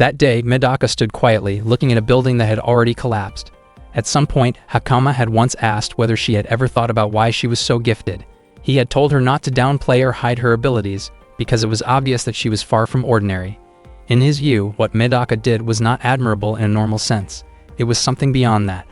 That day, Medaka stood quietly, looking at a building that had already collapsed. At some point, Hakama had once asked whether she had ever thought about why she was so gifted. He had told her not to downplay or hide her abilities, because it was obvious that she was far from ordinary. In his view, what Medaka did was not admirable in a normal sense. It was something beyond that.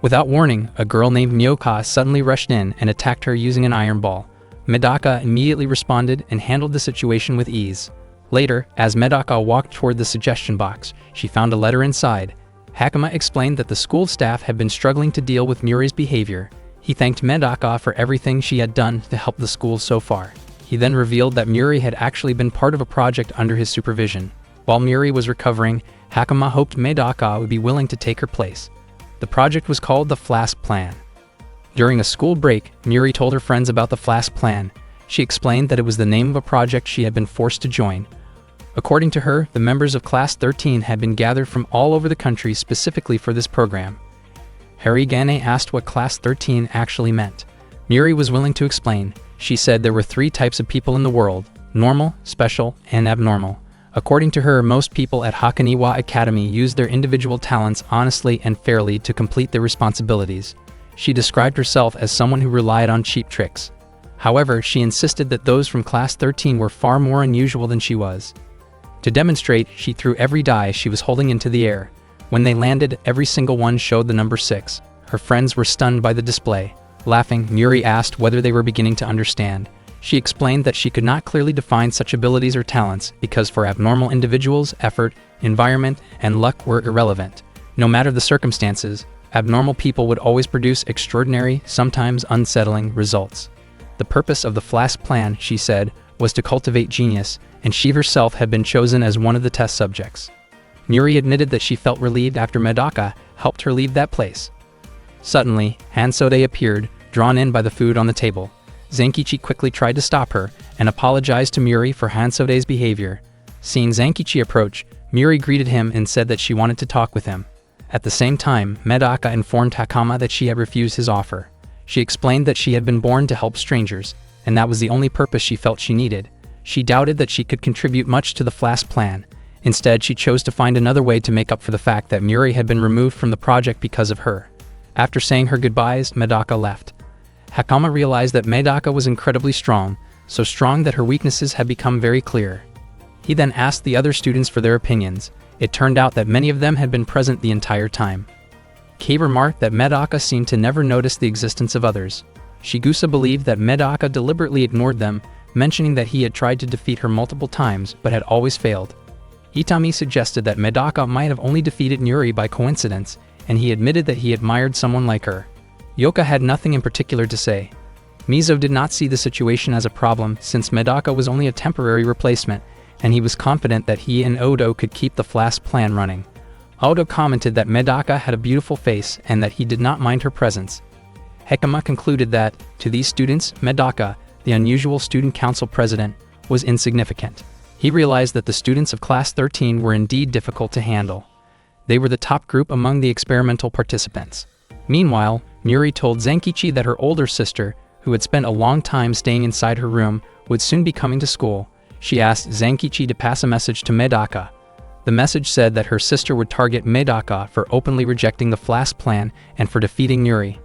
Without warning, a girl named Myoka suddenly rushed in and attacked her using an iron ball. Medaka immediately responded and handled the situation with ease. Later, as Medaka walked toward the suggestion box, she found a letter inside. Hakama explained that the school staff had been struggling to deal with Muri's behavior. He thanked Medaka for everything she had done to help the school so far. He then revealed that Muri had actually been part of a project under his supervision. While Muri was recovering, Hakama hoped Medaka would be willing to take her place. The project was called the Flask Plan. During a school break, Muri told her friends about the Flask Plan. She explained that it was the name of a project she had been forced to join. According to her, the members of Class 13 had been gathered from all over the country specifically for this program. Harigane asked what Class 13 actually meant. Muri was willing to explain. She said there were 3 types of people in the world: normal, special, and abnormal. According to her, most people at Hakaniwa Academy used their individual talents honestly and fairly to complete their responsibilities. She described herself as someone who relied on cheap tricks. However, she insisted that those from Class 13 were far more unusual than she was. To demonstrate, she threw every die she was holding into the air. When they landed, every single one showed the number 6. Her friends were stunned by the display. Laughing, Muri asked whether they were beginning to understand. She explained that she could not clearly define such abilities or talents because for abnormal individuals, effort, environment, and luck were irrelevant. No matter the circumstances, abnormal people would always produce extraordinary, sometimes unsettling, results. The purpose of the Flask Plan, she said, was to cultivate genius, and she herself had been chosen as one of the test subjects. Muri admitted that she felt relieved after Medaka helped her leave that place. Suddenly, Hansode appeared, drawn in by the food on the table. Zankichi quickly tried to stop her and apologized to Muri for Hansode's behavior. Seeing Zankichi approach, Muri greeted him and said that she wanted to talk with him. At the same time, Medaka informed Hakama that she had refused his offer. She explained that she had been born to help strangers, and that was the only purpose she felt she needed. She doubted that she could contribute much to the Flask Plan. Instead, she chose to find another way to make up for the fact that Muri had been removed from the project because of her. After saying her goodbyes, Medaka left. Hakama realized that Medaka was incredibly strong, so strong that her weaknesses had become very clear. He then asked the other students for their opinions. It turned out that many of them had been present the entire time. Kei remarked that Medaka seemed to never notice the existence of others. Shigusa believed that Medaka deliberately ignored them, mentioning that he had tried to defeat her multiple times but had always failed. Itami suggested that Medaka might have only defeated Muri by coincidence, and he admitted that he admired someone like her. Yoka had nothing in particular to say. Mizo did not see the situation as a problem since Medaka was only a temporary replacement, and he was confident that he and Odo could keep the Flask Plan running. Odo commented that Medaka had a beautiful face and that he did not mind her presence. Hakama concluded that, to these students, Medaka, the unusual student council president, was insignificant. He realized that the students of Class 13 were indeed difficult to handle. They were the top group among the experimental participants. Meanwhile, Muri told Zankichi that her older sister, who had spent a long time staying inside her room, would soon be coming to school. She asked Zankichi to pass a message to Medaka. The message said that her sister would target Medaka for openly rejecting the Flask Plan and for defeating Muri.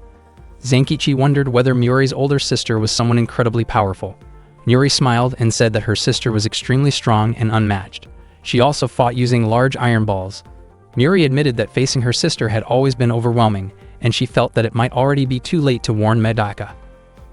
Zankichi wondered whether Muri's older sister was someone incredibly powerful. Muri smiled and said that her sister was extremely strong and unmatched. She also fought using large iron balls. Muri admitted that facing her sister had always been overwhelming, and she felt that it might already be too late to warn Medaka.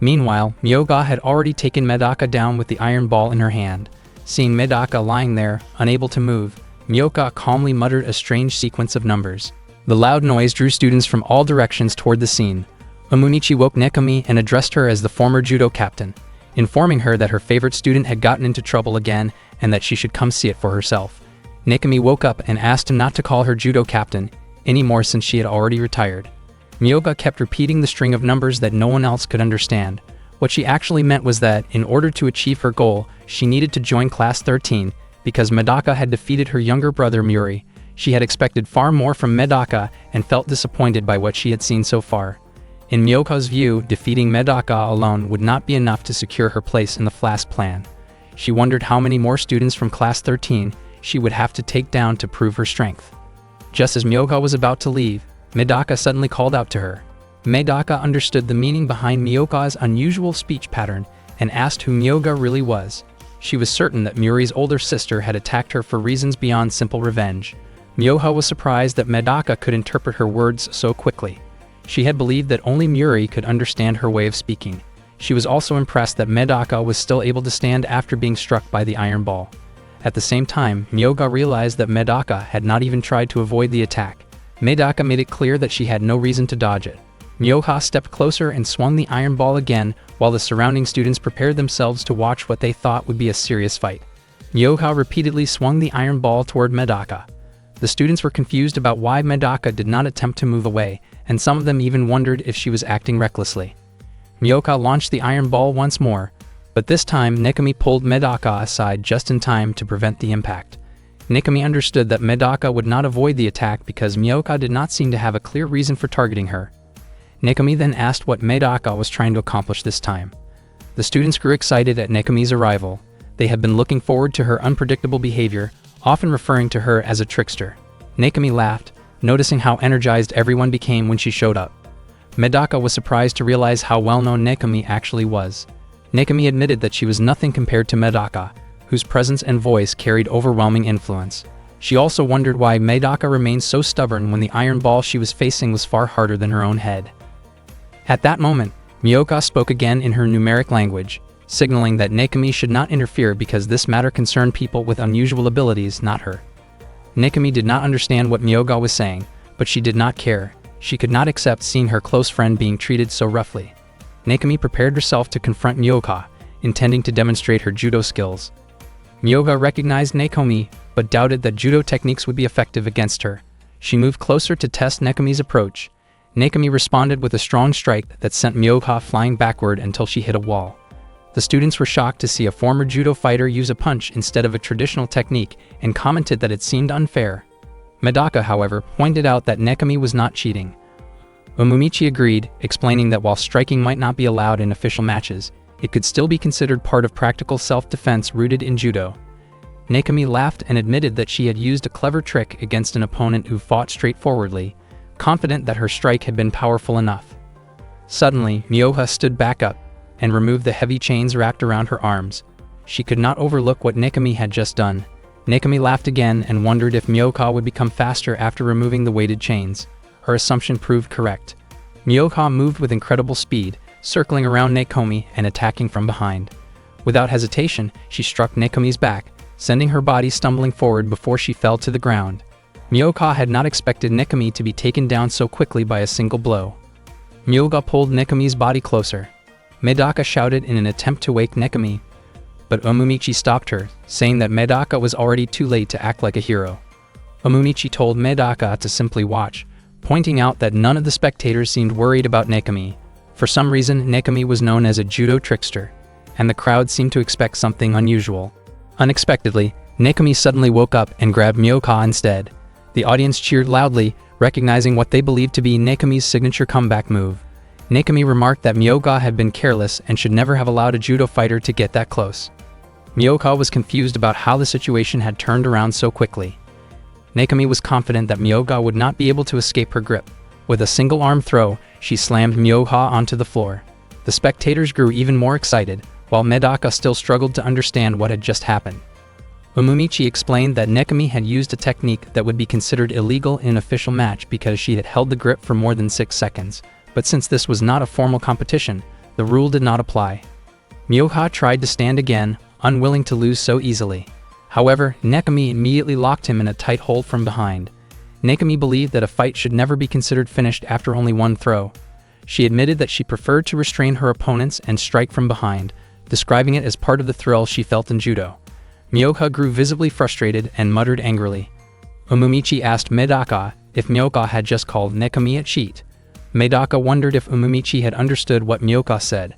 Meanwhile, Myoga had already taken Medaka down with the iron ball in her hand. Seeing Medaka lying there, unable to move, Myoka calmly muttered a strange sequence of numbers. The loud noise drew students from all directions toward the scene. Omunichi woke Nekami and addressed her as the former judo captain, informing her that her favorite student had gotten into trouble again and that she should come see it for herself. Nekami woke up and asked him not to call her judo captain anymore since she had already retired. Myoga kept repeating the string of numbers that no one else could understand. What she actually meant was that, in order to achieve her goal, she needed to join Class 13, because Medaka had defeated her younger brother Muri. She had expected far more from Medaka and felt disappointed by what she had seen so far. In Myoka's view, defeating Medaka alone would not be enough to secure her place in the Flask Plan. She wondered how many more students from Class 13 she would have to take down to prove her strength. Just as Miyoka was about to leave, Medaka suddenly called out to her. Medaka understood the meaning behind Miyoka's unusual speech pattern and asked who Miyoka really was. She was certain that Muri's older sister had attacked her for reasons beyond simple revenge. Miyoka was surprised that Medaka could interpret her words so quickly. She had believed that only Muri could understand her way of speaking. She was also impressed that Medaka was still able to stand after being struck by the iron ball. At the same time, Miyoka realized that Medaka had not even tried to avoid the attack. Medaka made it clear that she had no reason to dodge it. Miyoka stepped closer and swung the iron ball again, while the surrounding students prepared themselves to watch what they thought would be a serious fight. Miyoka repeatedly swung the iron ball toward Medaka. The students were confused about why Medaka did not attempt to move away, and some of them even wondered if she was acting recklessly. Miyoka launched the iron ball once more, but this time Nekami pulled Medaka aside just in time to prevent the impact. Nekami understood that Medaka would not avoid the attack because Miyoka did not seem to have a clear reason for targeting her. Nekami then asked what Medaka was trying to accomplish this time. The students grew excited at Nekami's arrival. They had been looking forward to her unpredictable behavior, often referring to her as a trickster. Nekami laughed, noticing how energized everyone became when she showed up. Medaka was surprised to realize how well-known Nekami actually was. Nekami admitted that she was nothing compared to Medaka, whose presence and voice carried overwhelming influence. She also wondered why Medaka remained so stubborn when the iron ball she was facing was far harder than her own head. At that moment, Miyoka spoke again in her numeric language, signaling that Nekami should not interfere because this matter concerned people with unusual abilities, not her. Nekami did not understand what Miyoka was saying, but she did not care. She could not accept seeing her close friend being treated so roughly. Nekami prepared herself to confront Miyoka, intending to demonstrate her judo skills. Miyoka recognized Nekami, but doubted that judo techniques would be effective against her. She moved closer to test Nekami's approach. Nekami responded with a strong strike that sent Miyoka flying backward until she hit a wall. The students were shocked to see a former judo fighter use a punch instead of a traditional technique and commented that it seemed unfair. Medaka, however, pointed out that Nekami was not cheating. Omomichi agreed, explaining that while striking might not be allowed in official matches, it could still be considered part of practical self-defense rooted in judo. Nekami laughed and admitted that she had used a clever trick against an opponent who fought straightforwardly, confident that her strike had been powerful enough. Suddenly, Miyoka stood back up and removed the heavy chains wrapped around her arms. She could not overlook what Nekami had just done. Nekami laughed again and wondered if Miyoka would become faster after removing the weighted chains. Her assumption proved correct. Miyoka moved with incredible speed, circling around Nekami and attacking from behind. Without hesitation, she struck Nekami's back, sending her body stumbling forward before she fell to the ground. Miyoka had not expected Nekami to be taken down so quickly by a single blow. Miyoka pulled Nekami's body closer. Medaka shouted in an attempt to wake Nekami, but Omomichi stopped her, saying that Medaka was already too late to act like a hero. Omomichi told Medaka to simply watch, pointing out that none of the spectators seemed worried about Nekami. For some reason, Nekami was known as a judo trickster, and the crowd seemed to expect something unusual. Unexpectedly, Nekami suddenly woke up and grabbed Miyoka instead. The audience cheered loudly, recognizing what they believed to be Nekami's signature comeback move. Nekami remarked that Miyoka had been careless and should never have allowed a judo fighter to get that close. Miyoka was confused about how the situation had turned around so quickly. Nekami was confident that Miyoka would not be able to escape her grip. With a single arm throw, she slammed Miyoka onto the floor. The spectators grew even more excited, while Medaka still struggled to understand what had just happened. Omomichi explained that Nekami had used a technique that would be considered illegal in an official match because she had held the grip for more than 6 seconds, but since this was not a formal competition, the rule did not apply. Miyoka tried to stand again, unwilling to lose so easily. However, Nekami immediately locked him in a tight hold from behind. Nekami believed that a fight should never be considered finished after only one throw. She admitted that she preferred to restrain her opponents and strike from behind, describing it as part of the thrill she felt in judo. Miyoka grew visibly frustrated and muttered angrily. Omomichi asked Medaka if Miyoka had just called Nekami a cheat. Medaka wondered if Omomichi had understood what Miyoka said.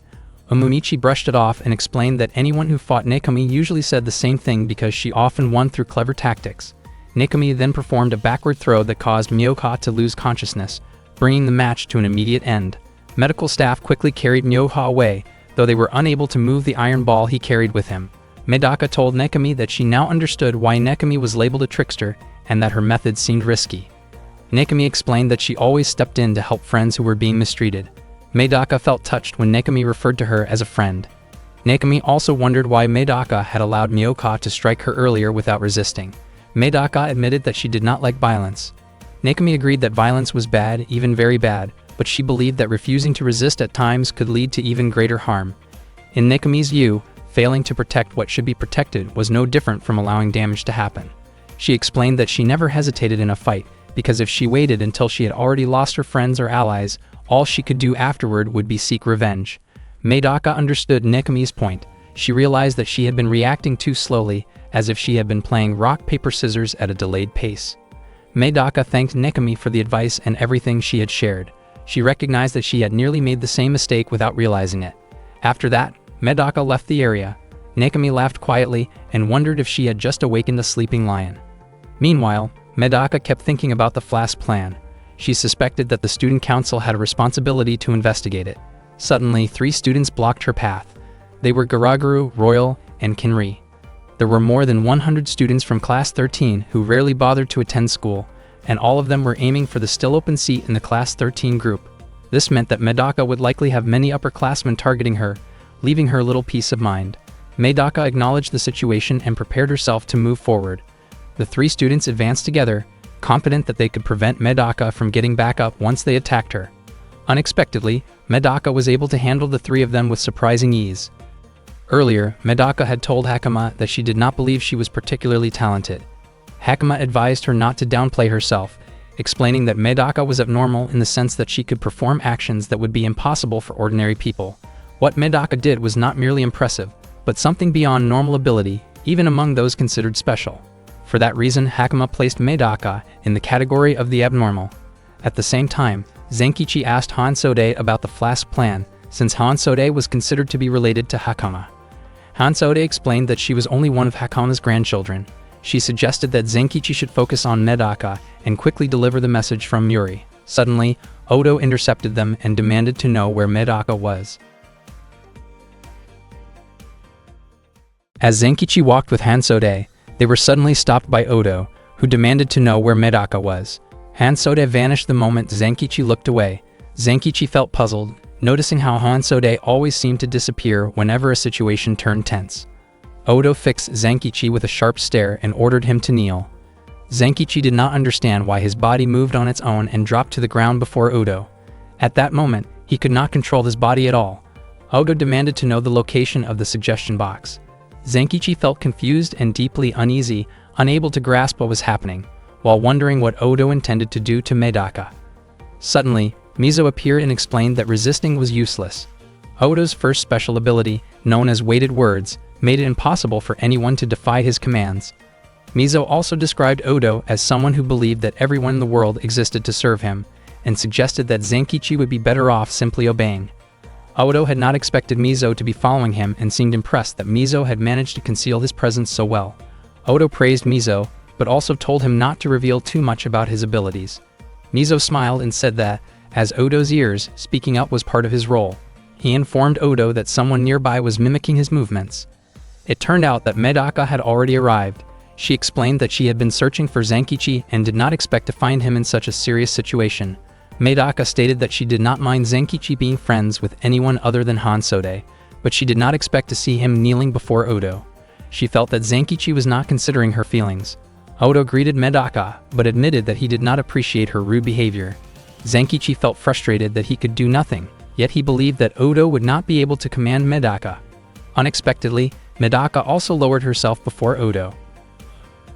Omomichi brushed it off and explained that anyone who fought Nekami usually said the same thing because she often won through clever tactics. Nekami then performed a backward throw that caused Miyoka to lose consciousness, bringing the match to an immediate end. Medical staff quickly carried Miyoka away, though they were unable to move the iron ball he carried with him. Medaka told Nekami that she now understood why Nekami was labeled a trickster and that her methods seemed risky. Nekami explained that she always stepped in to help friends who were being mistreated. Medaka felt touched when Nekami referred to her as a friend. Nekami also wondered why Medaka had allowed Miyoka to strike her earlier without resisting. Medaka admitted that she did not like violence. Nekami agreed that violence was bad, even very bad, but she believed that refusing to resist at times could lead to even greater harm. In Nekami's view, failing to protect what should be protected was no different from allowing damage to happen. She explained that she never hesitated in a fight, because if she waited until she had already lost her friends or allies, all she could do afterward would be seek revenge. Medaka understood Nekami's point. She realized that she had been reacting too slowly, as if she had been playing rock, paper, scissors at a delayed pace. Medaka thanked Nekami for the advice and everything she had shared. She recognized that she had nearly made the same mistake without realizing it. After that, Medaka left the area. Nekami laughed quietly and wondered if she had just awakened a sleeping lion. Meanwhile, Medaka kept thinking about the Flask plan. She suspected that the student council had a responsibility to investigate it. Suddenly, 3 students blocked her path. They were Garaguru, Royal, and Kinri. There were more than 100 students from Class 13 who rarely bothered to attend school, and all of them were aiming for the still open seat in the Class 13 group. This meant that Medaka would likely have many upperclassmen targeting her, leaving her little peace of mind. Medaka acknowledged the situation and prepared herself to move forward. The 3 students advanced together, confident that they could prevent Medaka from getting back up once they attacked her. Unexpectedly, Medaka was able to handle the 3 of them with surprising ease. Earlier, Medaka had told Hakama that she did not believe she was particularly talented. Hakama advised her not to downplay herself, explaining that Medaka was abnormal in the sense that she could perform actions that would be impossible for ordinary people. What Medaka did was not merely impressive, but something beyond normal ability, even among those considered special. For that reason, Hakama placed Medaka in the category of the abnormal. At the same time, Zenkichi asked Hansode about the Flask plan, since Hansode was considered to be related to Hakama. Hansode explained that she was only one of Hakama's grandchildren. She suggested that Zenkichi should focus on Medaka and quickly deliver the message from Muri. Suddenly, Odo intercepted them and demanded to know where Medaka was. As Zenkichi walked with Hansode, they were suddenly stopped by Odo, who demanded to know where Medaka was. Hansode vanished the moment Zenkichi looked away. Zenkichi felt puzzled, noticing how Hansode always seemed to disappear whenever a situation turned tense. Odo fixed Zenkichi with a sharp stare and ordered him to kneel. Zenkichi did not understand why his body moved on its own and dropped to the ground before Odo. At that moment, he could not control his body at all. Odo demanded to know the location of the suggestion box. Zenkichi felt confused and deeply uneasy, unable to grasp what was happening, while wondering what Odo intended to do to Medaka. Suddenly, Mizo appeared and explained that resisting was useless. Odo's first special ability, known as weighted words, made it impossible for anyone to defy his commands. Mizo also described Odo as someone who believed that everyone in the world existed to serve him, and suggested that Zenkichi would be better off simply obeying. Odo had not expected Mizo to be following him and seemed impressed that Mizo had managed to conceal his presence so well. Odo praised Mizo, but also told him not to reveal too much about his abilities. Mizo smiled and said that, as Odo's ears, speaking up was part of his role. He informed Odo that someone nearby was mimicking his movements. It turned out that Medaka had already arrived. She explained that she had been searching for Zenkichi and did not expect to find him in such a serious situation. Medaka stated that she did not mind Zenkichi being friends with anyone other than Hansode, but she did not expect to see him kneeling before Odo. She felt that Zenkichi was not considering her feelings. Odo greeted Medaka, but admitted that he did not appreciate her rude behavior. Zenkichi felt frustrated that he could do nothing, yet he believed that Odo would not be able to command Medaka. Unexpectedly, Medaka also lowered herself before Odo.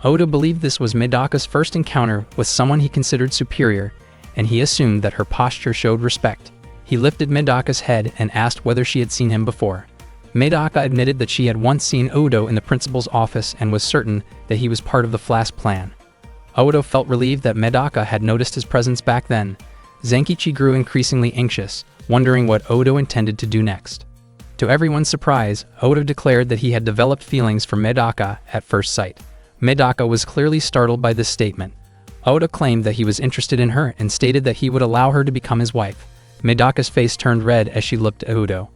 Odo believed this was Medaka's first encounter with someone he considered superior, and he assumed that her posture showed respect. He lifted Medaka's head and asked whether she had seen him before. Medaka admitted that she had once seen Odo in the principal's office and was certain that he was part of the Flask plan. Odo felt relieved that Medaka had noticed his presence back then. Zenkichi grew increasingly anxious, wondering what Odo intended to do next. To everyone's surprise, Odo declared that he had developed feelings for Medaka at first sight. Medaka was clearly startled by this statement. Odo claimed that he was interested in her and stated that he would allow her to become his wife. Medaka's face turned red as she looked at Odo.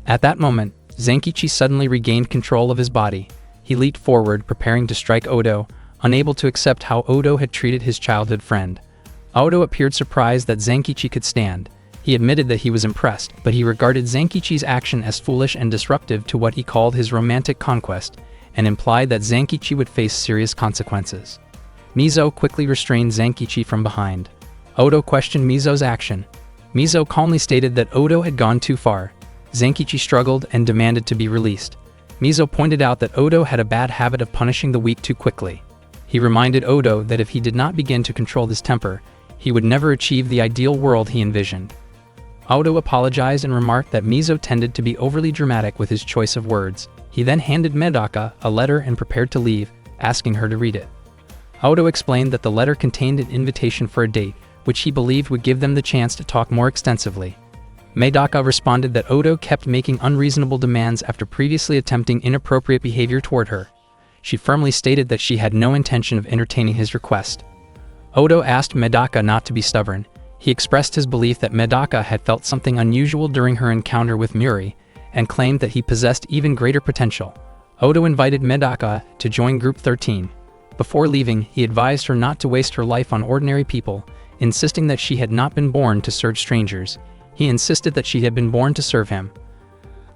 At that moment, Zenkichi suddenly regained control of his body. He leaped forward, preparing to strike Odo, unable to accept how Odo had treated his childhood friend. Odo appeared surprised that Zenkichi could stand. He admitted that he was impressed, but he regarded Zenkichi's action as foolish and disruptive to what he called his romantic conquest, and implied that Zenkichi would face serious consequences. Mizo quickly restrained Zenkichi from behind. Odo questioned Mizo's action. Mizo calmly stated that Odo had gone too far. Zenkichi struggled and demanded to be released. Mizo pointed out that Odo had a bad habit of punishing the weak too quickly. He reminded Odo that if he did not begin to control his temper, he would never achieve the ideal world he envisioned. Odo apologized and remarked that Mizo tended to be overly dramatic with his choice of words. He then handed Medaka a letter and prepared to leave, asking her to read it. Odo explained that the letter contained an invitation for a date, which he believed would give them the chance to talk more extensively. Medaka responded that Odo kept making unreasonable demands after previously attempting inappropriate behavior toward her. She firmly stated that she had no intention of entertaining his request. Odo asked Medaka not to be stubborn. He expressed his belief that Medaka had felt something unusual during her encounter with Muri, and claimed that he possessed even greater potential. Odo invited Medaka to join Group 13. Before leaving, he advised her not to waste her life on ordinary people, insisting that she had not been born to serve strangers. He insisted that she had been born to serve him.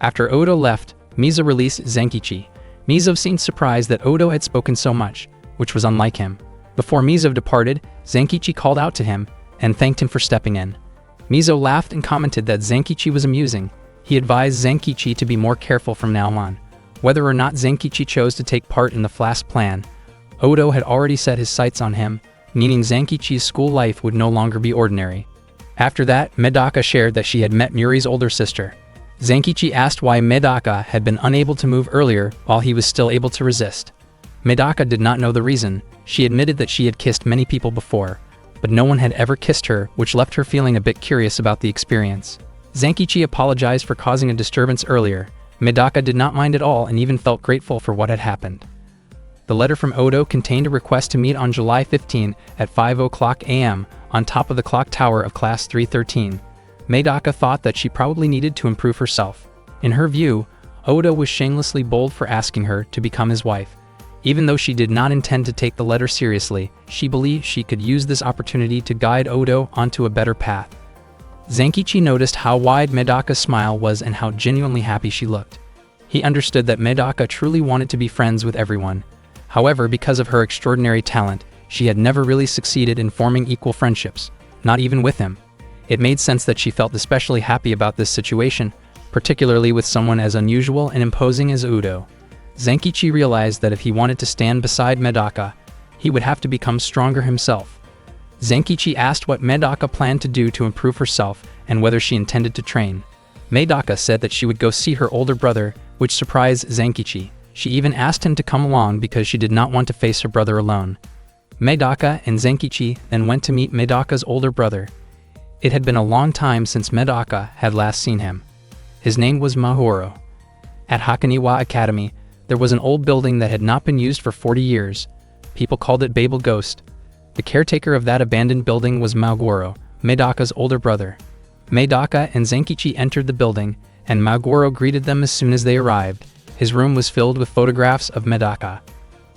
After Odo left, Mizo released Zenkichi. Mizo seemed surprised that Odo had spoken so much, which was unlike him. Before Mizo departed, Zenkichi called out to him and thanked him for stepping in. Mizo laughed and commented that Zenkichi was amusing. He advised Zenkichi to be more careful from now on. Whether or not Zenkichi chose to take part in the Flask plan, Odo had already set his sights on him, meaning Zenkichi's school life would no longer be ordinary. After that, Medaka shared that she had met Muri's older sister. Zenkichi asked why Medaka had been unable to move earlier while he was still able to resist. Medaka did not know the reason. She admitted that she had kissed many people before, but no one had ever kissed her, which left her feeling a bit curious about the experience. Zenkichi apologized for causing a disturbance earlier. Medaka did not mind at all and even felt grateful for what had happened. The letter from Odo contained a request to meet on July 15 at 5:00 a.m. on top of the clock tower of Class 313. Medaka thought that she probably needed to improve herself. In her view, Odo was shamelessly bold for asking her to become his wife. Even though she did not intend to take the letter seriously, she believed she could use this opportunity to guide Odo onto a better path. Zenkichi noticed how wide Medaka's smile was and how genuinely happy she looked. He understood that Medaka truly wanted to be friends with everyone. However, because of her extraordinary talent, she had never really succeeded in forming equal friendships, not even with him. It made sense that she felt especially happy about this situation, particularly with someone as unusual and imposing as Odo. Zenkichi realized that if he wanted to stand beside Medaka, he would have to become stronger himself. Zenkichi asked what Medaka planned to do to improve herself and whether she intended to train. Medaka said that she would go see her older brother, which surprised Zenkichi. She even asked him to come along because she did not want to face her brother alone. Medaka and Zenkichi then went to meet Medaka's older brother. It had been a long time since Medaka had last seen him. His name was Mahoro. At Hakoniwa Academy, there was an old building that had not been used for 40 years. People called it Babel Ghost. The caretaker of that abandoned building was Magoro, Medaka's older brother. Medaka and Zenkichi entered the building, and Magoro greeted them as soon as they arrived. His room was filled with photographs of Medaka.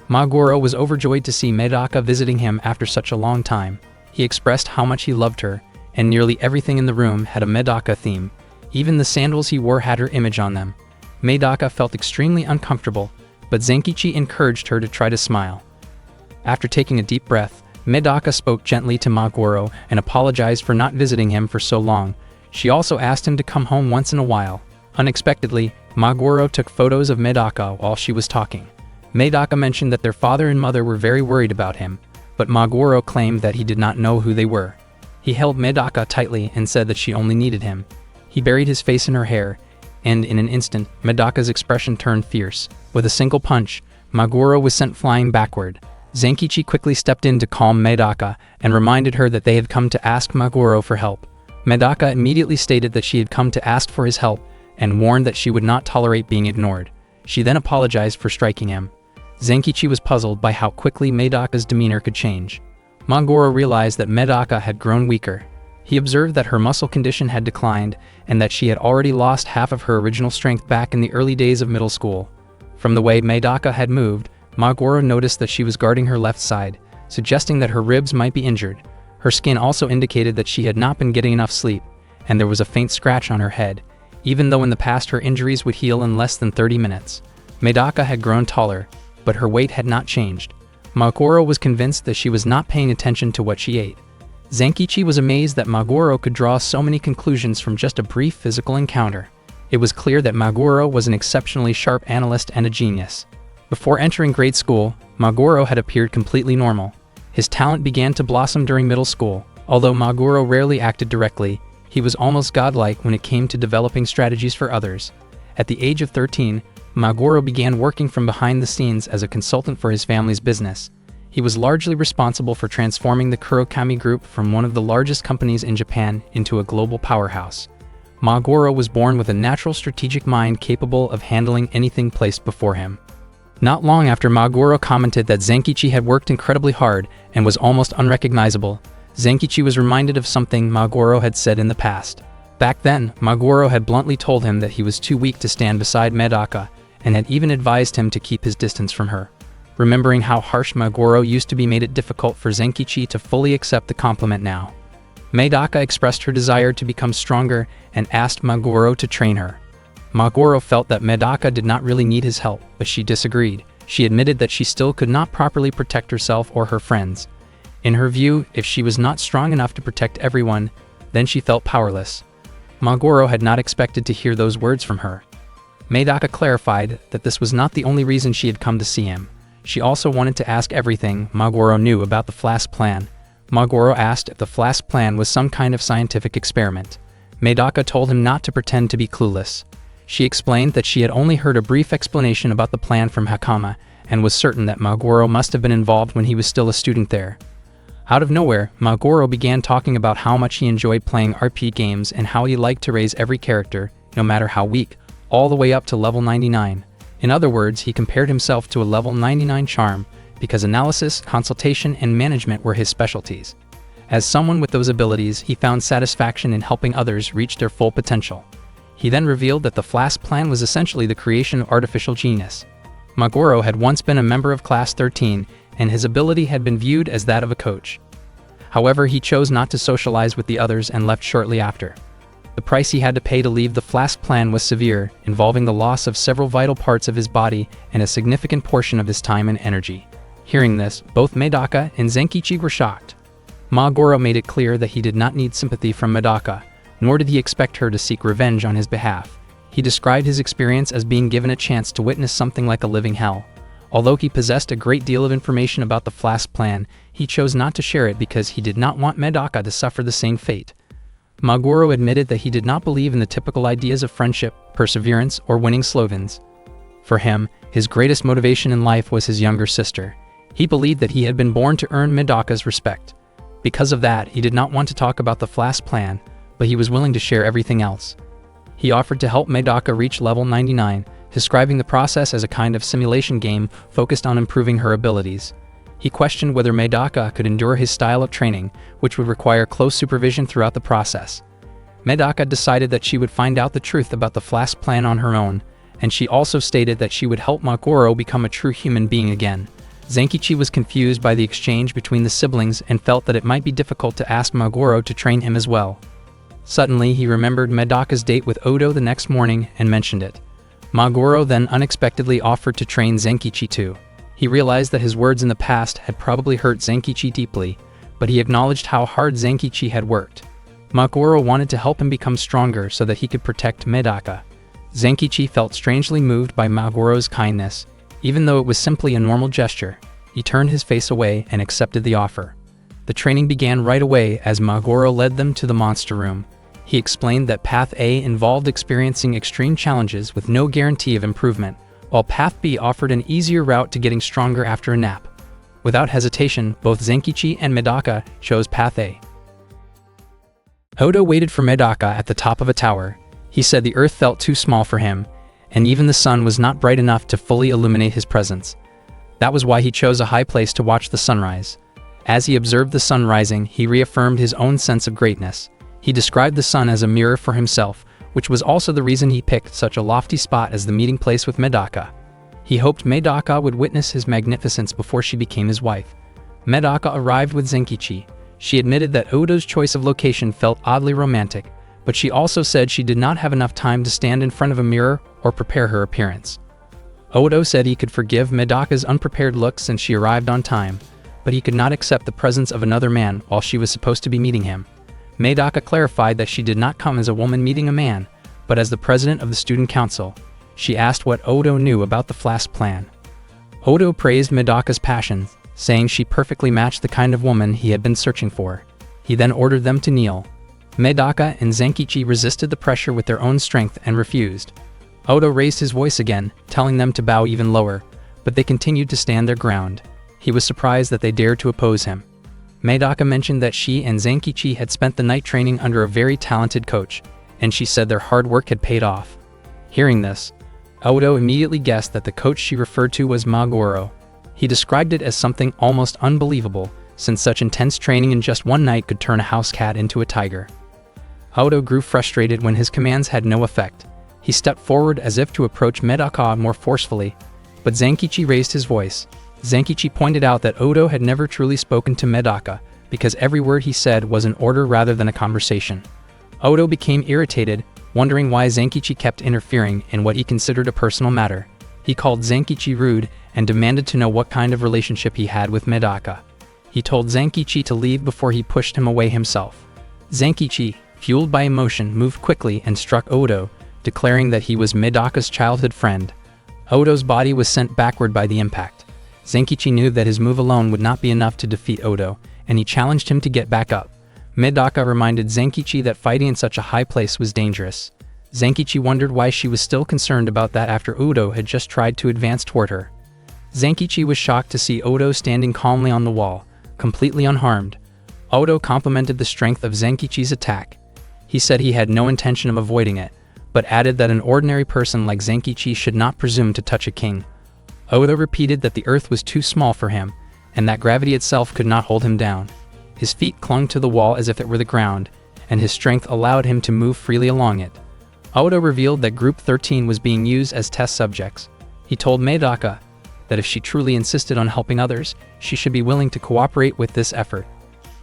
Magoro was overjoyed to see Medaka visiting him after such a long time. He expressed how much he loved her, and nearly everything in the room had a Medaka theme. Even the sandals he wore had her image on them. Medaka felt extremely uncomfortable, but Zenkichi encouraged her to try to smile. After taking a deep breath, Medaka spoke gently to Magoro and apologized for not visiting him for so long. She also asked him to come home once in a while. Unexpectedly, Magoro took photos of Medaka while she was talking. Medaka mentioned that their father and mother were very worried about him, but Magoro claimed that he did not know who they were. He held Medaka tightly and said that she only needed him. He buried his face in her hair, and in an instant, Medaka's expression turned fierce. With a single punch, Magoro was sent flying backward. Zenkichi quickly stepped in to calm Medaka and reminded her that they had come to ask Magoro for help. Medaka immediately stated that she had come to ask for his help and warned that she would not tolerate being ignored. She then apologized for striking him. Zenkichi was puzzled by how quickly Medaka's demeanor could change. Magoro realized that Medaka had grown weaker. He observed that her muscle condition had declined and that she had already lost half of her original strength back in the early days of middle school. From the way Medaka had moved, Maguro noticed that she was guarding her left side, suggesting that her ribs might be injured. Her skin also indicated that she had not been getting enough sleep, and there was a faint scratch on her head, even though in the past her injuries would heal in less than 30 minutes. Medaka had grown taller, but her weight had not changed. Maguro was convinced that she was not paying attention to what she ate. Zenkichi was amazed that Maguro could draw so many conclusions from just a brief physical encounter. It was clear that Maguro was an exceptionally sharp analyst and a genius. Before entering grade school, Maguro had appeared completely normal. His talent began to blossom during middle school. Although Maguro rarely acted directly, he was almost godlike when it came to developing strategies for others. At the age of 13, Maguro began working from behind the scenes as a consultant for his family's business. He was largely responsible for transforming the Kurokami Group from one of the largest companies in Japan into a global powerhouse. Maguro was born with a natural strategic mind capable of handling anything placed before him. Not long after Maguro commented that Zenkichi had worked incredibly hard and was almost unrecognizable, Zenkichi was reminded of something Maguro had said in the past. Back then, Maguro had bluntly told him that he was too weak to stand beside Medaka, and had even advised him to keep his distance from her. Remembering how harsh Maguro used to be made it difficult for Zenkichi to fully accept the compliment now. Medaka expressed her desire to become stronger and asked Maguro to train her. Maguro felt that Medaka did not really need his help, but she disagreed. She admitted that she still could not properly protect herself or her friends. In her view, if she was not strong enough to protect everyone, then she felt powerless. Maguro had not expected to hear those words from her. Medaka clarified that this was not the only reason she had come to see him. She also wanted to ask everything Maguro knew about the Flask plan. Maguro asked if the Flask plan was some kind of scientific experiment. Medaka told him not to pretend to be clueless. She explained that she had only heard a brief explanation about the plan from Hakama, and was certain that Maguro must have been involved when he was still a student there. Out of nowhere, Maguro began talking about how much he enjoyed playing RPG games and how he liked to raise every character, no matter how weak, all the way up to level 99. In other words, he compared himself to a level 99 charm, because analysis, consultation, and management were his specialties. As someone with those abilities, he found satisfaction in helping others reach their full potential. He then revealed that the Flask plan was essentially the creation of artificial genius. Maguro had once been a member of Class 13, and his ability had been viewed as that of a coach. However, he chose not to socialize with the others and left shortly after. The price he had to pay to leave the Flask plan was severe, involving the loss of several vital parts of his body and a significant portion of his time and energy. Hearing this, both Medaka and Zenkichi were shocked. Maguro made it clear that he did not need sympathy from Medaka, nor did he expect her to seek revenge on his behalf. He described his experience as being given a chance to witness something like a living hell. Although he possessed a great deal of information about the Flask plan, he chose not to share it because he did not want Medaka to suffer the same fate. Maguro admitted that he did not believe in the typical ideas of friendship, perseverance, or winning slogans. For him, his greatest motivation in life was his younger sister. He believed that he had been born to earn Medaka's respect. Because of that, he did not want to talk about the Flask plan, but he was willing to share everything else. He offered to help Medaka reach level 99, describing the process as a kind of simulation game focused on improving her abilities. He questioned whether Medaka could endure his style of training, which would require close supervision throughout the process. Medaka decided that she would find out the truth about the Flask plan on her own, and she also stated that she would help Maguro become a true human being again. Zenkichi was confused by the exchange between the siblings and felt that it might be difficult to ask Maguro to train him as well. Suddenly, he remembered Medaka's date with Odo the next morning and mentioned it. Maguro then unexpectedly offered to train Zenkichi too. He realized that his words in the past had probably hurt Zenkichi deeply, but he acknowledged how hard Zenkichi had worked. Maguro wanted to help him become stronger so that he could protect Medaka. Zenkichi felt strangely moved by Maguro's kindness. Even though it was simply a normal gesture, he turned his face away and accepted the offer. The training began right away as Maguro led them to the monster room. He explained that Path A involved experiencing extreme challenges with no guarantee of improvement, while Path B offered an easier route to getting stronger after a nap. Without hesitation, both Zenkichi and Medaka chose Path A. Odo waited for Medaka at the top of a tower. He said the earth felt too small for him, and even the sun was not bright enough to fully illuminate his presence. That was why he chose a high place to watch the sunrise. As he observed the sun rising, he reaffirmed his own sense of greatness. He described the sun as a mirror for himself, which was also the reason he picked such a lofty spot as the meeting place with Medaka. He hoped Medaka would witness his magnificence before she became his wife. Medaka arrived with Zenkichi. She admitted that Odo's choice of location felt oddly romantic, but she also said she did not have enough time to stand in front of a mirror or prepare her appearance. Odo said he could forgive Medaka's unprepared look since she arrived on time, but he could not accept the presence of another man while she was supposed to be meeting him. Medaka clarified that she did not come as a woman meeting a man, but as the president of the student council. She asked what Odo knew about the Flask plan. Odo praised Medaka's passion, saying she perfectly matched the kind of woman he had been searching for. He then ordered them to kneel. Medaka and Zenkichi resisted the pressure with their own strength and refused. Odo raised his voice again, telling them to bow even lower, but they continued to stand their ground. He was surprised that they dared to oppose him. Medaka mentioned that she and Zenkichi had spent the night training under a very talented coach, and she said their hard work had paid off. Hearing this, Odo immediately guessed that the coach she referred to was Maguro. He described it as something almost unbelievable, since such intense training in just one night could turn a house cat into a tiger. Odo grew frustrated when his commands had no effect. He stepped forward as if to approach Medaka more forcefully, but Zenkichi raised his voice. Zenkichi pointed out that Odo had never truly spoken to Medaka, because every word he said was an order rather than a conversation. Odo became irritated, wondering why Zenkichi kept interfering in what he considered a personal matter. He called Zenkichi rude and demanded to know what kind of relationship he had with Medaka. He told Zenkichi to leave before he pushed him away himself. Zenkichi, fueled by emotion, moved quickly and struck Odo, declaring that he was Medaka's childhood friend. Odo's body was sent backward by the impact. Zenkichi knew that his move alone would not be enough to defeat Odo, and he challenged him to get back up. Medaka reminded Zenkichi that fighting in such a high place was dangerous. Zenkichi wondered why she was still concerned about that after Odo had just tried to advance toward her. Zenkichi was shocked to see Odo standing calmly on the wall, completely unharmed. Odo complimented the strength of Zenkichi's attack. He said he had no intention of avoiding it, but added that an ordinary person like Zenkichi should not presume to touch a king. Odo repeated that the earth was too small for him, and that gravity itself could not hold him down. His feet clung to the wall as if it were the ground, and his strength allowed him to move freely along it. Odo revealed that Group 13 was being used as test subjects. He told Medaka that if she truly insisted on helping others, she should be willing to cooperate with this effort.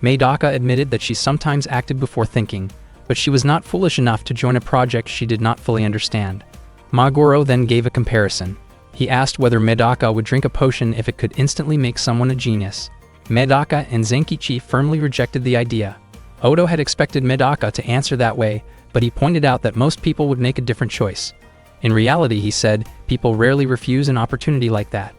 Medaka admitted that she sometimes acted before thinking, but she was not foolish enough to join a project she did not fully understand. Maguro then gave a comparison. He asked whether Medaka would drink a potion if it could instantly make someone a genius. Medaka and Zenkichi firmly rejected the idea. Odo had expected Medaka to answer that way, but he pointed out that most people would make a different choice. In reality, he said, people rarely refuse an opportunity like that.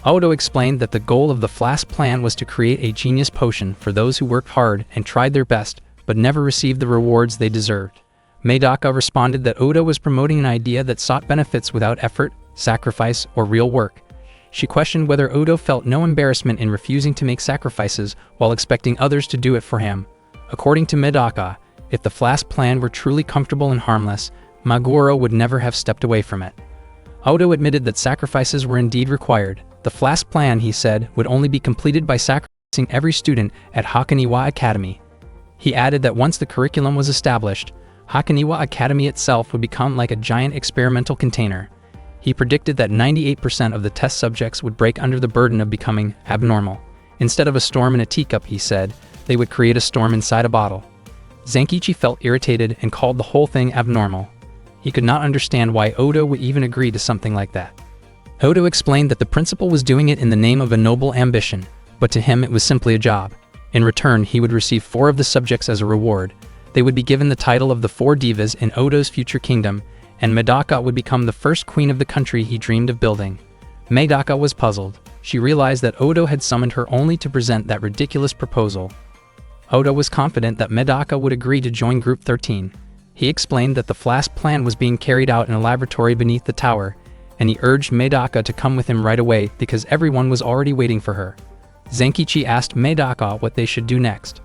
Odo explained that the goal of the Flask plan was to create a genius potion for those who worked hard and tried their best, but never received the rewards they deserved. Medaka responded that Odo was promoting an idea that sought benefits without effort, sacrifice, or real work. She questioned whether Odo felt no embarrassment in refusing to make sacrifices while expecting others to do it for him. According to Medaka, if the Flask plan were truly comfortable and harmless, Maguro would never have stepped away from it. Odo admitted that sacrifices were indeed required. The Flask plan, he said, would only be completed by sacrificing every student at Hakoniwa Academy. He added that once the curriculum was established, Hakoniwa Academy itself would become like a giant experimental container. He predicted that 98% of the test subjects would break under the burden of becoming abnormal. Instead of a storm in a teacup, he said, they would create a storm inside a bottle. Zenkichi felt irritated and called the whole thing abnormal. He could not understand why Odo would even agree to something like that. Odo explained that the principal was doing it in the name of a noble ambition, but to him it was simply a job. In return, he would receive 4 of the subjects as a reward. They would be given the title of the 4 divas in Odo's future kingdom, and Medaka would become the first queen of the country he dreamed of building. Medaka was puzzled. She realized that Odo had summoned her only to present that ridiculous proposal. Odo was confident that Medaka would agree to join Group 13. He explained that the Flask plan was being carried out in a laboratory beneath the tower, and he urged Medaka to come with him right away because everyone was already waiting for her. Zenkichi asked Medaka what they should do next.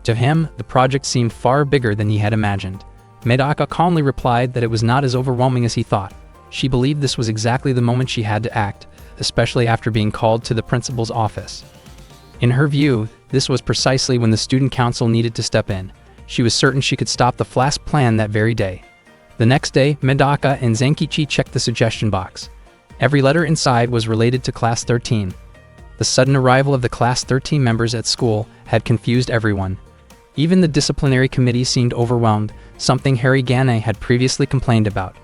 To him, the project seemed far bigger than he had imagined. Medaka calmly replied that it was not as overwhelming as he thought. She believed this was exactly the moment she had to act, especially after being called to the principal's office. In her view, this was precisely when the student council needed to step in. She was certain she could stop the Flask plan that very day. The next day, Medaka and Zenkichi checked the suggestion box. Every letter inside was related to Class 13. The sudden arrival of the Class 13 members at school had confused everyone. Even the disciplinary committee seemed overwhelmed, something Harigane had previously complained about.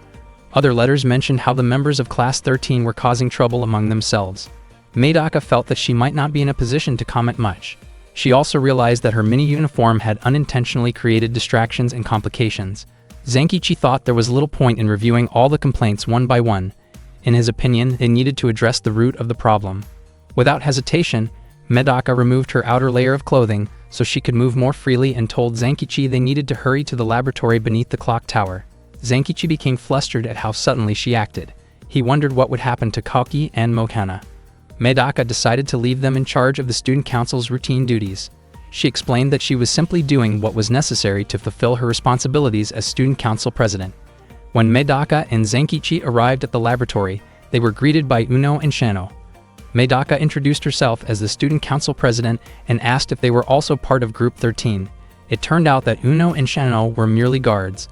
Other letters mentioned how the members of Class 13 were causing trouble among themselves. Medaka felt that she might not be in a position to comment much. She also realized that her mini-uniform had unintentionally created distractions and complications. Zenkichi thought there was little point in reviewing all the complaints one by one. In his opinion, they needed to address the root of the problem. Without hesitation, Medaka removed her outer layer of clothing so she could move more freely and told Zenkichi they needed to hurry to the laboratory beneath the clock tower. Zenkichi became flustered at how suddenly she acted. He wondered what would happen to Koki and Mokana. Medaka decided to leave them in charge of the student council's routine duties. She explained that she was simply doing what was necessary to fulfill her responsibilities as student council president. When Medaka and Zenkichi arrived at the laboratory, they were greeted by Uno and Shano. Medaka introduced herself as the student council president and asked if they were also part of Group 13. It turned out that Uno and Shano were merely guards.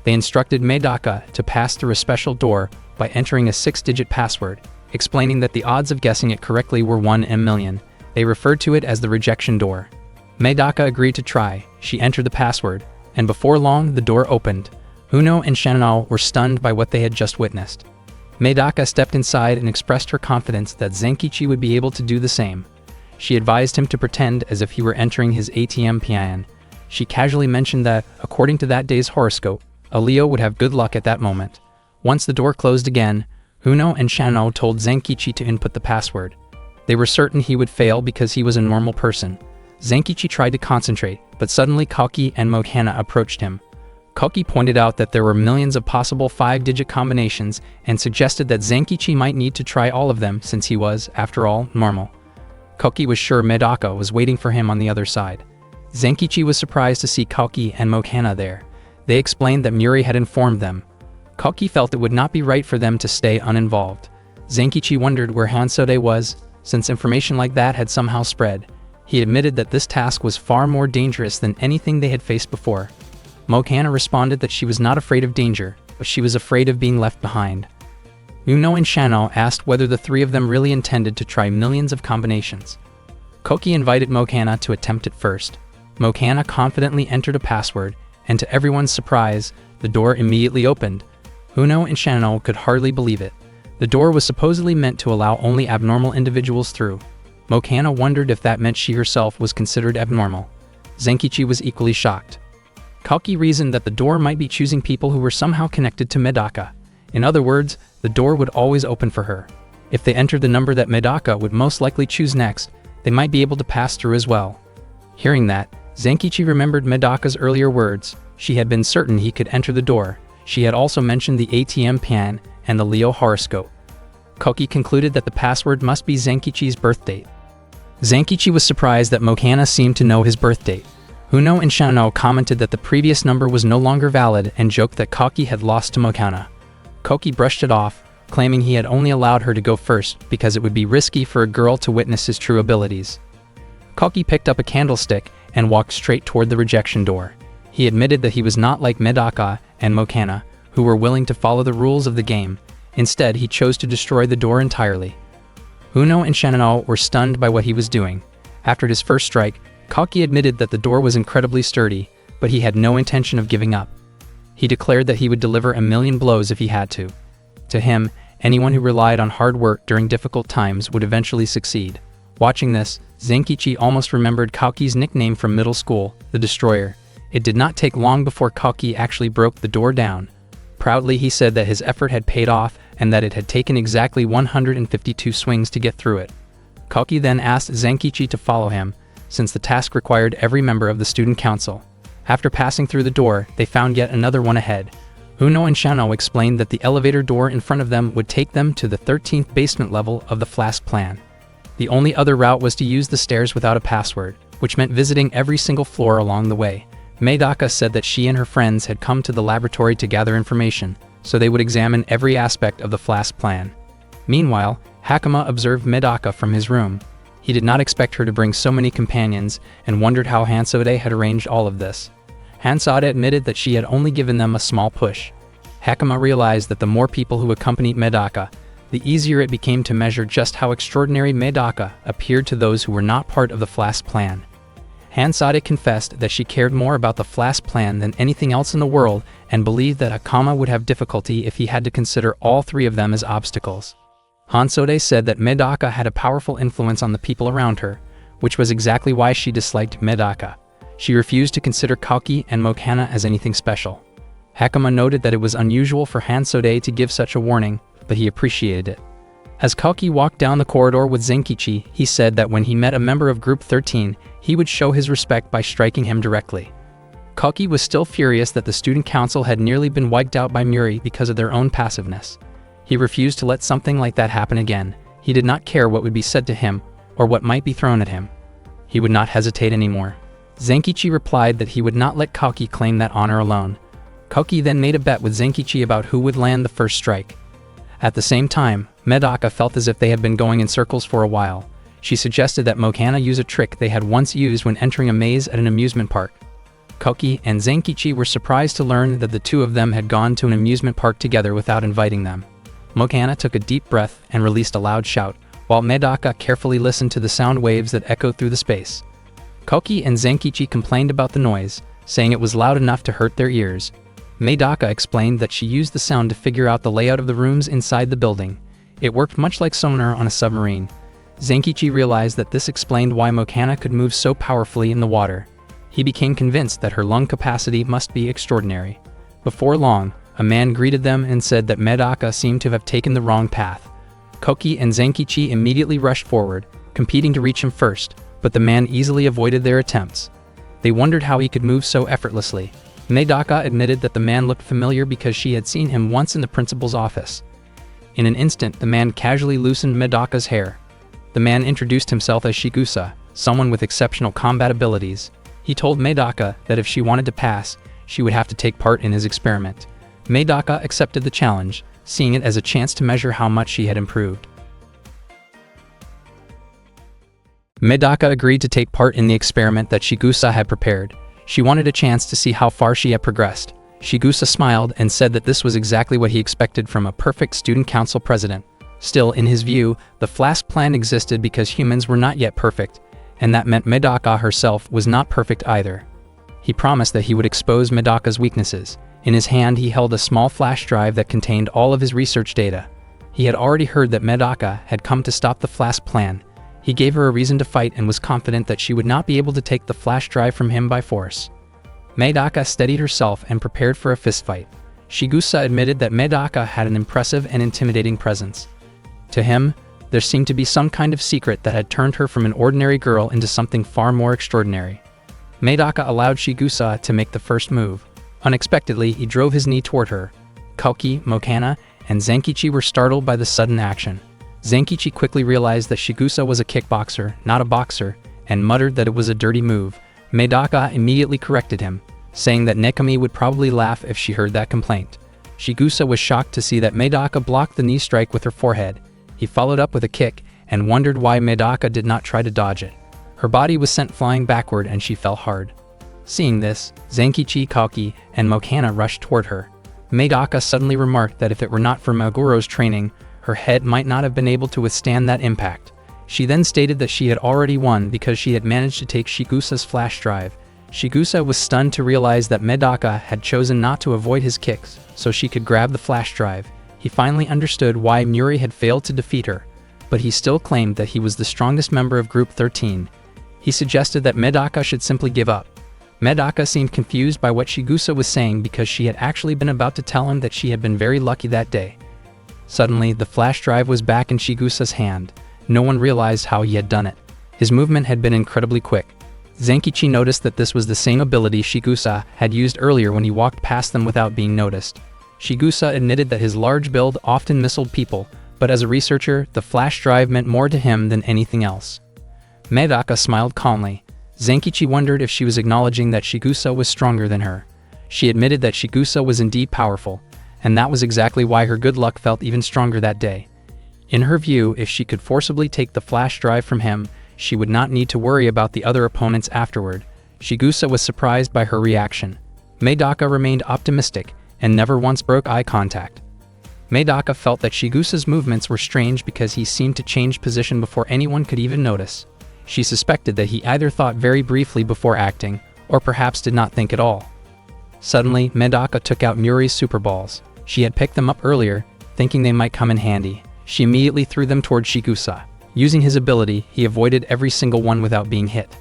They instructed Medaka to pass through a special door by entering a 6-digit password, explaining that the odds of guessing it correctly were 1 in a million. They referred to it as the rejection door. Medaka agreed to try. She entered the password, and before long the door opened. Uno and Shano were stunned by what they had just witnessed. Medaka stepped inside and expressed her confidence that Zenkichi would be able to do the same. She advised him to pretend as if he were entering his ATM PIN. She casually mentioned that, according to that day's horoscope, a Leo would have good luck at that moment. Once the door closed again, Uno and Shano told Zenkichi to input the password. They were certain he would fail because he was a normal person. Zenkichi tried to concentrate, but suddenly Koki and Mokana approached him. Koki pointed out that there were millions of possible 5-digit combinations and suggested that Zenkichi might need to try all of them since he was, after all, normal. Koki was sure Medaka was waiting for him on the other side. Zenkichi was surprised to see Koki and Mokana there. They explained that Muri had informed them. Koki felt it would not be right for them to stay uninvolved. Zenkichi wondered where Hansode was, since information like that had somehow spread. He admitted that this task was far more dangerous than anything they had faced before. Mokana responded that she was not afraid of danger, but she was afraid of being left behind. Uno and Shano asked whether the three of them really intended to try millions of combinations. Koki invited Mokana to attempt it first. Mokana confidently entered a password, and to everyone's surprise, the door immediately opened. Uno and Shano could hardly believe it. The door was supposedly meant to allow only abnormal individuals through. Mokana wondered if that meant she herself was considered abnormal. Zenkichi was equally shocked. Koki reasoned that the door might be choosing people who were somehow connected to Medaka. In other words, the door would always open for her. If they entered the number that Medaka would most likely choose next, they might be able to pass through as well. Hearing that, Zenkichi remembered Medaka's earlier words. She had been certain he could enter the door. She had also mentioned the ATM PIN and the Leo horoscope. Koki concluded that the password must be Zenkichi's birth date. Zenkichi was surprised that Mokana seemed to know his birth date. Uno and Shano commented that the previous number was no longer valid and joked that Koki had lost to Mokana. Koki brushed it off, claiming he had only allowed her to go first because it would be risky for a girl to witness his true abilities. Koki picked up a candlestick and walked straight toward the rejection door. He admitted that he was not like Medaka and Mokana, who were willing to follow the rules of the game. Instead, he chose to destroy the door entirely. Uno and Shano were stunned by what he was doing. After his first strike, Koki admitted that the door was incredibly sturdy, but he had no intention of giving up. He declared that he would deliver 1,000,000 blows if he had to. To him, anyone who relied on hard work during difficult times would eventually succeed. Watching this, Zenkichi almost remembered Koki's nickname from middle school, the Destroyer. It did not take long before Koki actually broke the door down. Proudly, he said that his effort had paid off and that it had taken exactly 152 swings to get through it. Koki then asked Zenkichi to follow him, since the task required every member of the student council. After passing through the door, they found yet another one ahead. Uno and Shano explained that the elevator door in front of them would take them to the 13th basement level of the Flask plan. The only other route was to use the stairs without a password, which meant visiting every single floor along the way. Medaka said that she and her friends had come to the laboratory to gather information, so they would examine every aspect of the Flask plan. Meanwhile, Hakama observed Medaka from his room. He did not expect her to bring so many companions and wondered how Hansode had arranged all of this. Hansada admitted that she had only given them a small push. Hakama realized that the more people who accompanied Medaka, the easier it became to measure just how extraordinary Medaka appeared to those who were not part of the Flask plan. Hansada confessed that she cared more about the Flask plan than anything else in the world and believed that Hakama would have difficulty if he had to consider all three of them as obstacles. Hansode said that Medaka had a powerful influence on the people around her, which was exactly why she disliked Medaka. She refused to consider Kalki and Mokana as anything special. Hakama noted that it was unusual for Hansode to give such a warning, but he appreciated it. As Kalki walked down the corridor with Zenkichi, he said that when he met a member of Group 13, he would show his respect by striking him directly. Kalki was still furious that the student council had nearly been wiped out by Muri because of their own passiveness. He refused to let something like that happen again. He did not care what would be said to him, or what might be thrown at him. He would not hesitate anymore. Zenkichi replied that he would not let Kalki claim that honor alone. Kalki then made a bet with Zenkichi about who would land the first strike. At the same time, Medaka felt as if they had been going in circles for a while. She suggested that Mokana use a trick they had once used when entering a maze at an amusement park. Kalki and Zenkichi were surprised to learn that the two of them had gone to an amusement park together without inviting them. Mokana took a deep breath and released a loud shout, while Medaka carefully listened to the sound waves that echoed through the space. Kalki and Zenkichi complained about the noise, saying it was loud enough to hurt their ears. Medaka explained that she used the sound to figure out the layout of the rooms inside the building. It worked much like sonar on a submarine. Zenkichi realized that this explained why Mokana could move so powerfully in the water. He became convinced that her lung capacity must be extraordinary. Before long, a man greeted them and said that Medaka seemed to have taken the wrong path. Kalki and Zenkichi immediately rushed forward, competing to reach him first, but the man easily avoided their attempts. They wondered how he could move so effortlessly. Medaka admitted that the man looked familiar because she had seen him once in the principal's office. In an instant, the man casually loosened Medaka's hair. The man introduced himself as Shigusa, someone with exceptional combat abilities. He told Medaka that if she wanted to pass, she would have to take part in his experiment. Medaka accepted the challenge, seeing it as a chance to measure how much she had improved. Medaka agreed to take part in the experiment that Shigusa had prepared. She wanted a chance to see how far she had progressed. Shigusa smiled and said that this was exactly what he expected from a perfect student council president. Still, in his view, the Flask plan existed because humans were not yet perfect, and that meant Medaka herself was not perfect either. He promised that he would expose Medaka's weaknesses. In his hand, he held a small flash drive that contained all of his research data. He had already heard that Medaka had come to stop the Flask plan. He gave her a reason to fight and was confident that she would not be able to take the flash drive from him by force. Medaka steadied herself and prepared for a fistfight. Shigusa admitted that Medaka had an impressive and intimidating presence. To him, there seemed to be some kind of secret that had turned her from an ordinary girl into something far more extraordinary. Medaka allowed Shigusa to make the first move. Unexpectedly, he drove his knee toward her. Kalki, Mokana, and Zenkichi were startled by the sudden action. Zenkichi quickly realized that Shigusa was a kickboxer, not a boxer, and muttered that it was a dirty move. Medaka immediately corrected him, saying that Nekami would probably laugh if she heard that complaint. Shigusa was shocked to see that Medaka blocked the knee strike with her forehead. He followed up with a kick and wondered why Medaka did not try to dodge it. Her body was sent flying backward and she fell hard. Seeing this, Zenkichi, Kalki, and Mokana rushed toward her. Medaka suddenly remarked that if it were not for Maguro's training, her head might not have been able to withstand that impact. She then stated that she had already won because she had managed to take Shigusa's flash drive. Shigusa was stunned to realize that Medaka had chosen not to avoid his kicks so she could grab the flash drive. He finally understood why Muri had failed to defeat her, but he still claimed that he was the strongest member of Group 13. He suggested that Medaka should simply give up. Medaka seemed confused by what Shigusa was saying because she had actually been about to tell him that she had been very lucky that day. Suddenly, the flash drive was back in Shigusa's hand. No one realized how he had done it. His movement had been incredibly quick. Zenkichi noticed that this was the same ability Shigusa had used earlier when he walked past them without being noticed. Shigusa admitted that his large build often missiled people, but as a researcher, the flash drive meant more to him than anything else. Medaka smiled calmly. Zenkichi wondered if she was acknowledging that Shigusa was stronger than her. She admitted that Shigusa was indeed powerful, and that was exactly why her good luck felt even stronger that day. In her view, if she could forcibly take the flash drive from him, she would not need to worry about the other opponents afterward. Shigusa was surprised by her reaction. Medaka remained optimistic and never once broke eye contact. Medaka felt that Chigusa's movements were strange because he seemed to change position before anyone could even notice. She suspected that he either thought very briefly before acting, or perhaps did not think at all. Suddenly, Medaka took out Muri's super balls. She had picked them up earlier, thinking they might come in handy. She immediately threw them toward Chigusa. Using his ability, he avoided every single one without being hit.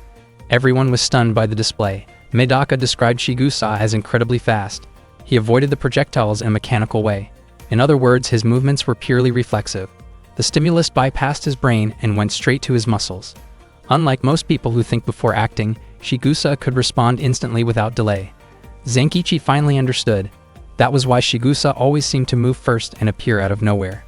Everyone was stunned by the display. Medaka described Chigusa as incredibly fast. He avoided the projectiles in a mechanical way. In other words, his movements were purely reflexive. The stimulus bypassed his brain and went straight to his muscles. Unlike most people who think before acting, Chigusa could respond instantly without delay. Zenkichi finally understood. That was why Chigusa always seemed to move first and appear out of nowhere.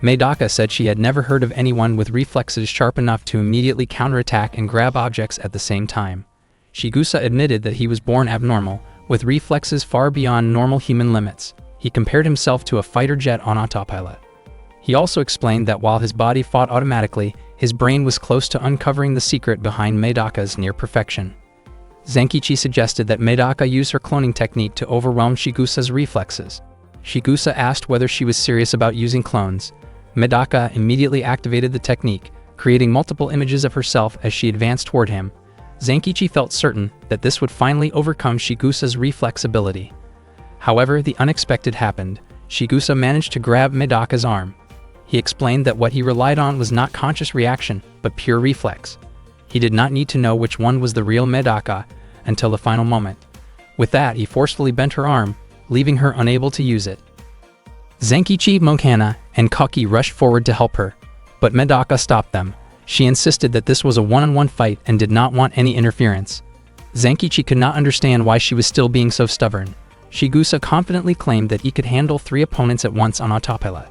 Medaka said she had never heard of anyone with reflexes sharp enough to immediately counterattack and grab objects at the same time. Chigusa admitted that he was born abnormal, with reflexes far beyond normal human limits. He compared himself to a fighter jet on autopilot. He also explained that while his body fought automatically, his brain was close to uncovering the secret behind Medaka's near perfection. Zenkichi suggested that Medaka use her cloning technique to overwhelm Chigusa's reflexes. Chigusa asked whether she was serious about using clones. Medaka immediately activated the technique, creating multiple images of herself as she advanced toward him. Zenkichi felt certain that this would finally overcome Chigusa's reflex ability. However, the unexpected happened. Chigusa managed to grab Medaka's arm. He explained that what he relied on was not conscious reaction, but pure reflex. He did not need to know which one was the real Medaka until the final moment. With that, he forcefully bent her arm, leaving her unable to use it. Zenkichi, Mokana, and Koki rushed forward to help her, but Medaka stopped them. She insisted that this was a one-on-one fight and did not want any interference. Zenkichi could not understand why she was still being so stubborn. Chigusa confidently claimed that he could handle 3 opponents at once on autopilot.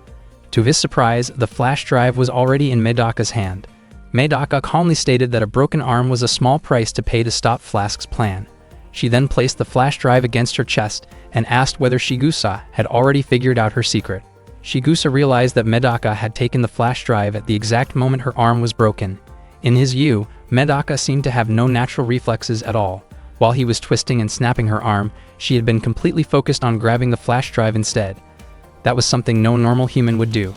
To his surprise, the flash drive was already in Medaka's hand. Medaka calmly stated that a broken arm was a small price to pay to stop Flask's plan. She then placed the flash drive against her chest and asked whether Chigusa had already figured out her secret. Chigusa realized that Medaka had taken the flash drive at the exact moment her arm was broken. In his view, Medaka seemed to have no natural reflexes at all. While he was twisting and snapping her arm, she had been completely focused on grabbing the flash drive instead. That was something no normal human would do.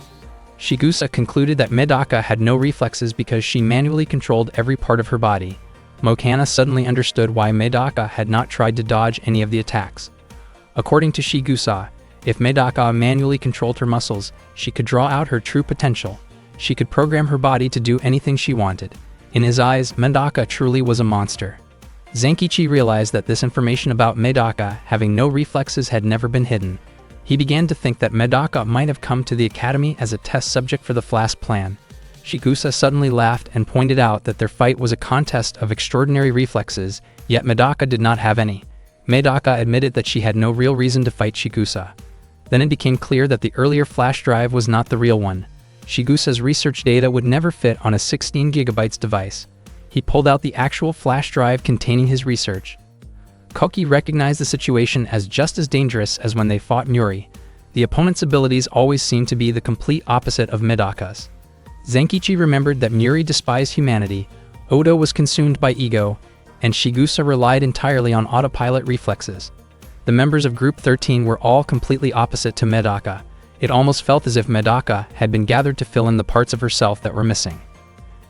Chigusa concluded that Medaka had no reflexes because she manually controlled every part of her body. Mokana suddenly understood why Medaka had not tried to dodge any of the attacks. According to Chigusa, if Medaka manually controlled her muscles, she could draw out her true potential. She could program her body to do anything she wanted. In his eyes, Medaka truly was a monster. Zenkichi realized that this information about Medaka having no reflexes had never been hidden. He began to think that Medaka might have come to the academy as a test subject for the Flask plan. Chigusa suddenly laughed and pointed out that their fight was a contest of extraordinary reflexes, yet Medaka did not have any. Medaka admitted that she had no real reason to fight Chigusa. Then it became clear that the earlier flash drive was not the real one. Chigusa's research data would never fit on a 16 GB device. He pulled out the actual flash drive containing his research. Koki recognized the situation as just as dangerous as when they fought Muri. The opponent's abilities always seemed to be the complete opposite of Medaka's. Zenkichi remembered that Muri despised humanity, Odo was consumed by ego, and Chigusa relied entirely on autopilot reflexes. The members of Group 13 were all completely opposite to Medaka. It almost felt as if Medaka had been gathered to fill in the parts of herself that were missing.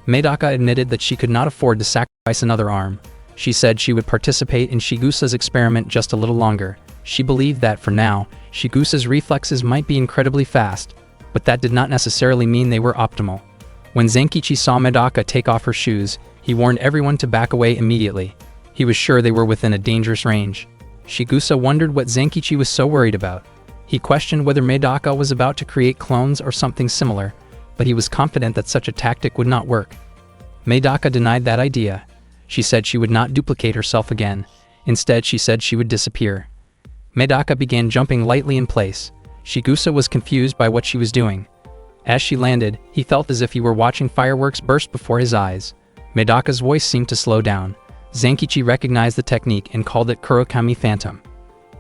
Medaka admitted that she could not afford to sacrifice another arm. She said she would participate in Chigusa's experiment just a little longer. She believed that, for now, Chigusa's reflexes might be incredibly fast, but that did not necessarily mean they were optimal. When Zenkichi saw Medaka take off her shoes, he warned everyone to back away immediately. He was sure they were within a dangerous range. Chigusa wondered what Zenkichi was so worried about. He questioned whether Medaka was about to create clones or something similar, but he was confident that such a tactic would not work. Medaka denied that idea. She said she would not duplicate herself again. Instead, she said she would disappear. Medaka began jumping lightly in place. Chigusa was confused by what she was doing. As she landed, he felt as if he were watching fireworks burst before his eyes. Medaka's voice seemed to slow down. Zenkichi recognized the technique and called it Kurokami Phantom.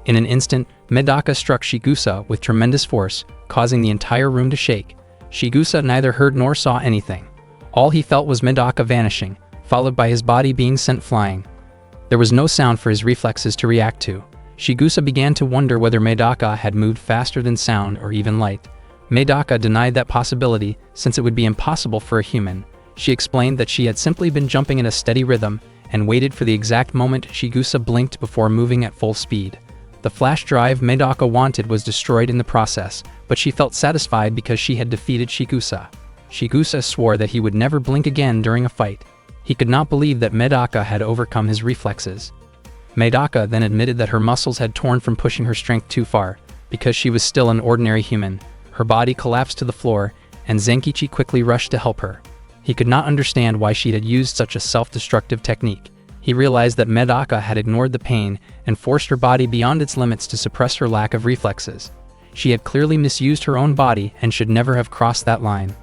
In an instant, Medaka struck Chigusa with tremendous force, causing the entire room to shake. Chigusa neither heard nor saw anything. All he felt was Medaka vanishing, followed by his body being sent flying. There was no sound for his reflexes to react to. Shigusa began to wonder whether Medaka had moved faster than sound or even light. Medaka denied that possibility, since it would be impossible for a human. She explained that she had simply been jumping in a steady rhythm and waited for the exact moment Shigusa blinked before moving at full speed. The flash drive Medaka wanted was destroyed in the process, but she felt satisfied because she had defeated Shigusa. Shigusa swore that he would never blink again during a fight. He could not believe that Medaka had overcome his reflexes. Medaka then admitted that her muscles had torn from pushing her strength too far. Because she was still an ordinary human, her body collapsed to the floor, and Zenkichi quickly rushed to help her. He could not understand why she had used such a self-destructive technique. He realized that Medaka had ignored the pain and forced her body beyond its limits to suppress her lack of reflexes. She had clearly misused her own body and should never have crossed that line.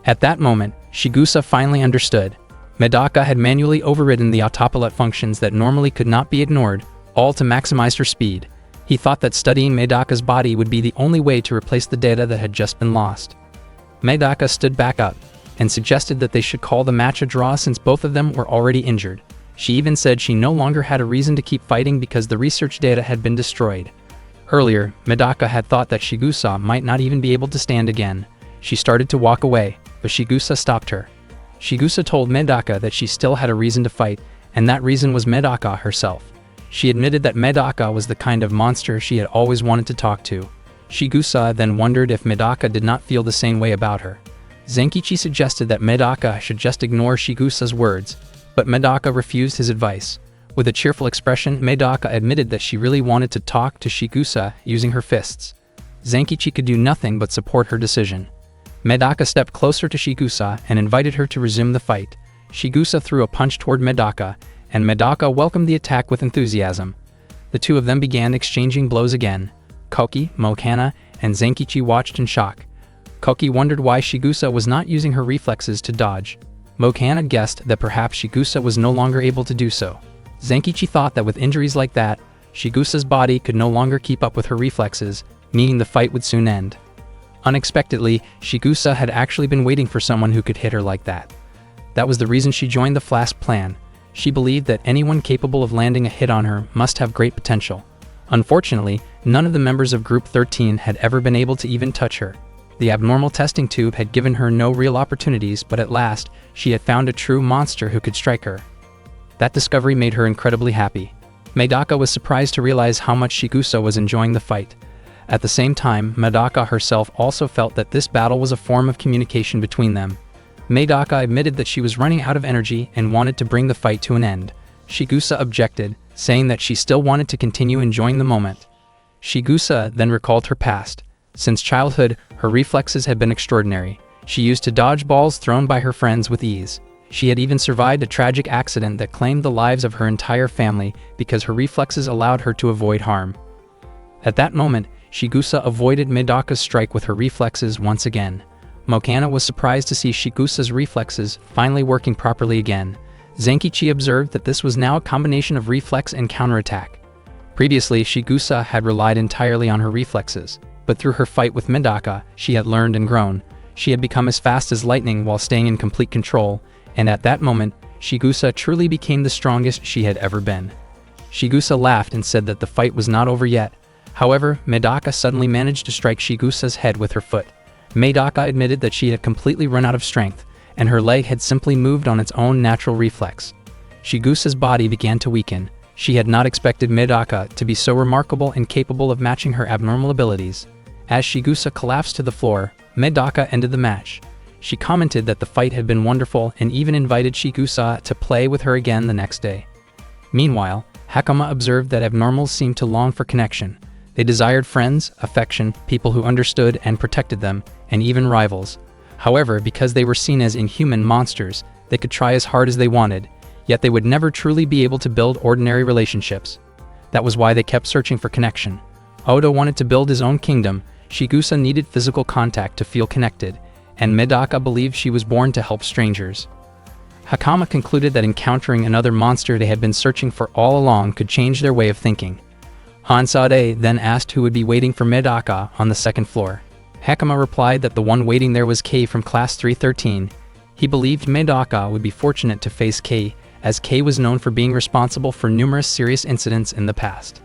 At that moment, Shigusa finally understood. Medaka had manually overridden the autopilot functions that normally could not be ignored, all to maximize her speed. He thought that studying Medaka's body would be the only way to replace the data that had just been lost. Medaka stood back up and suggested that they should call the match a draw since both of them were already injured. She even said she no longer had a reason to keep fighting because the research data had been destroyed. Earlier, Medaka had thought that Shigusa might not even be able to stand again. She started to walk away, but Shigusa stopped her. Shigusa told Medaka that she still had a reason to fight, and that reason was Medaka herself. She admitted that Medaka was the kind of monster she had always wanted to talk to. Shigusa then wondered if Medaka did not feel the same way about her. Zenkichi suggested that Medaka should just ignore Shigusa's words, but Medaka refused his advice. With a cheerful expression, Medaka admitted that she really wanted to talk to Shigusa using her fists. Zenkichi could do nothing but support her decision. Medaka stepped closer to Shigusa and invited her to resume the fight. Shigusa threw a punch toward Medaka, and Medaka welcomed the attack with enthusiasm. The two of them began exchanging blows again. Koki, Mokana, and Zenkichi watched in shock. Koki wondered why Shigusa was not using her reflexes to dodge. Mokana guessed that perhaps Shigusa was no longer able to do so. Zenkichi thought that with injuries like that, Shigusa's body could no longer keep up with her reflexes, meaning the fight would soon end. Unexpectedly, Shigusa had actually been waiting for someone who could hit her like that. That was the reason she joined the Flask plan. She believed that anyone capable of landing a hit on her must have great potential. Unfortunately, none of the members of Group 13 had ever been able to even touch her. The abnormal testing tube had given her no real opportunities, but at last, she had found a true monster who could strike her. That discovery made her incredibly happy. Medaka was surprised to realize how much Shigusa was enjoying the fight. At the same time, Medaka herself also felt that this battle was a form of communication between them. Medaka admitted that she was running out of energy and wanted to bring the fight to an end. Shigusa objected, saying that she still wanted to continue enjoying the moment. Shigusa then recalled her past. Since childhood, her reflexes had been extraordinary. She used to dodge balls thrown by her friends with ease. She had even survived a tragic accident that claimed the lives of her entire family because her reflexes allowed her to avoid harm. At that moment, Shigusa avoided Medaka's strike with her reflexes once again. Mokana was surprised to see Shigusa's reflexes finally working properly again. Zenkichi observed that this was now a combination of reflex and counterattack. Previously, Shigusa had relied entirely on her reflexes, but through her fight with Medaka, she had learned and grown. She had become as fast as lightning while staying in complete control, and at that moment, Shigusa truly became the strongest she had ever been. Shigusa laughed and said that the fight was not over yet. However, Medaka suddenly managed to strike Shigusa's head with her foot. Medaka admitted that she had completely run out of strength, and her leg had simply moved on its own natural reflex. Shigusa's body began to weaken. She had not expected Medaka to be so remarkable and capable of matching her abnormal abilities. As Shigusa collapsed to the floor, Medaka ended the match. She commented that the fight had been wonderful and even invited Shigusa to play with her again the next day. Meanwhile, Hakama observed that abnormals seemed to long for connection. They desired friends, affection, people who understood and protected them, and even rivals. However, because they were seen as inhuman monsters, they could try as hard as they wanted, yet they would never truly be able to build ordinary relationships. That was why they kept searching for connection. Oda wanted to build his own kingdom, Shigusa needed physical contact to feel connected, and Medaka believed she was born to help strangers. Hakama concluded that encountering another monster they had been searching for all along could change their way of thinking. Hansade then asked who would be waiting for Medaka on the second floor. Hakama replied that the one waiting there was Kei from Class 313. He believed Medaka would be fortunate to face Kei, as Kei was known for being responsible for numerous serious incidents in the past.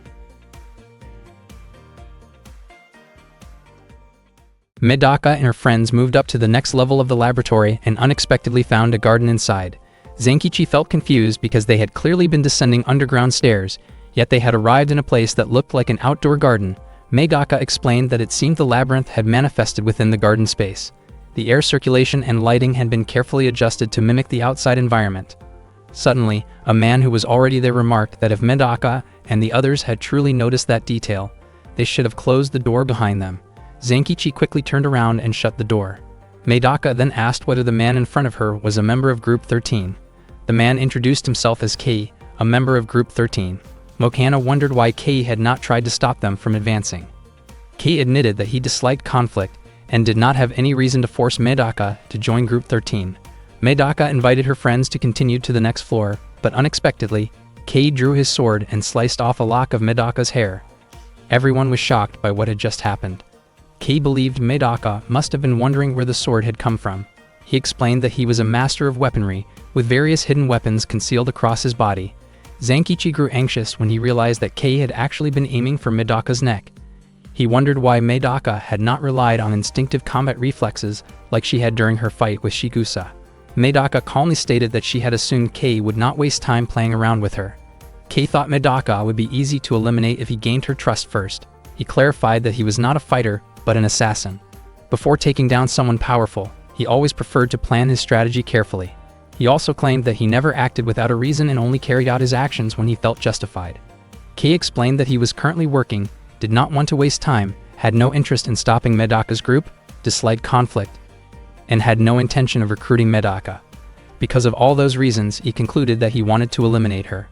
Medaka and her friends moved up to the next level of the laboratory and unexpectedly found a garden inside. Zenkichi felt confused because they had clearly been descending underground stairs, yet they had arrived in a place that looked like an outdoor garden. Medaka explained that it seemed the labyrinth had manifested within the garden space. The air circulation and lighting had been carefully adjusted to mimic the outside environment. Suddenly, a man who was already there remarked that if Medaka and the others had truly noticed that detail, they should have closed the door behind them. Zenkichi quickly turned around and shut the door. Medaka then asked whether the man in front of her was a member of Group 13. The man introduced himself as Kei, a member of Group 13. Mokana wondered why Kei had not tried to stop them from advancing. Kei admitted that he disliked conflict and did not have any reason to force Medaka to join Group 13. Medaka invited her friends to continue to the next floor, but unexpectedly, Kei drew his sword and sliced off a lock of Medaka's hair. Everyone was shocked by what had just happened. Kei believed Medaka must have been wondering where the sword had come from. He explained that he was a master of weaponry, with various hidden weapons concealed across his body. Zenkichi grew anxious when he realized that Kei had actually been aiming for Medaka's neck. He wondered why Medaka had not relied on instinctive combat reflexes like she had during her fight with Shigusa. Medaka calmly stated that she had assumed Kei would not waste time playing around with her. Kei thought Medaka would be easy to eliminate if he gained her trust first. He clarified that he was not a fighter, but an assassin. Before taking down someone powerful, he always preferred to plan his strategy carefully. He also claimed that he never acted without a reason and only carried out his actions when he felt justified. Kei explained that he was currently working, did not want to waste time, had no interest in stopping Medaka's group, disliked conflict, and had no intention of recruiting Medaka. Because of all those reasons, he concluded that he wanted to eliminate her.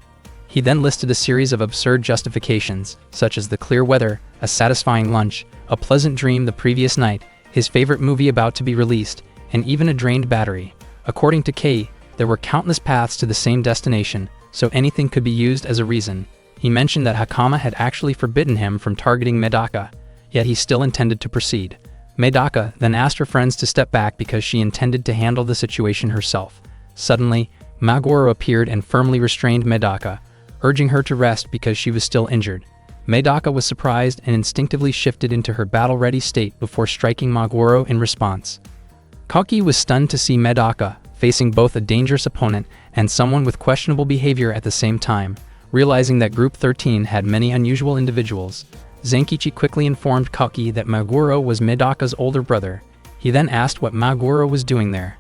He then listed a series of absurd justifications, such as the clear weather, a satisfying lunch, a pleasant dream the previous night, his favorite movie about to be released, and even a drained battery. According to Kei, there were countless paths to the same destination, so anything could be used as a reason. He mentioned that Hakama had actually forbidden him from targeting Medaka, yet he still intended to proceed. Medaka then asked her friends to step back because she intended to handle the situation herself. Suddenly, Maguro appeared and firmly restrained Medaka, urging her to rest because she was still injured. Medaka was surprised and instinctively shifted into her battle-ready state before striking Maguro in response. Kaki was stunned to see Medaka facing both a dangerous opponent and someone with questionable behavior at the same time. Realizing that Group 13 had many unusual individuals, Zenkichi quickly informed Kaki that Maguro was Medaka's older brother. He then asked what Maguro was doing there.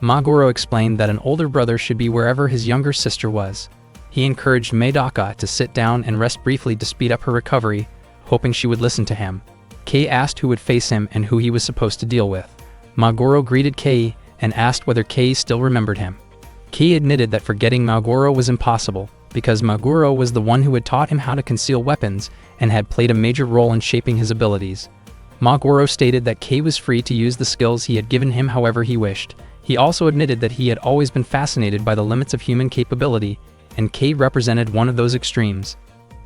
Maguro explained that an older brother should be wherever his younger sister was. He encouraged Medaka to sit down and rest briefly to speed up her recovery, hoping she would listen to him. Kei asked who would face him and who he was supposed to deal with. Maguro greeted Kei and asked whether Kei still remembered him. Kei admitted that forgetting Maguro was impossible, because Maguro was the one who had taught him how to conceal weapons and had played a major role in shaping his abilities. Maguro stated that Kei was free to use the skills he had given him however he wished. He also admitted that he had always been fascinated by the limits of human capability, and Kei represented one of those extremes.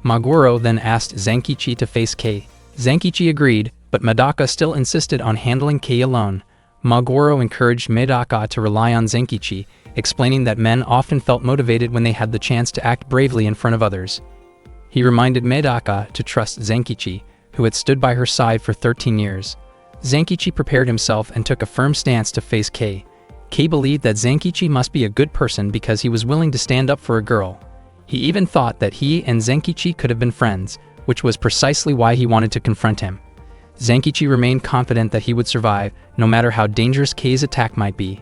Maguro then asked Zenkichi to face Kei. Zenkichi agreed, but Medaka still insisted on handling Kei alone. Maguro encouraged Medaka to rely on Zenkichi, explaining that men often felt motivated when they had the chance to act bravely in front of others. He reminded Medaka to trust Zenkichi, who had stood by her side for 13 years. Zenkichi prepared himself and took a firm stance to face Kei. Kei believed that Zenkichi must be a good person because he was willing to stand up for a girl. He even thought that he and Zenkichi could have been friends, which was precisely why he wanted to confront him. Zenkichi remained confident that he would survive, no matter how dangerous Kei's attack might be.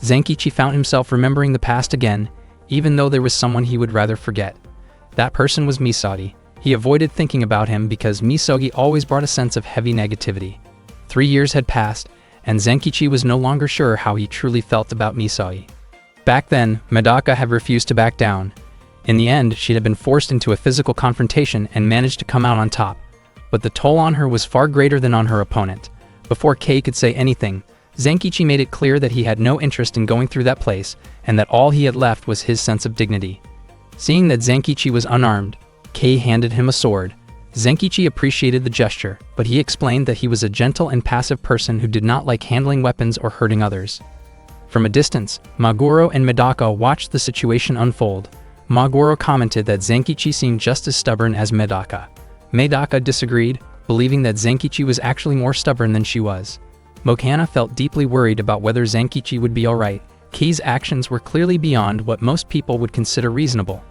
Zenkichi found himself remembering the past again, even though there was someone he would rather forget. That person was Misogi. He avoided thinking about him because Misogi always brought a sense of heavy negativity. 3 years had passed, and Zenkichi was no longer sure how he truly felt about Misogi. Back then, Medaka had refused to back down. In the end, she had been forced into a physical confrontation and managed to come out on top. But the toll on her was far greater than on her opponent. Before Kei could say anything, Zenkichi made it clear that he had no interest in going through that place, and that all he had left was his sense of dignity. Seeing that Zenkichi was unarmed, Kei handed him a sword. Zenkichi appreciated the gesture, but he explained that he was a gentle and passive person who did not like handling weapons or hurting others. From a distance, Maguro and Medaka watched the situation unfold. Maguro commented that Zenkichi seemed just as stubborn as Medaka. Medaka disagreed, believing that Zenkichi was actually more stubborn than she was. Mokana felt deeply worried about whether Zenkichi would be alright. Kei's actions were clearly beyond what most people would consider reasonable.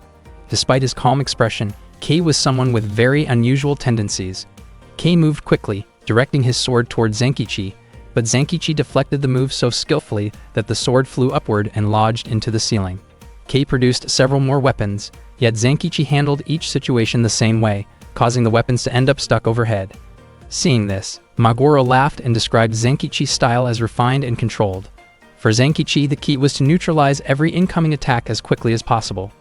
Despite his calm expression, Kei was someone with very unusual tendencies. Kei moved quickly, directing his sword toward Zenkichi, but Zenkichi deflected the move so skillfully that the sword flew upward and lodged into the ceiling. Kei produced several more weapons, yet Zenkichi handled each situation the same way, causing the weapons to end up stuck overhead. Seeing this, Maguro laughed and described Zenkichi's style as refined and controlled. For Zenkichi, the key was to neutralize every incoming attack as quickly as possible.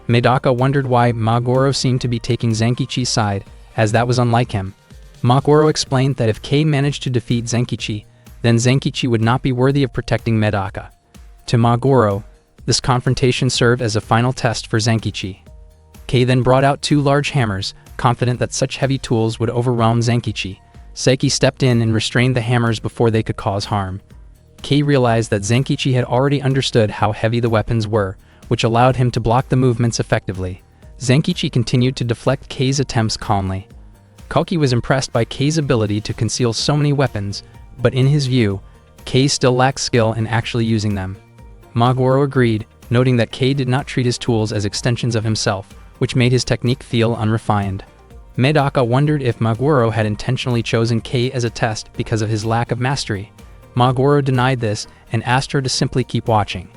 Medaka wondered why Maguro seemed to be taking Zenkichi's side, as that was unlike him. Maguro explained that if Kei managed to defeat Zenkichi, then Zenkichi would not be worthy of protecting Medaka. To Maguro, this confrontation served as a final test for Zenkichi. Kei then brought out 2 large hammers, confident that such heavy tools would overwhelm Zenkichi. Seiki stepped in and restrained the hammers before they could cause harm. Kei realized that Zenkichi had already understood how heavy the weapons were, which allowed him to block the movements effectively. Zenkichi continued to deflect Kei's attempts calmly. Koki was impressed by Kei's ability to conceal so many weapons, but in his view, Kei still lacked skill in actually using them. Maguro agreed, noting that Kei did not treat his tools as extensions of himself, which made his technique feel unrefined. Medaka wondered if Maguro had intentionally chosen Kei as a test because of his lack of mastery. Maguro denied this and asked her to simply keep watching.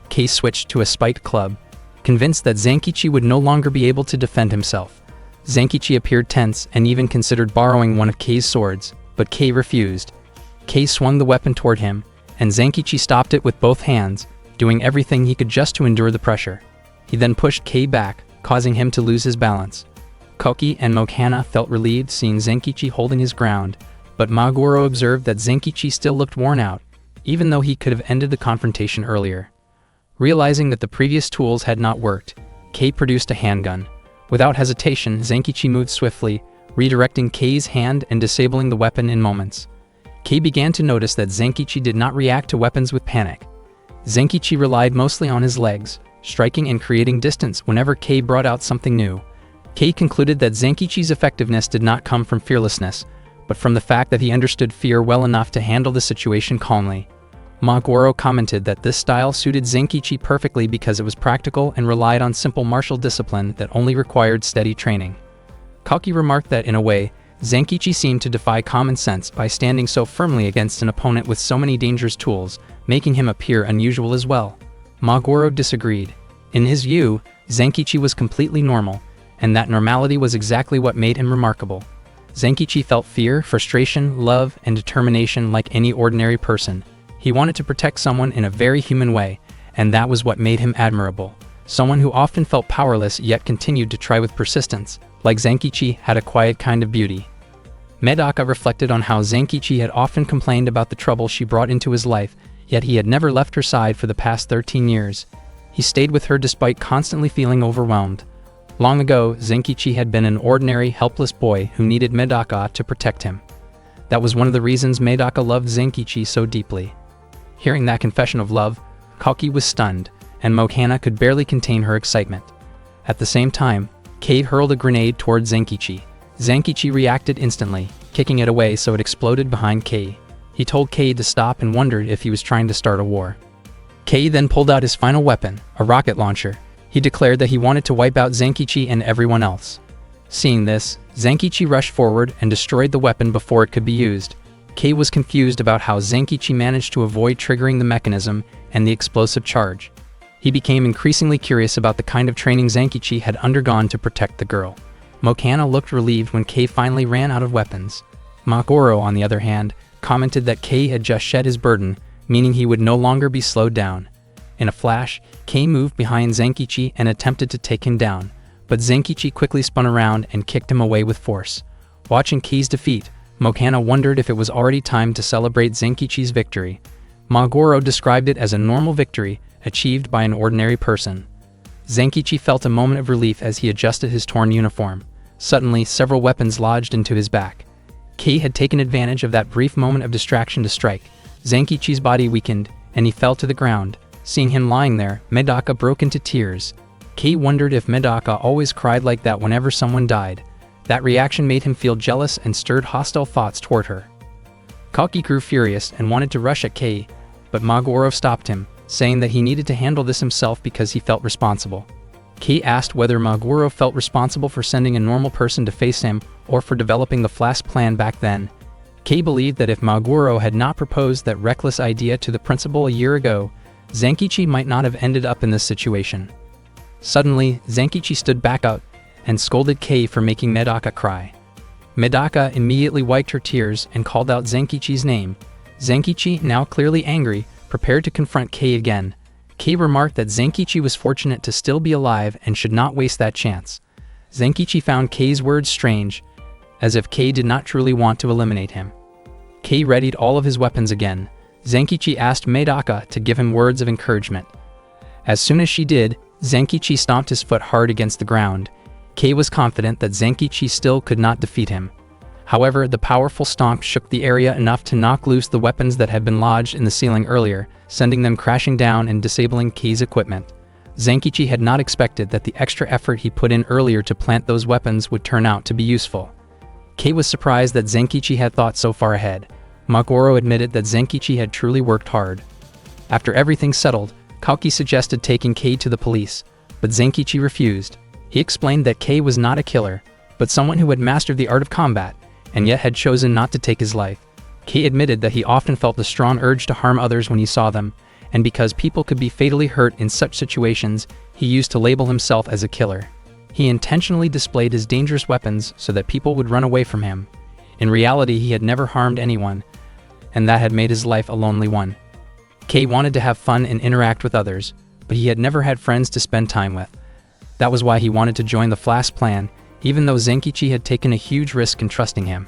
Kei switched to a spiked club, convinced that Zenkichi would no longer be able to defend himself. Zenkichi appeared tense and even considered borrowing one of Kei's swords, but Kei refused. Kei swung the weapon toward him, and Zenkichi stopped it with both hands, doing everything he could just to endure the pressure. He then pushed Kei back, causing him to lose his balance. Koki and Mokana felt relieved seeing Zenkichi holding his ground, but Maguro observed that Zenkichi still looked worn out, even though he could have ended the confrontation earlier. Realizing that the previous tools had not worked, Kei produced a handgun. Without hesitation, Zenkichi moved swiftly, redirecting Kei's hand and disabling the weapon in moments. Kei began to notice that Zenkichi did not react to weapons with panic. Zenkichi relied mostly on his legs, striking and creating distance whenever Kei brought out something new. Kei concluded that Zenkichi's effectiveness did not come from fearlessness, but from the fact that he understood fear well enough to handle the situation calmly. Maguro commented that this style suited Zenkichi perfectly because it was practical and relied on simple martial discipline that only required steady training. Koki remarked that in a way, Zenkichi seemed to defy common sense by standing so firmly against an opponent with so many dangerous tools, making him appear unusual as well. Maguro disagreed. In his view, Zenkichi was completely normal, and that normality was exactly what made him remarkable. Zenkichi felt fear, frustration, love, and determination like any ordinary person. He wanted to protect someone in a very human way, and that was what made him admirable. Someone who often felt powerless yet continued to try with persistence, like Zenkichi, had a quiet kind of beauty. Medaka reflected on how Zenkichi had often complained about the trouble she brought into his life, yet he had never left her side for the past 13 years. He stayed with her despite constantly feeling overwhelmed. Long ago, Zenkichi had been an ordinary, helpless boy who needed Medaka to protect him. That was one of the reasons Medaka loved Zenkichi so deeply. Hearing that confession of love, Koki was stunned, and Mokana could barely contain her excitement. At the same time, Kei hurled a grenade toward Zenkichi. Zenkichi reacted instantly, kicking it away so it exploded behind Kei. He told Kei to stop and wondered if he was trying to start a war. Kei then pulled out his final weapon, a rocket launcher. He declared that he wanted to wipe out Zenkichi and everyone else. Seeing this, Zenkichi rushed forward and destroyed the weapon before it could be used. Kei was confused about how Zenkichi managed to avoid triggering the mechanism and the explosive charge. He became increasingly curious about the kind of training Zenkichi had undergone to protect the girl. Mokana looked relieved when Kei finally ran out of weapons. Maguro, on the other hand, commented that Kei had just shed his burden, meaning he would no longer be slowed down. In a flash, Kei moved behind Zenkichi and attempted to take him down, but Zenkichi quickly spun around and kicked him away with force. Watching Kei's defeat, Mokana wondered if it was already time to celebrate Zenkichi's victory. Maguro described it as a normal victory, achieved by an ordinary person. Zenkichi felt a moment of relief as he adjusted his torn uniform. Suddenly, several weapons lodged into his back. Kei had taken advantage of that brief moment of distraction to strike. Zenkichi's body weakened, and he fell to the ground. Seeing him lying there, Medaka broke into tears. Kei wondered if Medaka always cried like that whenever someone died. That reaction made him feel jealous and stirred hostile thoughts toward her. Kalki grew furious and wanted to rush at Kei, but Maguro stopped him, saying that he needed to handle this himself because he felt responsible. Kei asked whether Maguro felt responsible for sending a normal person to face him or for developing the Flash plan back then. Kei believed that if Maguro had not proposed that reckless idea to the principal a year ago, Zankichi might not have ended up in this situation. Suddenly, Zankichi stood back up and scolded Kei for making Medaka cry. Medaka immediately wiped her tears and called out Zankichi's name. Zankichi, now clearly angry, prepared to confront Kei again. Kei remarked that Zankichi was fortunate to still be alive and should not waste that chance. Zankichi found Kei's words strange, as if Kei did not truly want to eliminate him. Kei readied all of his weapons again. Zankichi asked Medaka to give him words of encouragement. As soon as she did, Zankichi stomped his foot hard against the ground. Kei was confident that Zankichi still could not defeat him. However, the powerful stomp shook the area enough to knock loose the weapons that had been lodged in the ceiling earlier, sending them crashing down and disabling Kei's equipment. Zankichi had not expected that the extra effort he put in earlier to plant those weapons would turn out to be useful. Kei was surprised that Zankichi had thought so far ahead. Maguro admitted that Zankichi had truly worked hard. After everything settled, Kalki suggested taking Kei to the police, but Zankichi refused. He explained that Kei was not a killer, but someone who had mastered the art of combat, and yet had chosen not to take his life. Kei admitted that he often felt the strong urge to harm others when he saw them, and because people could be fatally hurt in such situations, he used to label himself as a killer. He intentionally displayed his dangerous weapons so that people would run away from him. In reality, he had never harmed anyone, and that had made his life a lonely one. Kei wanted to have fun and interact with others, but he had never had friends to spend time with. That was why he wanted to join the Flash plan, even though Zankichi had taken a huge risk in trusting him.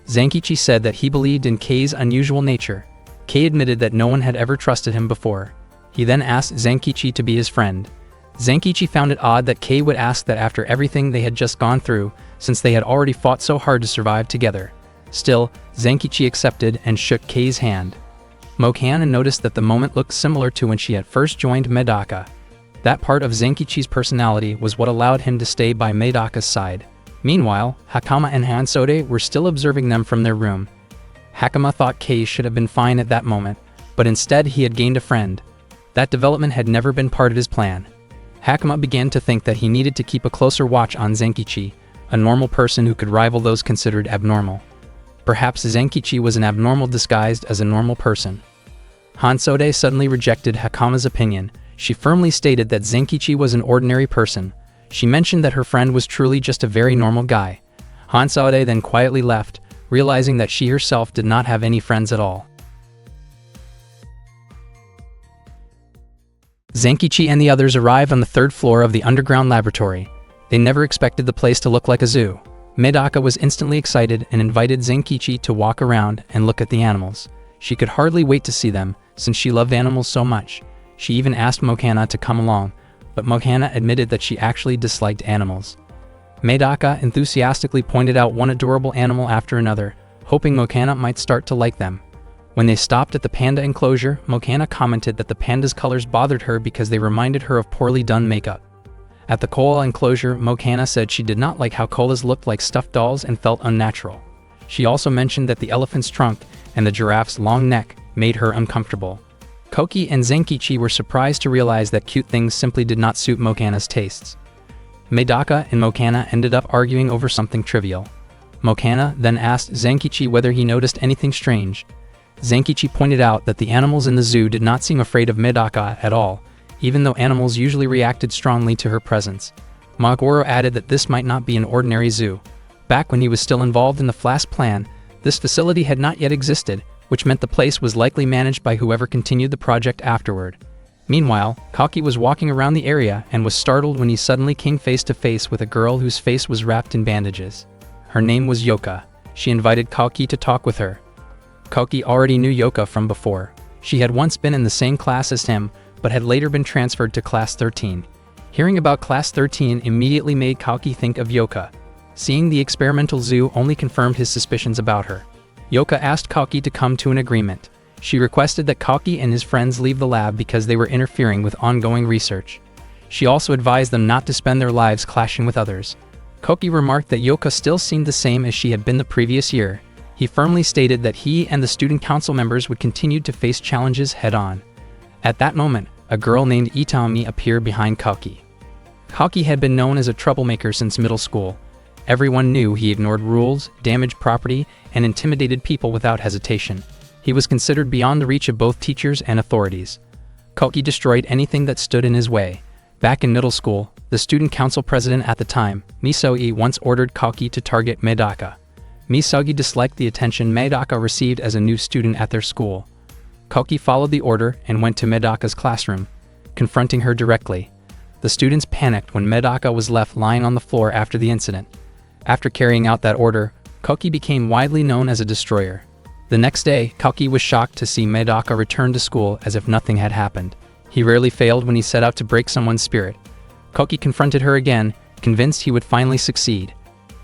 Zankichi said that he believed in Kei's unusual nature. Kei admitted that no one had ever trusted him before. He then asked Zankichi to be his friend. Zankichi found it odd that Kei would ask that after everything they had just gone through, since they had already fought so hard to survive together. Still, Zankichi accepted and shook Kei's hand. Mokana noticed that the moment looked similar to when she had first joined Medaka. That part of Zankichi's personality was what allowed him to stay by Medaka's side. Meanwhile, Hakama and Hansode were still observing them from their room. Hakama thought Kei should have been fine at that moment, but instead he had gained a friend. That development had never been part of his plan. Hakama began to think that he needed to keep a closer watch on Zankichi, a normal person who could rival those considered abnormal. Perhaps Zankichi was an abnormal disguised as a normal person. Hansode suddenly rejected Hakama's opinion. She firmly stated that Zankichi was an ordinary person. She mentioned that her friend was truly just a very normal guy. Hansode then quietly left, realizing that she herself did not have any friends at all. Zankichi and the others arrived on the third floor of the underground laboratory. They never expected the place to look like a zoo. Medaka was instantly excited and invited Zankichi to walk around and look at the animals. She could hardly wait to see them, since she loved animals so much. She even asked Mokana to come along, but Mokana admitted that she actually disliked animals. Medaka enthusiastically pointed out one adorable animal after another, hoping Mokana might start to like them. When they stopped at the panda enclosure, Mokana commented that the panda's colors bothered her because they reminded her of poorly done makeup. At the koala enclosure, Mokana said she did not like how koalas looked like stuffed dolls and felt unnatural. She also mentioned that the elephant's trunk and the giraffe's long neck made her uncomfortable. Koki and Zankichi were surprised to realize that cute things simply did not suit Mokana's tastes. Medaka and Mokana ended up arguing over something trivial. Mokana then asked Zankichi whether he noticed anything strange. Zankichi pointed out that the animals in the zoo did not seem afraid of Medaka at all, even though animals usually reacted strongly to her presence. Maguro added that this might not be an ordinary zoo. Back when he was still involved in the Flash plan, this facility had not yet existed, which meant the place was likely managed by whoever continued the project afterward. Meanwhile, Kalki was walking around the area and was startled when he suddenly came face to face with a girl whose face was wrapped in bandages. Her name was Yoka. She invited Kalki to talk with her. Kalki already knew Yoka from before. She had once been in the same class as him, but had later been transferred to Class 13. Hearing about Class 13 immediately made Kalki think of Yoka. Seeing the experimental zoo only confirmed his suspicions about her. Yoka asked Kalki to come to an agreement. She requested that Kalki and his friends leave the lab because they were interfering with ongoing research. She also advised them not to spend their lives clashing with others. Koki remarked that Yoka still seemed the same as she had been the previous year. He firmly stated that he and the student council members would continue to face challenges head-on. At that moment, a girl named Itami appeared behind Koki. Koki had been known as a troublemaker since middle school. Everyone knew he ignored rules, damaged property, and intimidated people without hesitation. He was considered beyond the reach of both teachers and authorities. Koki destroyed anything that stood in his way. Back in middle school, the student council president at the time, Misogi, once ordered Koki to target Medaka. Misogi disliked the attention Medaka received as a new student at their school. Koki followed the order and went to Medaka's classroom, confronting her directly. The students panicked when Medaka was left lying on the floor after the incident. After carrying out that order, Koki became widely known as a destroyer. The next day, Koki was shocked to see Medaka return to school as if nothing had happened. He rarely failed when he set out to break someone's spirit. Koki confronted her again, convinced he would finally succeed.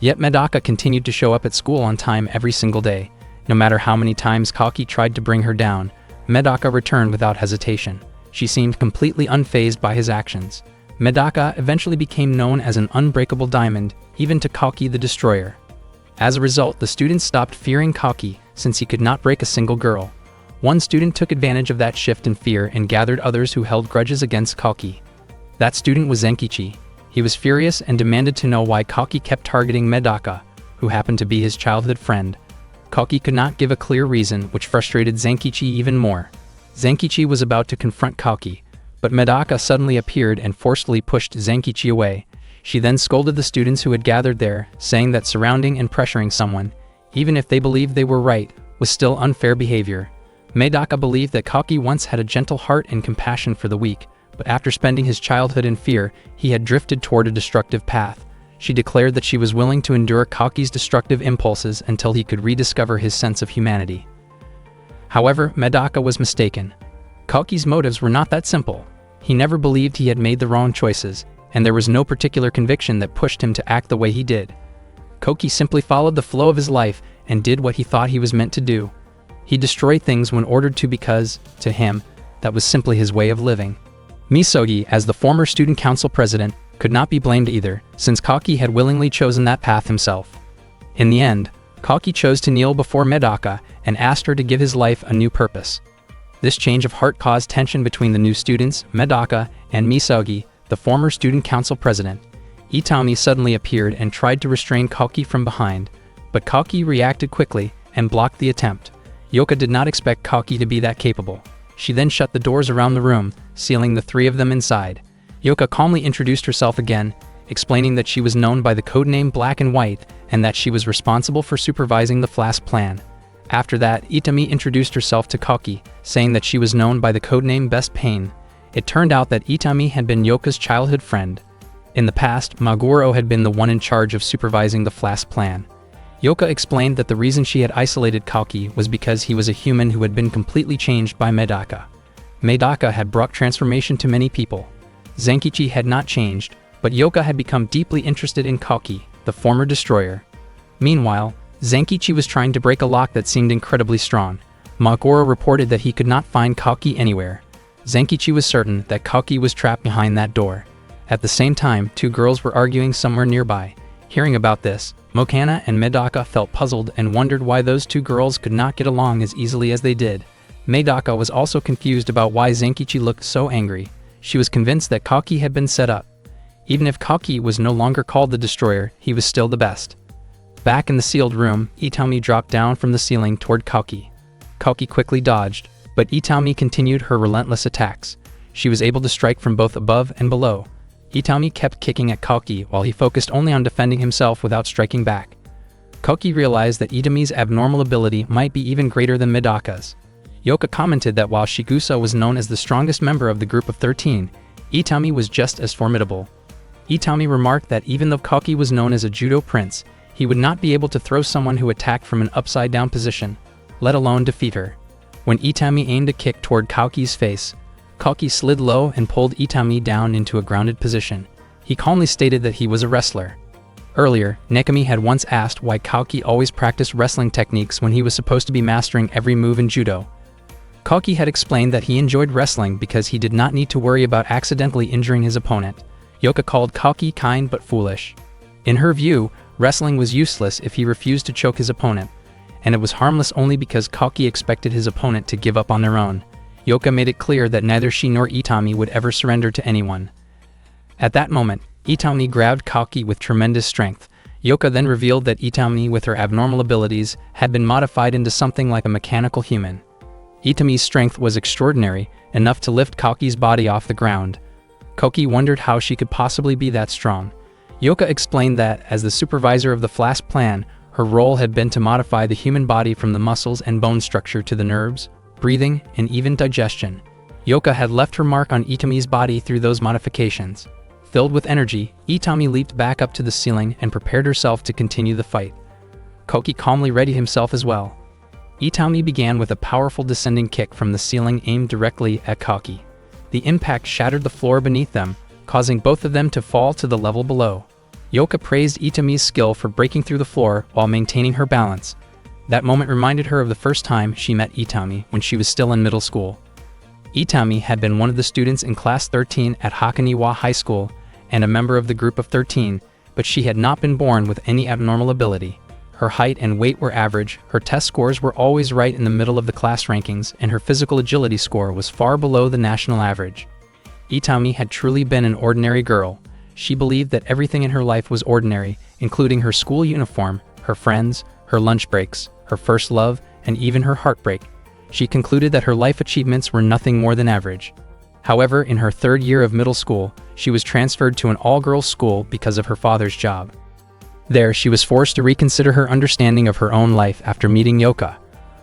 Yet Medaka continued to show up at school on time every single day. No matter how many times Koki tried to bring her down, Medaka returned without hesitation. She seemed completely unfazed by his actions. Medaka eventually became known as an unbreakable diamond, even to Koki the Destroyer. As a result, the students stopped fearing Koki since he could not break a single girl. One student took advantage of that shift in fear and gathered others who held grudges against Koki. That student was Zenkichi. He was furious and demanded to know why Koki kept targeting Medaka, who happened to be his childhood friend. Koki could not give a clear reason, which frustrated Zenkichi even more. Zenkichi was about to confront Koki, but Medaka suddenly appeared and forcefully pushed Zenkichi away. She then scolded the students who had gathered there, saying that surrounding and pressuring someone, even if they believed they were right, was still unfair behavior. Medaka believed that Koki once had a gentle heart and compassion for the weak, but after spending his childhood in fear, he had drifted toward a destructive path. She declared that she was willing to endure Koki's destructive impulses until he could rediscover his sense of humanity. However, Medaka was mistaken. Koki's motives were not that simple. He never believed he had made the wrong choices, and there was no particular conviction that pushed him to act the way he did. Koki simply followed the flow of his life and did what he thought he was meant to do. He destroyed things when ordered to because, to him, that was simply his way of living. Misogi, as the former student council president, could not be blamed either, since Koki had willingly chosen that path himself. In the end, Koki chose to kneel before Medaka and asked her to give his life a new purpose. This change of heart caused tension between the new students, Medaka, and Misogi, the former student council president. Itami suddenly appeared and tried to restrain Koki from behind, but Koki reacted quickly and blocked the attempt. Yoka did not expect Koki to be that capable. She then shut the doors around the room, sealing the three of them inside. Yoka calmly introduced herself again, explaining that she was known by the codename Black and White and that she was responsible for supervising the Flask plan. After that, Itami introduced herself to Koki, saying that she was known by the codename Best Pain. It turned out that Itami had been Yoka's childhood friend. In the past, Maguro had been the one in charge of supervising the Flask plan. Yoka explained that the reason she had isolated Koki was because he was a human who had been completely changed by Medaka. Medaka had brought transformation to many people. Zenkichi had not changed, but Yoka had become deeply interested in Koki, the former destroyer. Meanwhile, Zenkichi was trying to break a lock that seemed incredibly strong. Maguro reported that he could not find Koki anywhere. Zenkichi was certain that Koki was trapped behind that door. At the same time, two girls were arguing somewhere nearby. Hearing about this, Mokana and Medaka felt puzzled and wondered why those two girls could not get along as easily as they did. Medaka was also confused about why Zenkichi looked so angry. She was convinced that Koki had been set up. Even if Koki was no longer called the Destroyer, he was still the best. Back in the sealed room, Itami dropped down from the ceiling toward Koki. Koki quickly dodged, but Itami continued her relentless attacks. She was able to strike from both above and below. Itami kept kicking at Koki while he focused only on defending himself without striking back. Koki realized that Itami's abnormal ability might be even greater than Medaka's. Yoka commented that while Shigusa was known as the strongest member of the group of 13, Itami was just as formidable. Itami remarked that even though Koki was known as a judo prince, he would not be able to throw someone who attacked from an upside-down position, let alone defeat her. When Itami aimed a kick toward Koki's face, Koki slid low and pulled Itami down into a grounded position. He calmly stated that he was a wrestler. Earlier, Nekami had once asked why Koki always practiced wrestling techniques when he was supposed to be mastering every move in judo. Koki had explained that he enjoyed wrestling because he did not need to worry about accidentally injuring his opponent. Yoka called Koki kind but foolish. In her view, wrestling was useless if he refused to choke his opponent, and it was harmless only because Kalki expected his opponent to give up on their own. Yoka made it clear that neither she nor Itami would ever surrender to anyone. At that moment, Itami grabbed Kalki with tremendous strength. Yoka then revealed that Itami, with her abnormal abilities, had been modified into something like a mechanical human. Itami's strength was extraordinary, enough to lift Kalki's body off the ground. Koki wondered how she could possibly be that strong. Yoka explained that, as the supervisor of the Flask plan, her role had been to modify the human body from the muscles and bone structure to the nerves, breathing, and even digestion. Yoka had left her mark on Itami's body through those modifications. Filled with energy, Itami leaped back up to the ceiling and prepared herself to continue the fight. Koki calmly readied himself as well. Itami began with a powerful descending kick from the ceiling aimed directly at Kalki. The impact shattered the floor beneath them, causing both of them to fall to the level below. Yoka praised Itami's skill for breaking through the floor while maintaining her balance. That moment reminded her of the first time she met Itami when she was still in middle school. Itami had been one of the students in Class 13 at Hakoniwa High School and a member of the Group of 13, but she had not been born with any abnormal ability. Her height and weight were average, her test scores were always right in the middle of the class rankings, and her physical agility score was far below the national average. Itami had truly been an ordinary girl. She believed that everything in her life was ordinary, including her school uniform, her friends, her lunch breaks, her first love, and even her heartbreak. She concluded that her life achievements were nothing more than average. However, in her third year of middle school, she was transferred to an all-girls school because of her father's job. There, she was forced to reconsider her understanding of her own life after meeting Yoka,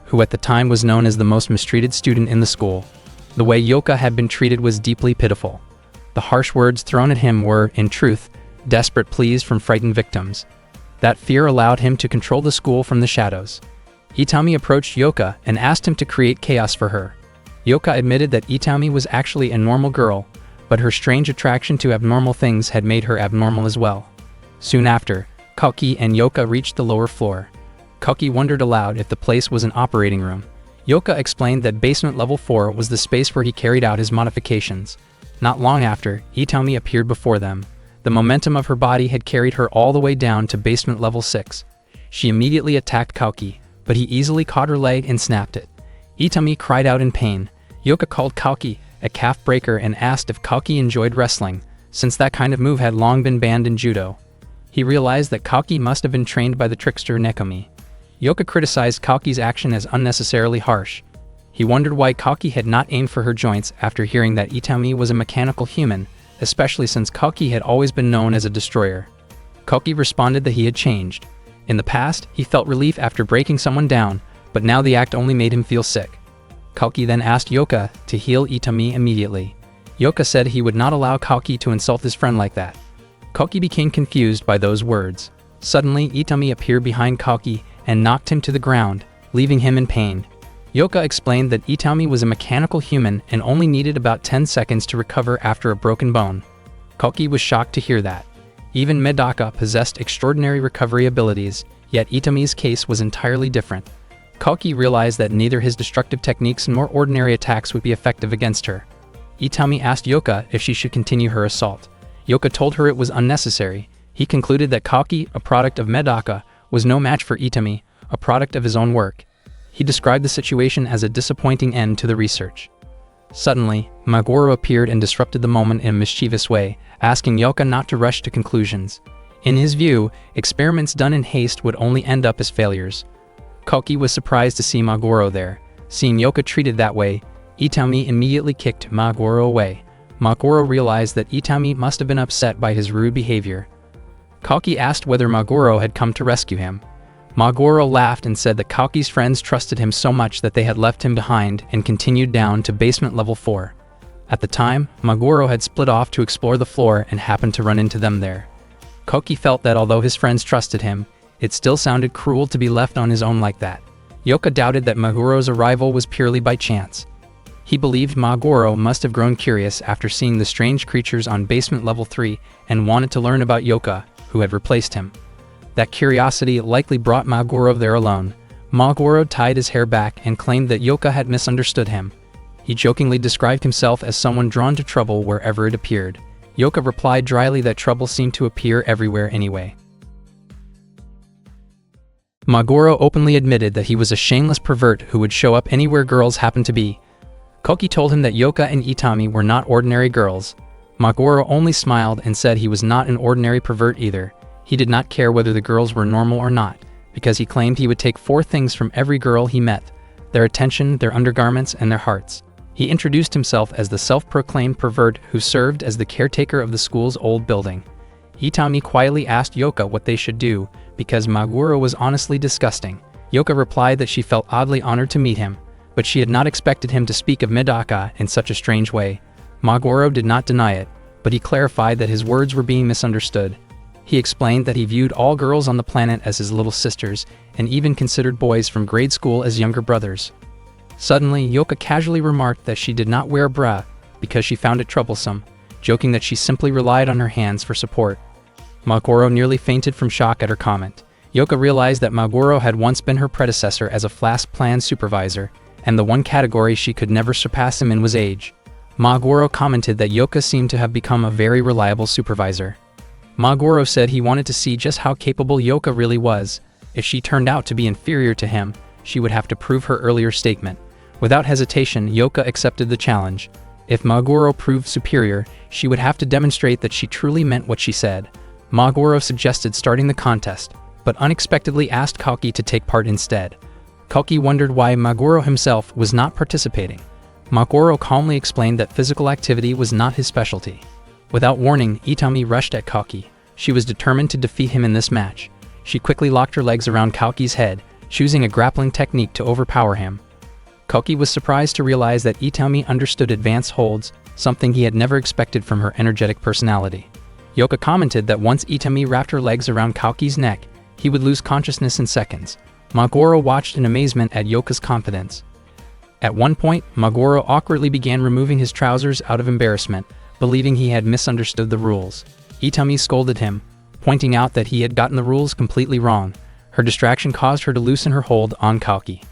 who at the time was known as the most mistreated student in the school. The way Yoka had been treated was deeply pitiful. The harsh words thrown at him were, in truth, desperate pleas from frightened victims. That fear allowed him to control the school from the shadows. Itami approached Yoka and asked him to create chaos for her. Yoka admitted that Itami was actually a normal girl, but her strange attraction to abnormal things had made her abnormal as well. Soon after, Kalki and Yoka reached the lower floor. Kalki wondered aloud if the place was an operating room. Yoka explained that basement level 4 was the space where he carried out his modifications. Not long after, Itami appeared before them. The momentum of her body had carried her all the way down to basement level 6. She immediately attacked Kalki, but he easily caught her leg and snapped it. Itami cried out in pain. Yoka called Kalki a calf breaker and asked if Kalki enjoyed wrestling, since that kind of move had long been banned in judo. He realized that Kalki must have been trained by the trickster Nekomi. Yoka criticized Kalki's action as unnecessarily harsh. He wondered why Kalki had not aimed for her joints after hearing that Itami was a mechanical human, especially since Kalki had always been known as a destroyer. Kalki responded that he had changed. In the past, he felt relief after breaking someone down, but now the act only made him feel sick. Kalki then asked Yoka to heal Itami immediately. Yoka said he would not allow Kalki to insult his friend like that. Kalki became confused by those words. Suddenly, Itami appeared behind Kalki and knocked him to the ground, leaving him in pain. Yoka explained that Itami was a mechanical human and only needed about 10 seconds to recover after a broken bone. Kalki was shocked to hear that. Even Medaka possessed extraordinary recovery abilities, yet Itami's case was entirely different. Kalki realized that neither his destructive techniques nor ordinary attacks would be effective against her. Itami asked Yoka if she should continue her assault. Yoka told her it was unnecessary. He concluded that Kalki, a product of Medaka, was no match for Itami, a product of his own work. He described the situation as a disappointing end to the research. Suddenly, Maguro appeared and disrupted the moment in a mischievous way, asking Yoka not to rush to conclusions. In his view, experiments done in haste would only end up as failures. Kalki was surprised to see Maguro there. Seeing Yoka treated that way, Itami immediately kicked Maguro away. Maguro realized that Itami must have been upset by his rude behavior. Kalki asked whether Maguro had come to rescue him. Maguro laughed and said that Kalki's friends trusted him so much that they had left him behind and continued down to basement level 4. At the time, Maguro had split off to explore the floor and happened to run into them there. Kalki felt that although his friends trusted him, it still sounded cruel to be left on his own like that. Yoka doubted that Maguro's arrival was purely by chance. He believed Maguro must have grown curious after seeing the strange creatures on basement level 3 and wanted to learn about Yoka, who had replaced him. That curiosity likely brought Maguro there alone. Maguro tied his hair back and claimed that Yoka had misunderstood him. He jokingly described himself as someone drawn to trouble wherever it appeared. Yoka replied dryly that trouble seemed to appear everywhere anyway. Maguro openly admitted that he was a shameless pervert who would show up anywhere girls happened to be. Koki told him that Yoka and Itami were not ordinary girls. Maguro only smiled and said he was not an ordinary pervert either. He did not care whether the girls were normal or not, because he claimed he would take 4 things from every girl he met: their attention, their undergarments, and their hearts. He introduced himself as the self-proclaimed pervert who served as the caretaker of the school's old building. Itami quietly asked Yoka what they should do, because Maguro was honestly disgusting. Yoka replied that she felt oddly honored to meet him, but she had not expected him to speak of Medaka in such a strange way. Maguro did not deny it, but he clarified that his words were being misunderstood. He explained that he viewed all girls on the planet as his little sisters, and even considered boys from grade school as younger brothers. Suddenly, Yoka casually remarked that she did not wear a bra because she found it troublesome, joking that she simply relied on her hands for support. Maguro nearly fainted from shock at her comment. Yoka realized that Maguro had once been her predecessor as a flask plan supervisor, and the one category she could never surpass him in was age. Maguro commented that Yoka seemed to have become a very reliable supervisor. Maguro said he wanted to see just how capable Yoka really was. If she turned out to be inferior to him, she would have to prove her earlier statement. Without hesitation, Yoka accepted the challenge. If Maguro proved superior, she would have to demonstrate that she truly meant what she said. Maguro suggested starting the contest, but unexpectedly asked Koki to take part instead. Koki wondered why Maguro himself was not participating. Maguro calmly explained that physical activity was not his specialty. Without warning, Itami rushed at Koki. She was determined to defeat him in this match. She quickly locked her legs around Koki's head, choosing a grappling technique to overpower him. Koki was surprised to realize that Itami understood advanced holds, something he had never expected from her energetic personality. Yoka commented that once Itami wrapped her legs around Koki's neck, he would lose consciousness in seconds. Maguro watched in amazement at Yoka's confidence. At one point, Maguro awkwardly began removing his trousers out of embarrassment, believing he had misunderstood the rules. Itami scolded him, pointing out that he had gotten the rules completely wrong. Her distraction caused her to loosen her hold on Koki.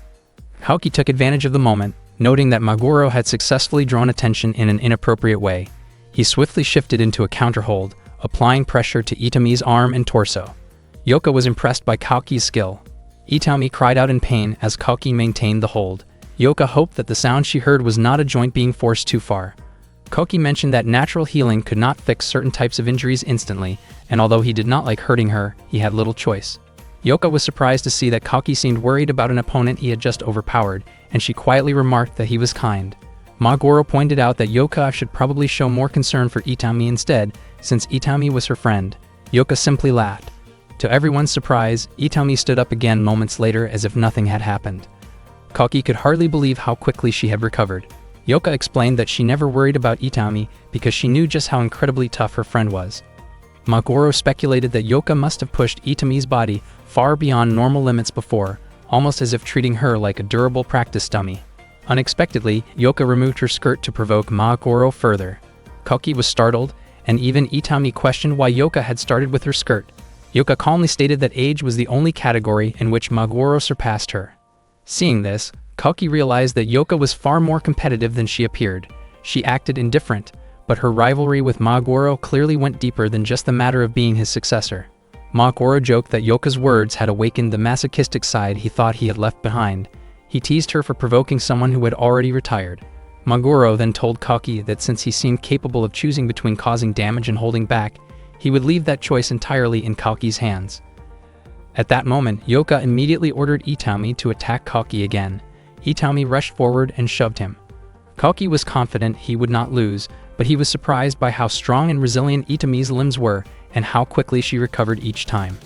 Koki took advantage of the moment, noting that Maguro had successfully drawn attention in an inappropriate way. He swiftly shifted into a counterhold, applying pressure to Itami's arm and torso. Yoka was impressed by Koki's skill. Itami cried out in pain as Koki maintained the hold. Yoka hoped that the sound she heard was not a joint being forced too far. Koki mentioned that natural healing could not fix certain types of injuries instantly, and although he did not like hurting her, he had little choice. Yoka was surprised to see that Koki seemed worried about an opponent he had just overpowered, and she quietly remarked that he was kind. Maguro pointed out that Yoka should probably show more concern for Itami instead, since Itami was her friend. Yoka simply laughed. To everyone's surprise, Itami stood up again moments later as if nothing had happened. Koki could hardly believe how quickly she had recovered. Yoka explained that she never worried about Itami because she knew just how incredibly tough her friend was. Maguro speculated that Yoka must have pushed Itami's body far beyond normal limits before, almost as if treating her like a durable practice dummy. Unexpectedly, Yoka removed her skirt to provoke Maguro further. Koki was startled, and even Itami questioned why Yoka had started with her skirt. Yoka calmly stated that age was the only category in which Maguro surpassed her. Seeing this, Koki realized that Yoka was far more competitive than she appeared. She acted indifferent, but her rivalry with Maguro clearly went deeper than just the matter of being his successor. Maguro joked that Yoka's words had awakened the masochistic side he thought he had left behind. He teased her for provoking someone who had already retired. Maguro then told Koki that since he seemed capable of choosing between causing damage and holding back, he would leave that choice entirely in Koki's hands. At that moment, Yoka immediately ordered Itami to attack Koki again. Itami rushed forward and shoved him. Koki was confident he would not lose, but he was surprised by how strong and resilient Itami's limbs were and how quickly she recovered each time.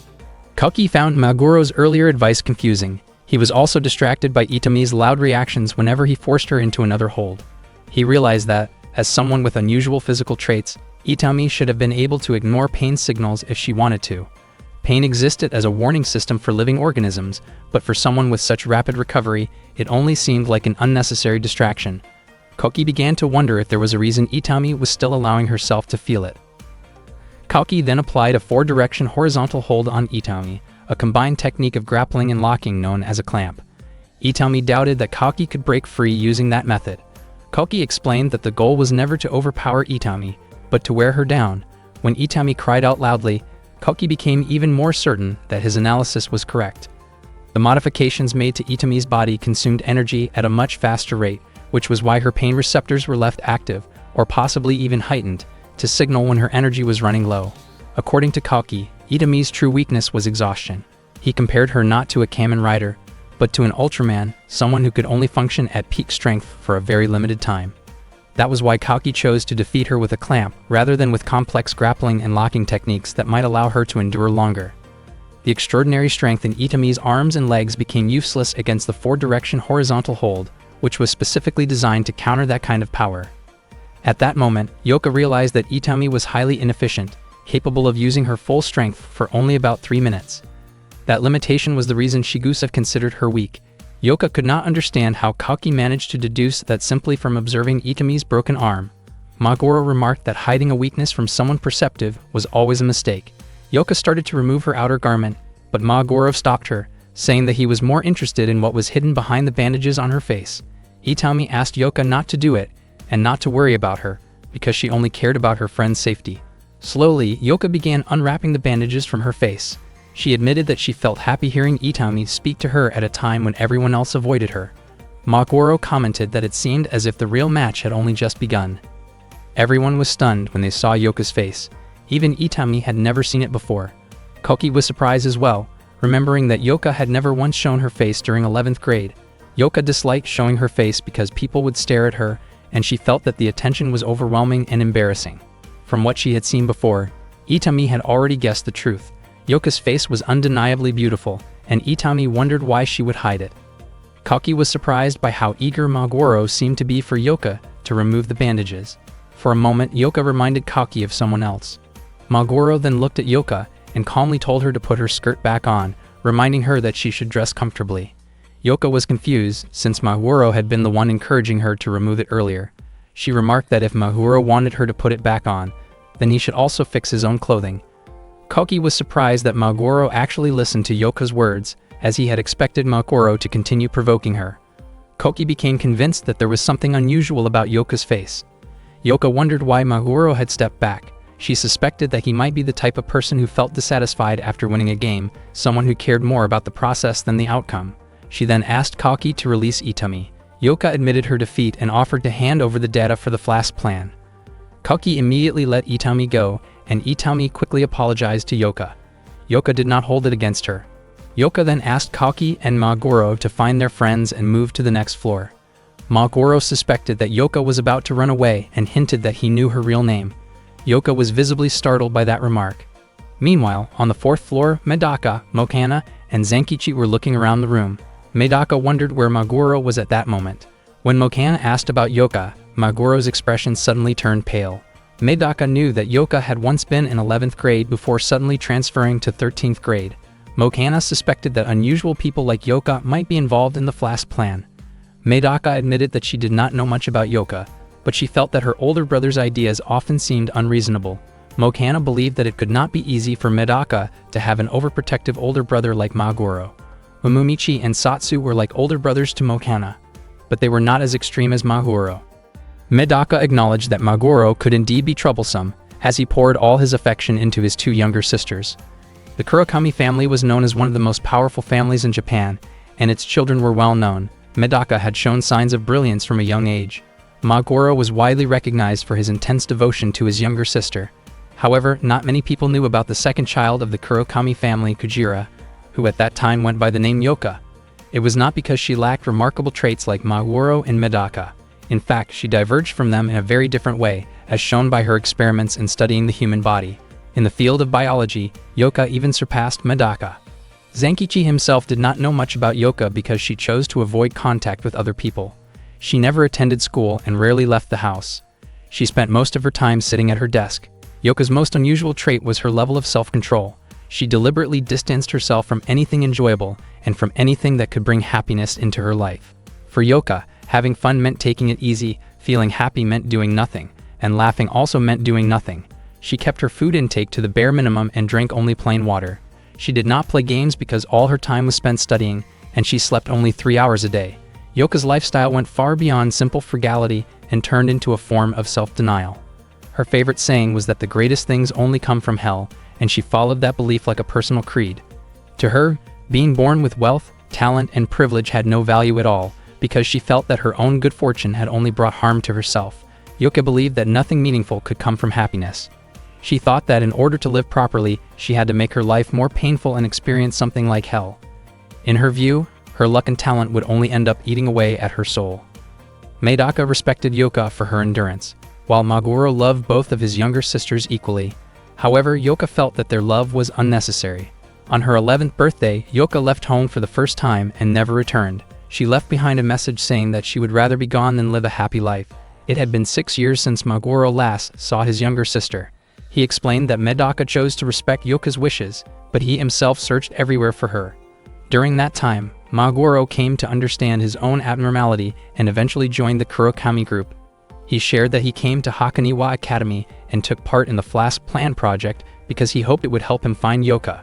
Koki found Maguro's earlier advice confusing. He was also distracted by Itami's loud reactions whenever he forced her into another hold. He realized that, as someone with unusual physical traits, Itami should have been able to ignore pain signals if she wanted to. Pain existed as a warning system for living organisms, but for someone with such rapid recovery, it only seemed like an unnecessary distraction. Koki began to wonder if there was a reason Itami was still allowing herself to feel it. Koki then applied a 4-direction horizontal hold on Itami, a combined technique of grappling and locking known as a clamp. Itami doubted that Koki could break free using that method. Koki explained that the goal was never to overpower Itami, but to wear her down. When Itami cried out loudly, Koki became even more certain that his analysis was correct. The modifications made to Itami's body consumed energy at a much faster rate, which was why her pain receptors were left active, or possibly even heightened, to signal when her energy was running low. According to Kalki, Itami's true weakness was exhaustion. He compared her not to a Kamen Rider, but to an Ultraman, someone who could only function at peak strength for a very limited time. That was why Kalki chose to defeat her with a clamp, rather than with complex grappling and locking techniques that might allow her to endure longer. The extraordinary strength in Itami's arms and legs became useless against the four-direction horizontal hold, which was specifically designed to counter that kind of power. At that moment, Yoka realized that Itami was highly inefficient, capable of using her full strength for only about 3 minutes. That limitation was the reason Shigusa considered her weak. Yoka could not understand how Kalki managed to deduce that simply from observing Itami's broken arm. Maguro remarked that hiding a weakness from someone perceptive was always a mistake. Yoka started to remove her outer garment, but Maguro stopped her, saying that he was more interested in what was hidden behind the bandages on her face. Itami asked Yoka not to do it, and not to worry about her, because she only cared about her friend's safety. Slowly, Yoka began unwrapping the bandages from her face. She admitted that she felt happy hearing Itami speak to her at a time when everyone else avoided her. Maguro commented that it seemed as if the real match had only just begun. Everyone was stunned when they saw Yoka's face. Even Itami had never seen it before. Koki was surprised as well, remembering that Yoka had never once shown her face during 11th grade. Yoka disliked showing her face because people would stare at her, and she felt that the attention was overwhelming and embarrassing. From what she had seen before, Itami had already guessed the truth. Yoka's face was undeniably beautiful, and Itami wondered why she would hide it. Koki was surprised by how eager Maguro seemed to be for Yoka to remove the bandages. For a moment, Yoka reminded Koki of someone else. Maguro then looked at Yoka and calmly told her to put her skirt back on, reminding her that she should dress comfortably. Yoka was confused, since Maguro had been the one encouraging her to remove it earlier. She remarked that if Maguro wanted her to put it back on, then he should also fix his own clothing. Koki was surprised that Maguro actually listened to Yoka's words, as he had expected Maguro to continue provoking her. Koki became convinced that there was something unusual about Yoka's face. Yoka wondered why Maguro had stepped back. She suspected that he might be the type of person who felt dissatisfied after winning a game, someone who cared more about the process than the outcome. She then asked Koki to release Itami. Yoka admitted her defeat and offered to hand over the data for the flask plan. Koki immediately let Itami go, and Itami quickly apologized to Yoka. Yoka did not hold it against her. Yoka then asked Koki and Maguro to find their friends and move to the next floor. Maguro suspected that Yoka was about to run away and hinted that he knew her real name. Yoka was visibly startled by that remark. Meanwhile, on the 4th floor, Medaka, Mokana, and Zenkichi were looking around the room. Medaka wondered where Maguro was at that moment. When Mokana asked about Yoka, Maguro's expression suddenly turned pale. Medaka knew that Yoka had once been in 11th grade before suddenly transferring to 13th grade. Mokana suspected that unusual people like Yoka might be involved in the flask plan. Medaka admitted that she did not know much about Yoka, but she felt that her older brother's ideas often seemed unreasonable. Mokana believed that it could not be easy for Medaka to have an overprotective older brother like Maguro. Momomichi and Satsu were like older brothers to Mokana, but they were not as extreme as Maguro. Medaka acknowledged that Maguro could indeed be troublesome, as he poured all his affection into his 2 younger sisters. The Kurakami family was known as one of the most powerful families in Japan, and its children were well known. Medaka had shown signs of brilliance from a young age. Maguro was widely recognized for his intense devotion to his younger sister. However, not many people knew about the second child of the Kurakami family, Kujira, who at that time went by the name Yoka. It was not because she lacked remarkable traits like Maguro and Medaka. In fact, she diverged from them in a very different way, as shown by her experiments in studying the human body. In the field of biology, Yoka even surpassed Medaka. Zenkichi himself did not know much about Yoka because she chose to avoid contact with other people. She never attended school and rarely left the house. She spent most of her time sitting at her desk. Yoka's most unusual trait was her level of self-control. She deliberately distanced herself from anything enjoyable and from anything that could bring happiness into her life. For Yoka, having fun meant taking it easy, feeling happy meant doing nothing, and laughing also meant doing nothing. She kept her food intake to the bare minimum and drank only plain water. She did not play games because all her time was spent studying, and she slept only 3 hours a day. Yoka's lifestyle went far beyond simple frugality and turned into a form of self-denial. Her favorite saying was that the greatest things only come from hell, and she followed that belief like a personal creed. To her, being born with wealth, talent, and privilege had no value at all, because she felt that her own good fortune had only brought harm to herself. Yuka believed that nothing meaningful could come from happiness. She thought that in order to live properly, she had to make her life more painful and experience something like hell. In her view, her luck and talent would only end up eating away at her soul. Medaka respected Yuka for her endurance, while Maguro loved both of his younger sisters equally. However, Yuka felt that their love was unnecessary. On her 11th birthday, Yuka left home for the first time and never returned. She left behind a message saying that she would rather be gone than live a happy life. It had been 6 years since Maguro last saw his younger sister. He explained that Medaka chose to respect Yuka's wishes, but he himself searched everywhere for her. During that time, Maguro came to understand his own abnormality and eventually joined the Kurokami group. He shared that he came to Hakoniwa Academy and took part in the Flask Plan project because he hoped it would help him find Yuka.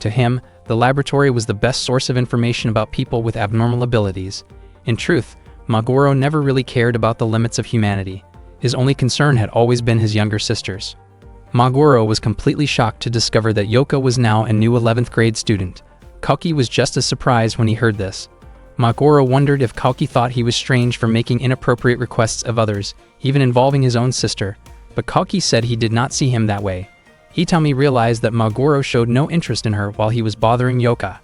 To him, the laboratory was the best source of information about people with abnormal abilities. In truth, Maguro never really cared about the limits of humanity. His only concern had always been his younger sisters. Maguro was completely shocked to discover that Yuka was now a new 11th grade student. Kalki was just as surprised when he heard this. Maguro wondered if Kalki thought he was strange for making inappropriate requests of others, even involving his own sister, but Kalki said he did not see him that way. Itami realized that Maguro showed no interest in her while he was bothering Yuka.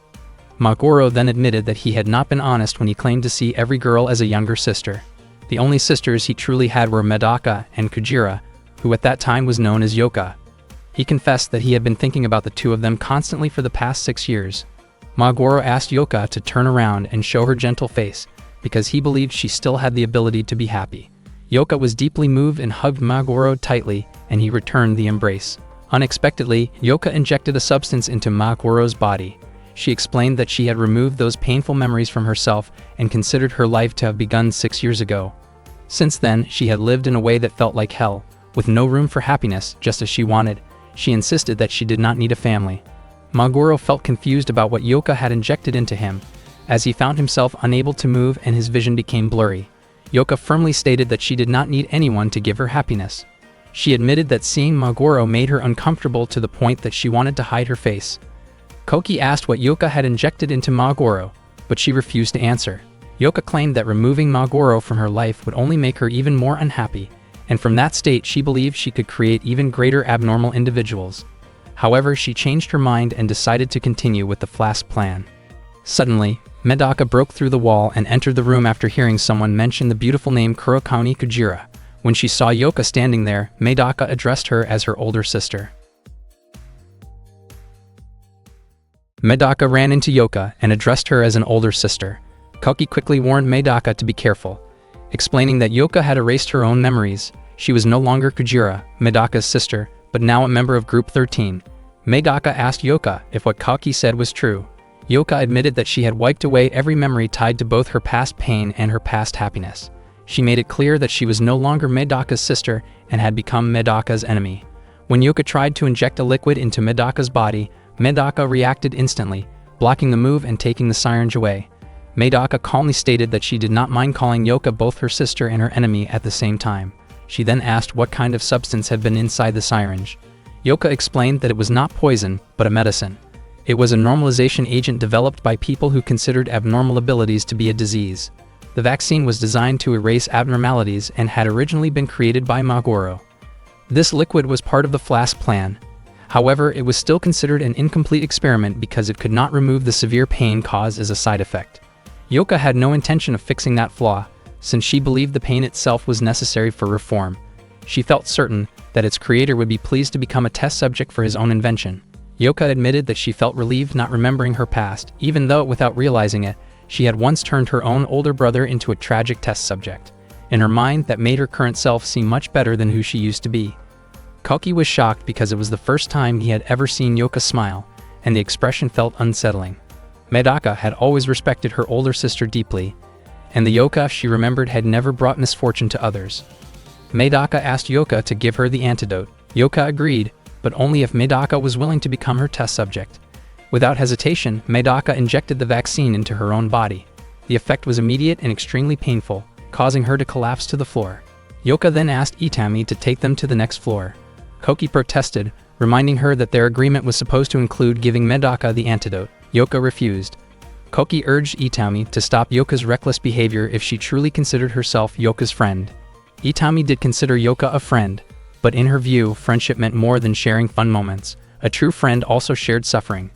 Maguro then admitted that he had not been honest when he claimed to see every girl as a younger sister. The only sisters he truly had were Medaka and Kujira, who at that time was known as Yuka. He confessed that he had been thinking about the two of them constantly for the past 6 years. Maguro asked Yuka to turn around and show her gentle face, because he believed she still had the ability to be happy. Yuka was deeply moved and hugged Maguro tightly, and he returned the embrace. Unexpectedly, Yuka injected a substance into Maguro's body. She explained that she had removed those painful memories from herself and considered her life to have begun 6 years ago. Since then, she had lived in a way that felt like hell, with no room for happiness, just as she wanted. She insisted that she did not need a family. Maguro felt confused about what Yuka had injected into him, as he found himself unable to move and his vision became blurry. Yuka firmly stated that she did not need anyone to give her happiness. She admitted that seeing Maguro made her uncomfortable to the point that she wanted to hide her face. Koki asked what Yuka had injected into Maguro, but she refused to answer. Yuka claimed that removing Maguro from her life would only make her even more unhappy, and from that state she believed she could create even greater abnormal individuals. However, she changed her mind and decided to continue with the Flask Plan. Suddenly, Medaka broke through the wall and entered the room after hearing someone mention the beautiful name Kurokami Kujira. When she saw Yuka standing there, Medaka addressed her as her older sister. Medaka ran into Yuka and addressed her as an older sister. Kalki quickly warned Medaka to be careful, explaining that Yuka had erased her own memories. She was no longer Kujira, Medaka's sister, but now a member of Group 13. Medaka asked Yuka if what Kalki said was true. Yuka admitted that she had wiped away every memory tied to both her past pain and her past happiness. She made it clear that she was no longer Medaka's sister and had become Medaka's enemy. When Yuka tried to inject a liquid into Medaka's body, Medaka reacted instantly, blocking the move and taking the syringe away. Medaka calmly stated that she did not mind calling Yuka both her sister and her enemy at the same time. She then asked what kind of substance had been inside the syringe. Yuka explained that it was not poison, but a medicine. It was a normalization agent developed by people who considered abnormal abilities to be a disease. The vaccine was designed to erase abnormalities and had originally been created by Maguro. This liquid was part of the Flask Plan. However, it was still considered an incomplete experiment because it could not remove the severe pain caused as a side effect. Yuka had no intention of fixing that flaw, since she believed the pain itself was necessary for reform. She felt certain that its creator would be pleased to become a test subject for his own invention. Yuka admitted that she felt relieved not remembering her past, even though, without realizing it, she had once turned her own older brother into a tragic test subject. In her mind, that made her current self seem much better than who she used to be. Kalki was shocked because it was the first time he had ever seen Yuka smile, and the expression felt unsettling. Medaka had always respected her older sister deeply, and the Yuka she remembered had never brought misfortune to others. Medaka asked Yuka to give her the antidote. Yuka agreed, but only if Medaka was willing to become her test subject. Without hesitation, Medaka injected the vaccine into her own body. The effect was immediate and extremely painful, causing her to collapse to the floor. Yuka then asked Itami to take them to the next floor. Koki protested, reminding her that their agreement was supposed to include giving Medaka the antidote. Yuka refused. Koki urged Itami to stop Yoka's reckless behavior if she truly considered herself Yoka's friend. Itami did consider Yoka a friend, but in her view, friendship meant more than sharing fun moments. A true friend also shared suffering.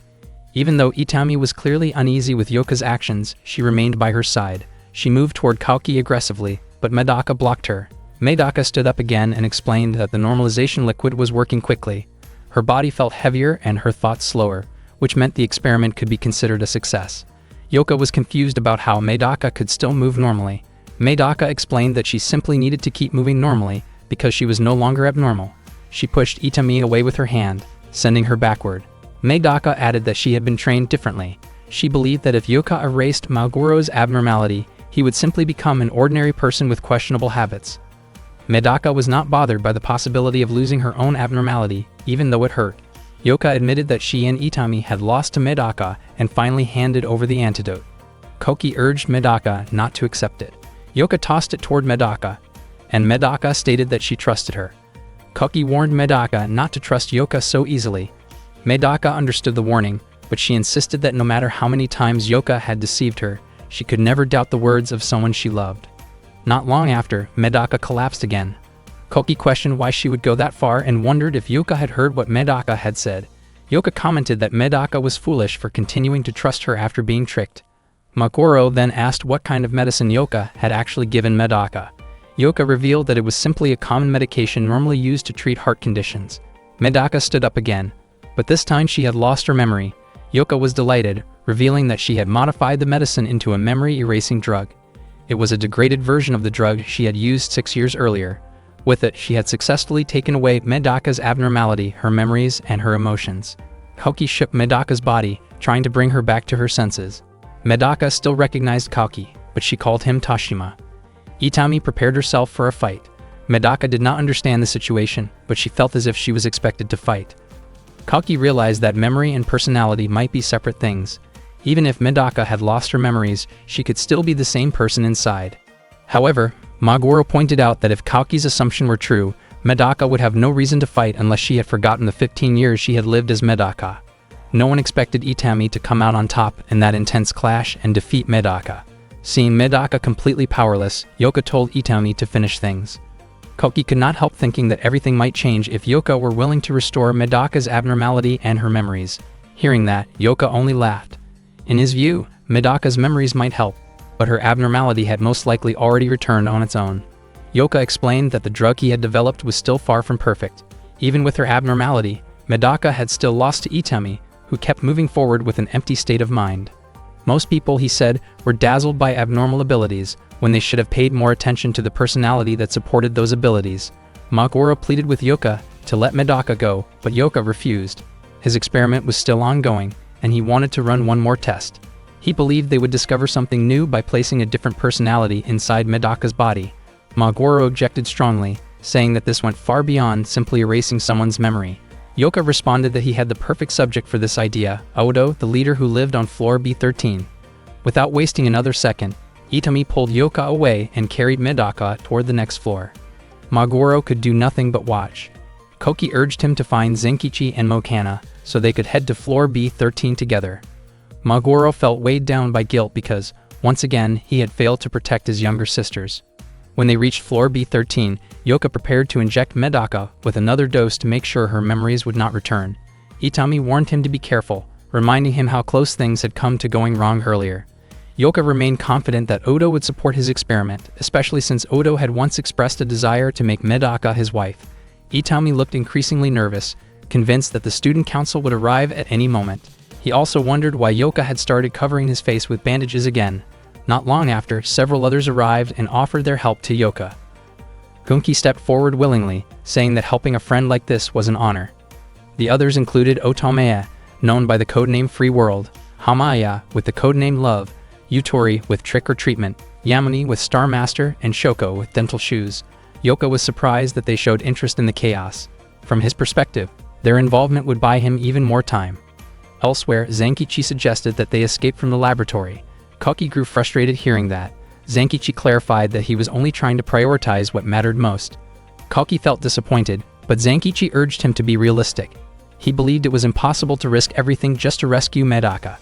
Even though Itami was clearly uneasy with Yoka's actions, she remained by her side. She moved toward Koki aggressively, but Medaka blocked her. Medaka stood up again and explained that the normalization liquid was working quickly. Her body felt heavier and her thoughts slower, which meant the experiment could be considered a success. Yoka was confused about how Medaka could still move normally. Medaka explained that she simply needed to keep moving normally because she was no longer abnormal. She pushed Itami away with her hand, sending her backward. Medaka added that she had been trained differently. She believed that if Yoka erased Magoro's abnormality, he would simply become an ordinary person with questionable habits. Medaka was not bothered by the possibility of losing her own abnormality, even though it hurt. Yoka admitted that she and Itami had lost to Medaka and finally handed over the antidote. Koki urged Medaka not to accept it. Yoka tossed it toward Medaka, and Medaka stated that she trusted her. Koki warned Medaka not to trust Yoka so easily. Medaka understood the warning, but she insisted that no matter how many times Yoka had deceived her, she could never doubt the words of someone she loved. Not long after, Medaka collapsed again. Koki questioned why she would go that far and wondered if Yoka had heard what Medaka had said. Yoka commented that Medaka was foolish for continuing to trust her after being tricked. Magoro then asked what kind of medicine Yoka had actually given Medaka. Yoka revealed that it was simply a common medication normally used to treat heart conditions. Medaka stood up again, but this time she had lost her memory. Yoka was delighted, revealing that she had modified the medicine into a memory-erasing drug. It was a degraded version of the drug she had used 6 years earlier. With it, she had successfully taken away Medaka's abnormality, her memories, and her emotions. Koki shook Medaka's body, trying to bring her back to her senses. Medaka still recognized Koki, but she called him Tashima. Itami prepared herself for a fight. Medaka did not understand the situation, but she felt as if she was expected to fight. Koki realized that memory and personality might be separate things. Even if Medaka had lost her memories, she could still be the same person inside. However, Magoro pointed out that if Koki's assumption were true, Medaka would have no reason to fight unless she had forgotten the 15 years she had lived as Medaka. No one expected Itami to come out on top in that intense clash and defeat Medaka. Seeing Medaka completely powerless, Yoka told Itami to finish things. Koki could not help thinking that everything might change if Yoka were willing to restore Medaka's abnormality and her memories. Hearing that, Yoka only laughed. In his view, Medaka's memories might help, but her abnormality had most likely already returned on its own. Yoka explained that the drug he had developed was still far from perfect. Even with her abnormality, Medaka had still lost to Itami, who kept moving forward with an empty state of mind. Most people, he said, were dazzled by abnormal abilities, when they should have paid more attention to the personality that supported those abilities. Magoro pleaded with Yoka to let Medaka go, but Yoka refused. His experiment was still ongoing, and he wanted to run one more test. He believed they would discover something new by placing a different personality inside Medaka's body. Magoro objected strongly, saying that this went far beyond simply erasing someone's memory. Yoka responded that he had the perfect subject for this idea, Odo, the leader who lived on floor B13. Without wasting another second, Itami pulled Yoka away and carried Medaka toward the next floor. Magoro could do nothing but watch. Koki urged him to find Zenkichi and Mokana, so they could head to floor B13 together. Magoro felt weighed down by guilt because, once again, he had failed to protect his younger sisters. When they reached floor B13, Yoka prepared to inject Medaka with another dose to make sure her memories would not return. Itami warned him to be careful, reminding him how close things had come to going wrong earlier. Yoka remained confident that Odo would support his experiment, especially since Odo had once expressed a desire to make Medaka his wife. Itami looked increasingly nervous, convinced that the student council would arrive at any moment. He also wondered why Yoka had started covering his face with bandages again. Not long after, several others arrived and offered their help to Yoka. Gunki stepped forward willingly, saying that helping a friend like this was an honor. The others included Otomaya, known by the codename Free World, Hamaya with the codename Love, Yutori with Trick or Treatment, Yamane with Star Master, and Shoko with Dental Shoes. Yoka was surprised that they showed interest in the chaos. From his perspective, their involvement would buy him even more time. Elsewhere, Zenkichi suggested that they escape from the laboratory. Koki grew frustrated hearing that. Zenkichi clarified that he was only trying to prioritize what mattered most. Koki felt disappointed, but Zenkichi urged him to be realistic. He believed it was impossible to risk everything just to rescue Medaka.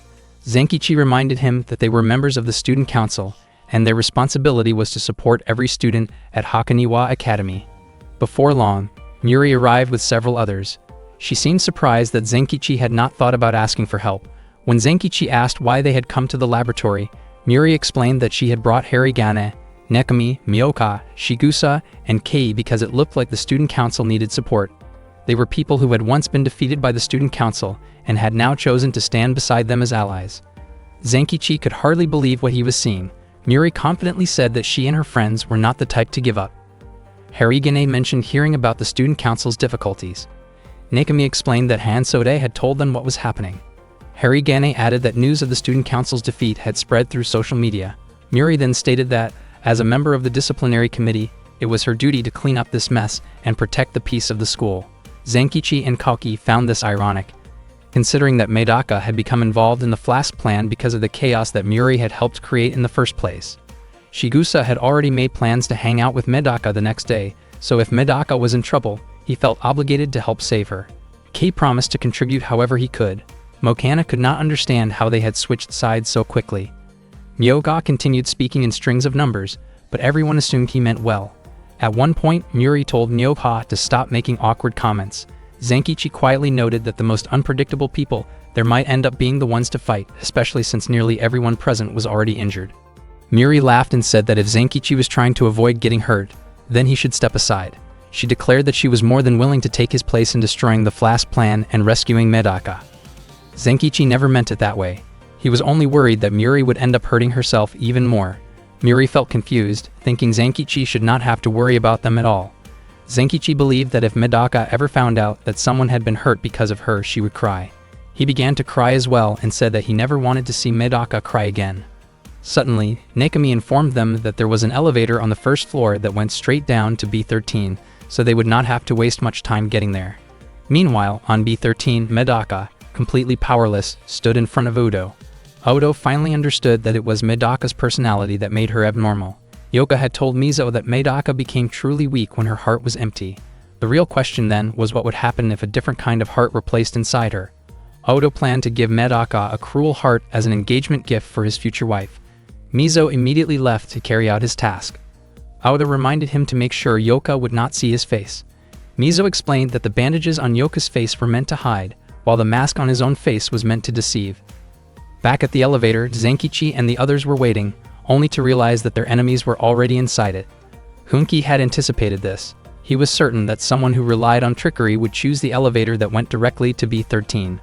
Zenkichi reminded him that they were members of the student council, and their responsibility was to support every student at Hakoniwa Academy. Before long, Muri arrived with several others. She seemed surprised that Zenkichi had not thought about asking for help. When Zenkichi asked why they had come to the laboratory, Muri explained that she had brought Harigane, Nekami, Miyoka, Shigusa, and Kei because it looked like the student council needed support. They were people who had once been defeated by the student council and had now chosen to stand beside them as allies. Zenkichi could hardly believe what he was seeing. Muri confidently said that she and her friends were not the type to give up. Harigane mentioned hearing about the student council's difficulties. Nekami explained that Hansode had told them what was happening. Harigane added that news of the student council's defeat had spread through social media. Muri then stated that, as a member of the disciplinary committee, it was her duty to clean up this mess and protect the peace of the school. Zenkichi and Kauki found this ironic, considering that Medaka had become involved in the Flask plan because of the chaos that Muri had helped create in the first place. Shigusa had already made plans to hang out with Medaka the next day, so if Medaka was in trouble, he felt obligated to help save her. Kei promised to contribute however he could. Mokana could not understand how they had switched sides so quickly. Miyoka continued speaking in strings of numbers, but everyone assumed he meant well. At one point, Muri told Miyoka to stop making awkward comments. Zenkichi quietly noted that the most unpredictable people there might end up being the ones to fight, especially since nearly everyone present was already injured. Muri laughed and said that if Zenkichi was trying to avoid getting hurt, then he should step aside. She declared that she was more than willing to take his place in destroying the Flask plan and rescuing Medaka. Zenkichi never meant it that way. He was only worried that Muri would end up hurting herself even more. Muri felt confused, thinking Zenkichi should not have to worry about them at all. Zenkichi believed that if Medaka ever found out that someone had been hurt because of her, she would cry. He began to cry as well and said that he never wanted to see Medaka cry again. Suddenly, Nekami informed them that there was an elevator on the first floor that went straight down to B13, so they would not have to waste much time getting there. Meanwhile, on B13, Medaka, completely powerless, stood in front of Udo. Udo finally understood that it was Medaka's personality that made her abnormal. Yoka had told Mizo that Medaka became truly weak when her heart was empty. The real question then was what would happen if a different kind of heart were placed inside her. Udo planned to give Medaka a cruel heart as an engagement gift for his future wife. Mizo immediately left to carry out his task. Udo reminded him to make sure Yoka would not see his face. Mizo explained that the bandages on Yoka's face were meant to hide, while the mask on his own face was meant to deceive. Back at the elevator, Zenkichi and the others were waiting, only to realize that their enemies were already inside it. Hunki had anticipated this. He was certain that someone who relied on trickery would choose the elevator that went directly to B13.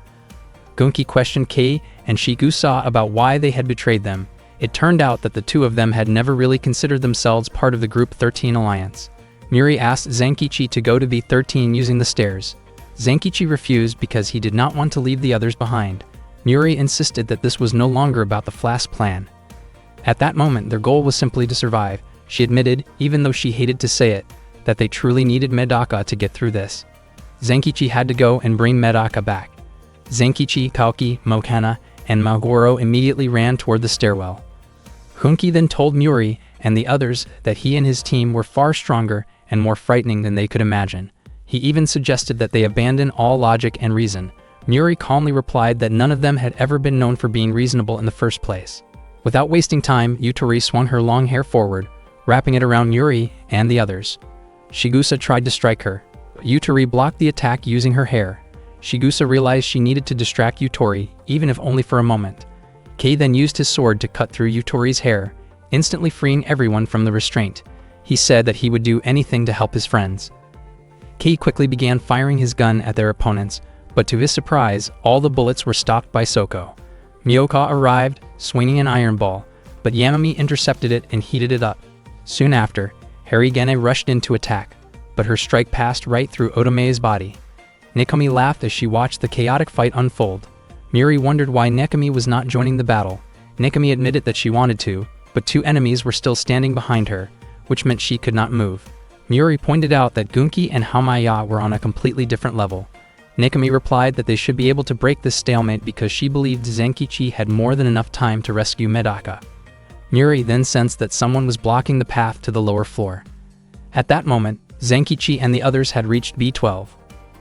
Gunki questioned Kei and Shigusa about why they had betrayed them. It turned out that the two of them had never really considered themselves part of the Group 13 alliance. Muri asked Zenkichi to go to B13 using the stairs. Zenkichi refused because he did not want to leave the others behind. Muri insisted that this was no longer about the Flask plan. At that moment, their goal was simply to survive. She admitted, even though she hated to say it, that they truly needed Medaka to get through this. Zenkichi had to go and bring Medaka back. Zenkichi, Kauki, Mokana, and Magoro immediately ran toward the stairwell. Hunki then told Muri and the others that he and his team were far stronger and more frightening than they could imagine. He even suggested that they abandon all logic and reason. Muri calmly replied that none of them had ever been known for being reasonable in the first place. Without wasting time, Yutori swung her long hair forward, wrapping it around Muri and the others. Shigusa tried to strike her, but Yutori blocked the attack using her hair. Shigusa realized she needed to distract Yutori, even if only for a moment. Kei then used his sword to cut through Yutori's hair, instantly freeing everyone from the restraint. He said that he would do anything to help his friends. Kei quickly began firing his gun at their opponents, but to his surprise, all the bullets were stopped by Soko. Miyoka arrived, swinging an iron ball, but Yamami intercepted it and heated it up. Soon after, Harigane rushed in to attack, but her strike passed right through Otome's body. Nekami laughed as she watched the chaotic fight unfold. Muri wondered why Nekami was not joining the battle. Nekami admitted that she wanted to, but two enemies were still standing behind her, which meant she could not move. Muri pointed out that Gunki and Hamaya were on a completely different level. Nekami replied that they should be able to break this stalemate because she believed Zenkichi had more than enough time to rescue Medaka. Muri then sensed that someone was blocking the path to the lower floor. At that moment, Zenkichi and the others had reached B12.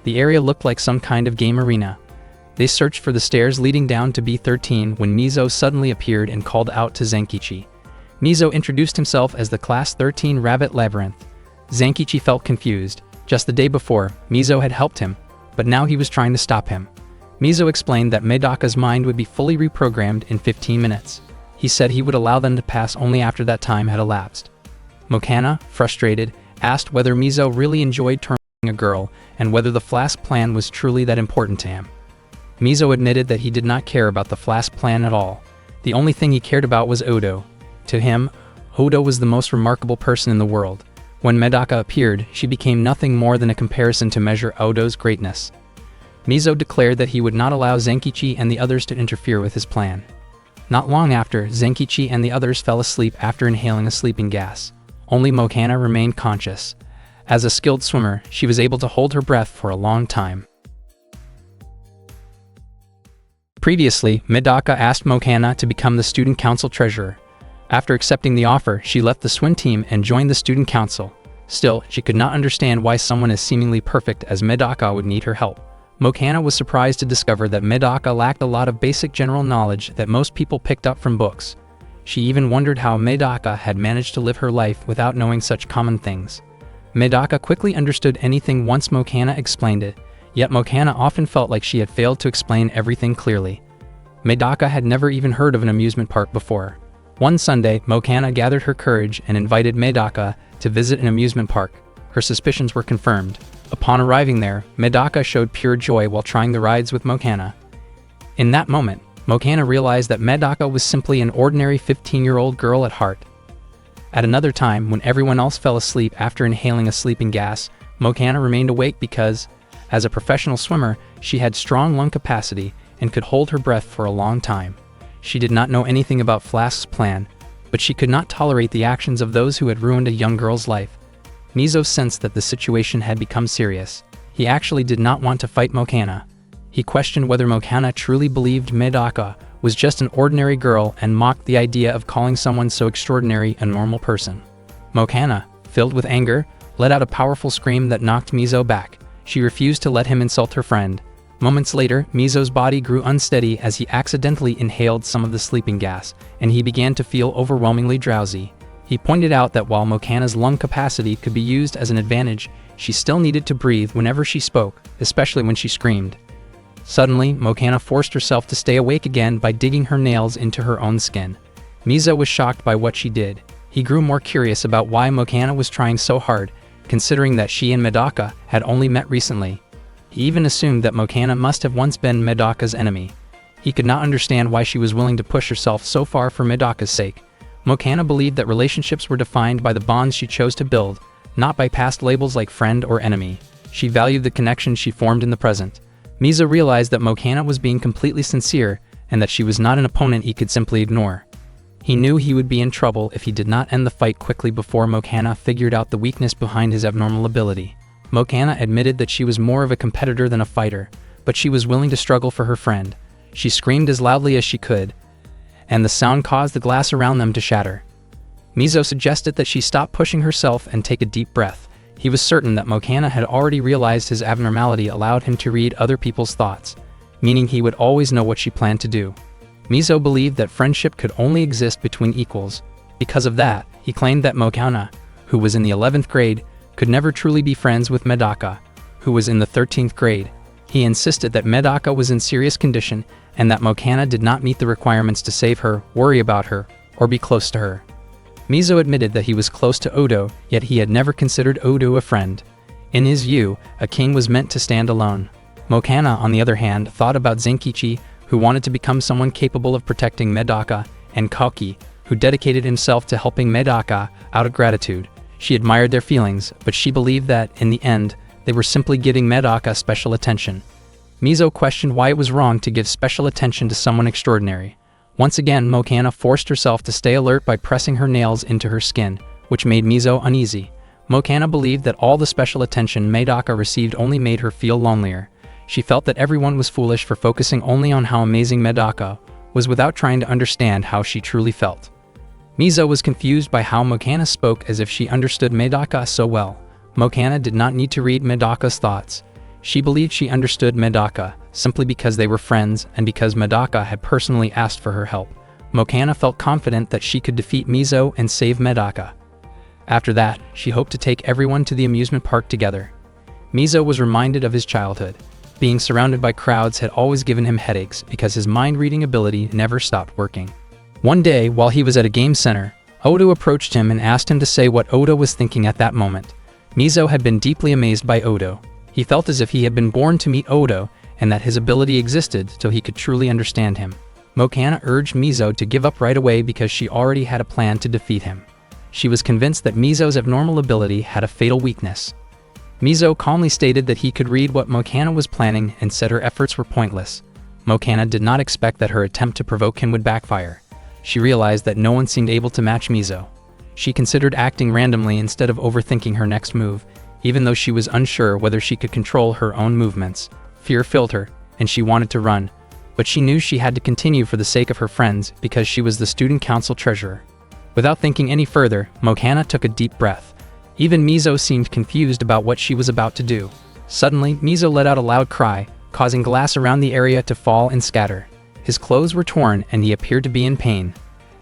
The area looked like some kind of game arena. They searched for the stairs leading down to B13 when Mizo suddenly appeared and called out to Zenkichi. Mizo introduced himself as the Class 13 Rabbit Labyrinth. Zenkichi felt confused. Just the day before, Mizo had helped him, but now he was trying to stop him. Mizo explained that Medaka's mind would be fully reprogrammed in 15 minutes. He said he would allow them to pass only after that time had elapsed. Mokana, frustrated, asked whether Mizo really enjoyed tormenting a girl and whether the flask plan was truly that important to him. Mizo admitted that he did not care about the flask plan at all. The only thing he cared about was Odo. To him, Odo was the most remarkable person in the world. When Medaka appeared, she became nothing more than a comparison to measure Odo's greatness. Mizo declared that he would not allow Zenkichi and the others to interfere with his plan. Not long after, Zenkichi and the others fell asleep after inhaling a sleeping gas. Only Mokana remained conscious. As a skilled swimmer, she was able to hold her breath for a long time. Previously, Medaka asked Mokana to become the student council treasurer. After accepting the offer, she left the swim team and joined the student council. Still, she could not understand why someone as seemingly perfect as Medaka would need her help. Mokana was surprised to discover that Medaka lacked a lot of basic general knowledge that most people picked up from books. She even wondered how Medaka had managed to live her life without knowing such common things. Medaka quickly understood anything once Mokana explained it, yet Mokana often felt like she had failed to explain everything clearly. Medaka had never even heard of an amusement park before. One Sunday, Mokana gathered her courage and invited Medaka to visit an amusement park. Her suspicions were confirmed. Upon arriving there, Medaka showed pure joy while trying the rides with Mokana. In that moment, Mokana realized that Medaka was simply an ordinary 15-year-old girl at heart. At another time, when everyone else fell asleep after inhaling a sleeping gas, Mokana remained awake because, as a professional swimmer, she had strong lung capacity and could hold her breath for a long time. She did not know anything about Flask's plan, but she could not tolerate the actions of those who had ruined a young girl's life. Mizo sensed that the situation had become serious. He actually did not want to fight Mokana. He questioned whether Mokana truly believed Medaka was just an ordinary girl and mocked the idea of calling someone so extraordinary a normal person. Mokana, filled with anger, let out a powerful scream that knocked Mizo back. She refused to let him insult her friend. Moments later, Mizo's body grew unsteady as he accidentally inhaled some of the sleeping gas, and he began to feel overwhelmingly drowsy. He pointed out that while Mokana's lung capacity could be used as an advantage, she still needed to breathe whenever she spoke, especially when she screamed. Suddenly, Mokana forced herself to stay awake again by digging her nails into her own skin. Mizo was shocked by what she did. He grew more curious about why Mokana was trying so hard, considering that she and Medaka had only met recently. He even assumed that Mokana must have once been Medaka's enemy. He could not understand why she was willing to push herself so far for Medaka's sake. Mokana believed that relationships were defined by the bonds she chose to build, not by past labels like friend or enemy. She valued the connection she formed in the present. Mizo realized that Mokana was being completely sincere and that she was not an opponent he could simply ignore. He knew he would be in trouble if he did not end the fight quickly before Mokana figured out the weakness behind his abnormal ability. Mokana admitted that she was more of a competitor than a fighter, but she was willing to struggle for her friend. She screamed as loudly as she could, and the sound caused the glass around them to shatter. Mizo suggested that she stop pushing herself and take a deep breath. He was certain that Mokana had already realized his abnormality allowed him to read other people's thoughts, meaning he would always know what she planned to do. Mizo believed that friendship could only exist between equals. Because of that, he claimed that Mokana, who was in the 11th grade, could never truly be friends with Medaka, who was in the 13th grade. He insisted that Medaka was in serious condition and that Mokana did not meet the requirements to save her, worry about her, or be close to her. Mizo admitted that he was close to Odo, yet he had never considered Odo a friend. In his view, a king was meant to stand alone. Mokana, on the other hand, thought about Zenkichi, who wanted to become someone capable of protecting Medaka, and Koki, who dedicated himself to helping Medaka out of gratitude. She admired their feelings, but she believed that, in the end, they were simply giving Medaka special attention. Mizo questioned why it was wrong to give special attention to someone extraordinary. Once again, Mokana forced herself to stay alert by pressing her nails into her skin, which made Mizo uneasy. Mokana believed that all the special attention Medaka received only made her feel lonelier. She felt that everyone was foolish for focusing only on how amazing Medaka was without trying to understand how she truly felt. Mizo was confused by how Mokana spoke as if she understood Medaka so well. Mokana did not need to read Medaka's thoughts. She believed she understood Medaka, simply because they were friends and because Medaka had personally asked for her help. Mokana felt confident that she could defeat Mizo and save Medaka. After that, she hoped to take everyone to the amusement park together. Mizo was reminded of his childhood. Being surrounded by crowds had always given him headaches because his mind-reading ability never stopped working. One day, while he was at a game center, Odo approached him and asked him to say what Odo was thinking at that moment. Mizo had been deeply amazed by Odo. He felt as if he had been born to meet Odo and that his ability existed so he could truly understand him. Mokana urged Mizo to give up right away because she already had a plan to defeat him. She was convinced that Mizo's abnormal ability had a fatal weakness. Mizo calmly stated that he could read what Mokana was planning and said her efforts were pointless. Mokana did not expect that her attempt to provoke him would backfire. She realized that no one seemed able to match Mizo. She considered acting randomly instead of overthinking her next move, even though she was unsure whether she could control her own movements. Fear filled her, and she wanted to run, but she knew she had to continue for the sake of her friends because she was the student council treasurer. Without thinking any further, Mokana took a deep breath. Even Mizo seemed confused about what she was about to do. Suddenly, Mizo let out a loud cry, causing glass around the area to fall and scatter. His clothes were torn and he appeared to be in pain.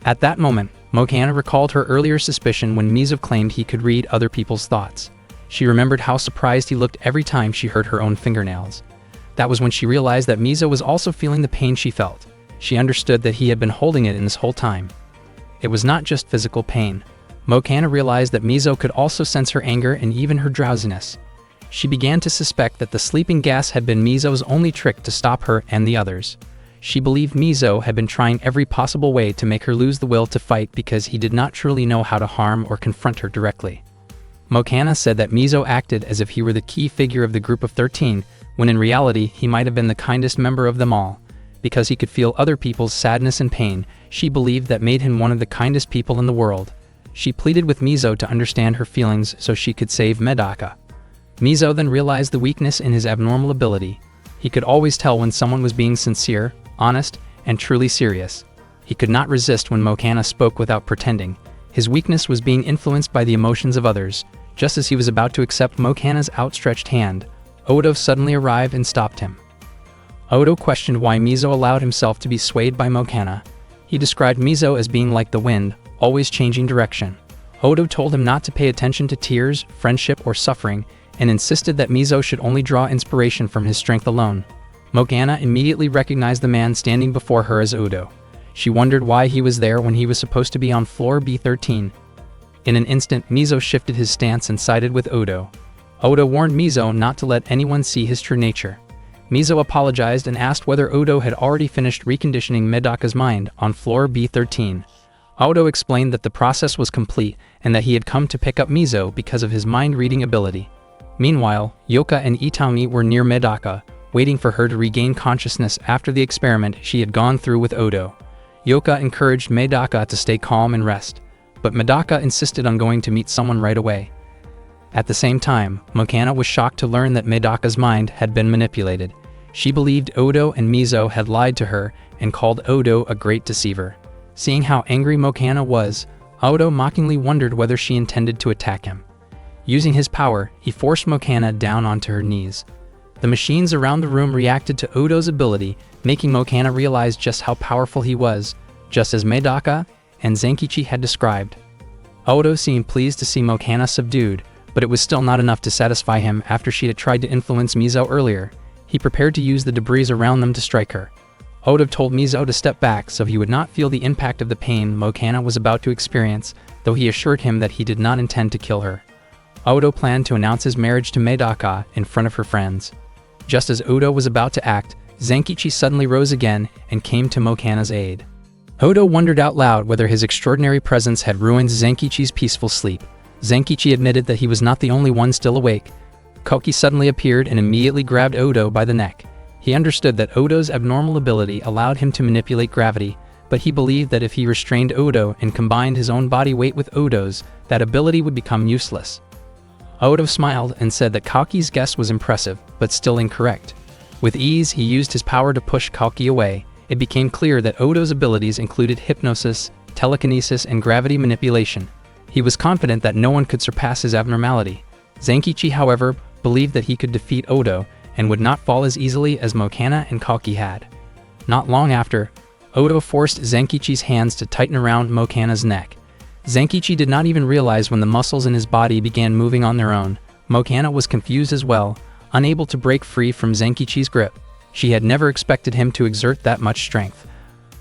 At that moment, Mokana recalled her earlier suspicion when Mizo claimed he could read other people's thoughts. She remembered how surprised he looked every time she hurt her own fingernails. That was when she realized that Mizo was also feeling the pain she felt. She understood that he had been holding it in this whole time. It was not just physical pain. Mokana realized that Mizo could also sense her anger and even her drowsiness. She began to suspect that the sleeping gas had been Mizo's only trick to stop her and the others. She believed Mizo had been trying every possible way to make her lose the will to fight because he did not truly know how to harm or confront her directly. Mokana said that Mizo acted as if he were the key figure of the group of 13, when in reality he might have been the kindest member of them all. Because he could feel other people's sadness and pain, she believed that made him one of the kindest people in the world. She pleaded with Mizo to understand her feelings so she could save Medaka. Mizo then realized the weakness in his abnormal ability. He could always tell when someone was being sincere, honest, and truly serious. He could not resist when Mokana spoke without pretending. His weakness was being influenced by the emotions of others. Just as he was about to accept Mokana's outstretched hand, Odo suddenly arrived and stopped him. Odo questioned why Mizo allowed himself to be swayed by Mokana. He described Mizo as being like the wind, always changing direction. Odo told him not to pay attention to tears, friendship, or suffering, and insisted that Mizo should only draw inspiration from his strength alone. Mokana immediately recognized the man standing before her as Odo. She wondered why he was there when he was supposed to be on floor B13. In an instant, Mizo shifted his stance and sided with Odo. Odo warned Mizo not to let anyone see his true nature. Mizo apologized and asked whether Odo had already finished reconditioning Medaka's mind on floor B13. Odo explained that the process was complete and that he had come to pick up Mizo because of his mind-reading ability. Meanwhile, Yoka and Itami were near Medaka, waiting for her to regain consciousness after the experiment she had gone through with Odo. Yoka encouraged Medaka to stay calm and rest, but Medaka insisted on going to meet someone right away. At the same time, Mokana was shocked to learn that Medaka's mind had been manipulated. She believed Odo and Mizo had lied to her and called Odo a great deceiver. Seeing how angry Mokana was, Odo mockingly wondered whether she intended to attack him. Using his power, he forced Mokana down onto her knees. The machines around the room reacted to Odo's ability, making Mokana realize just how powerful he was, just as Medaka and Zenkichi had described. Odo seemed pleased to see Mokana subdued, but it was still not enough to satisfy him after she had tried to influence Mizo earlier. He prepared to use the debris around them to strike her. Odo told Mizo to step back so he would not feel the impact of the pain Mokana was about to experience, though he assured him that he did not intend to kill her. Odo planned to announce his marriage to Medaka in front of her friends. Just as Odo was about to act, Zenkichi suddenly rose again and came to Mokana's aid. Odo wondered out loud whether his extraordinary presence had ruined Zenkichi's peaceful sleep. Zenkichi admitted that he was not the only one still awake. Koki suddenly appeared and immediately grabbed Odo by the neck. He understood that Odo's abnormal ability allowed him to manipulate gravity, but he believed that if he restrained Odo and combined his own body weight with Odo's, that ability would become useless. Odo smiled and said that Koki's guess was impressive, but still incorrect. With ease, he used his power to push Koki away. It became clear that Odo's abilities included hypnosis, telekinesis, and gravity manipulation. He was confident that no one could surpass his abnormality. Zenkichi, however, believed that he could defeat Odo, and would not fall as easily as Mokana and Kalki had. Not long after, Odo forced Zenkichi's hands to tighten around Mokana's neck. Zenkichi did not even realize when the muscles in his body began moving on their own. Mokana was confused as well, unable to break free from Zenkichi's grip. She had never expected him to exert that much strength.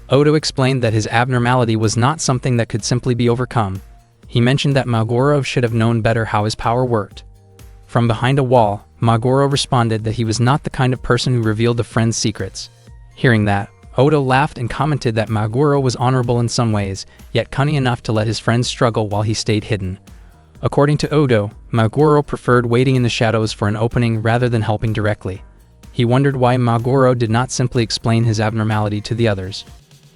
Odo explained that his abnormality was not something that could simply be overcome. He mentioned that Maguro should have known better how his power worked. From behind a wall, Maguro responded that he was not the kind of person who revealed a friend's secrets. Hearing that, Odo laughed and commented that Maguro was honorable in some ways, yet cunning enough to let his friends struggle while he stayed hidden. According to Odo, Maguro preferred waiting in the shadows for an opening rather than helping directly. He wondered why Maguro did not simply explain his abnormality to the others.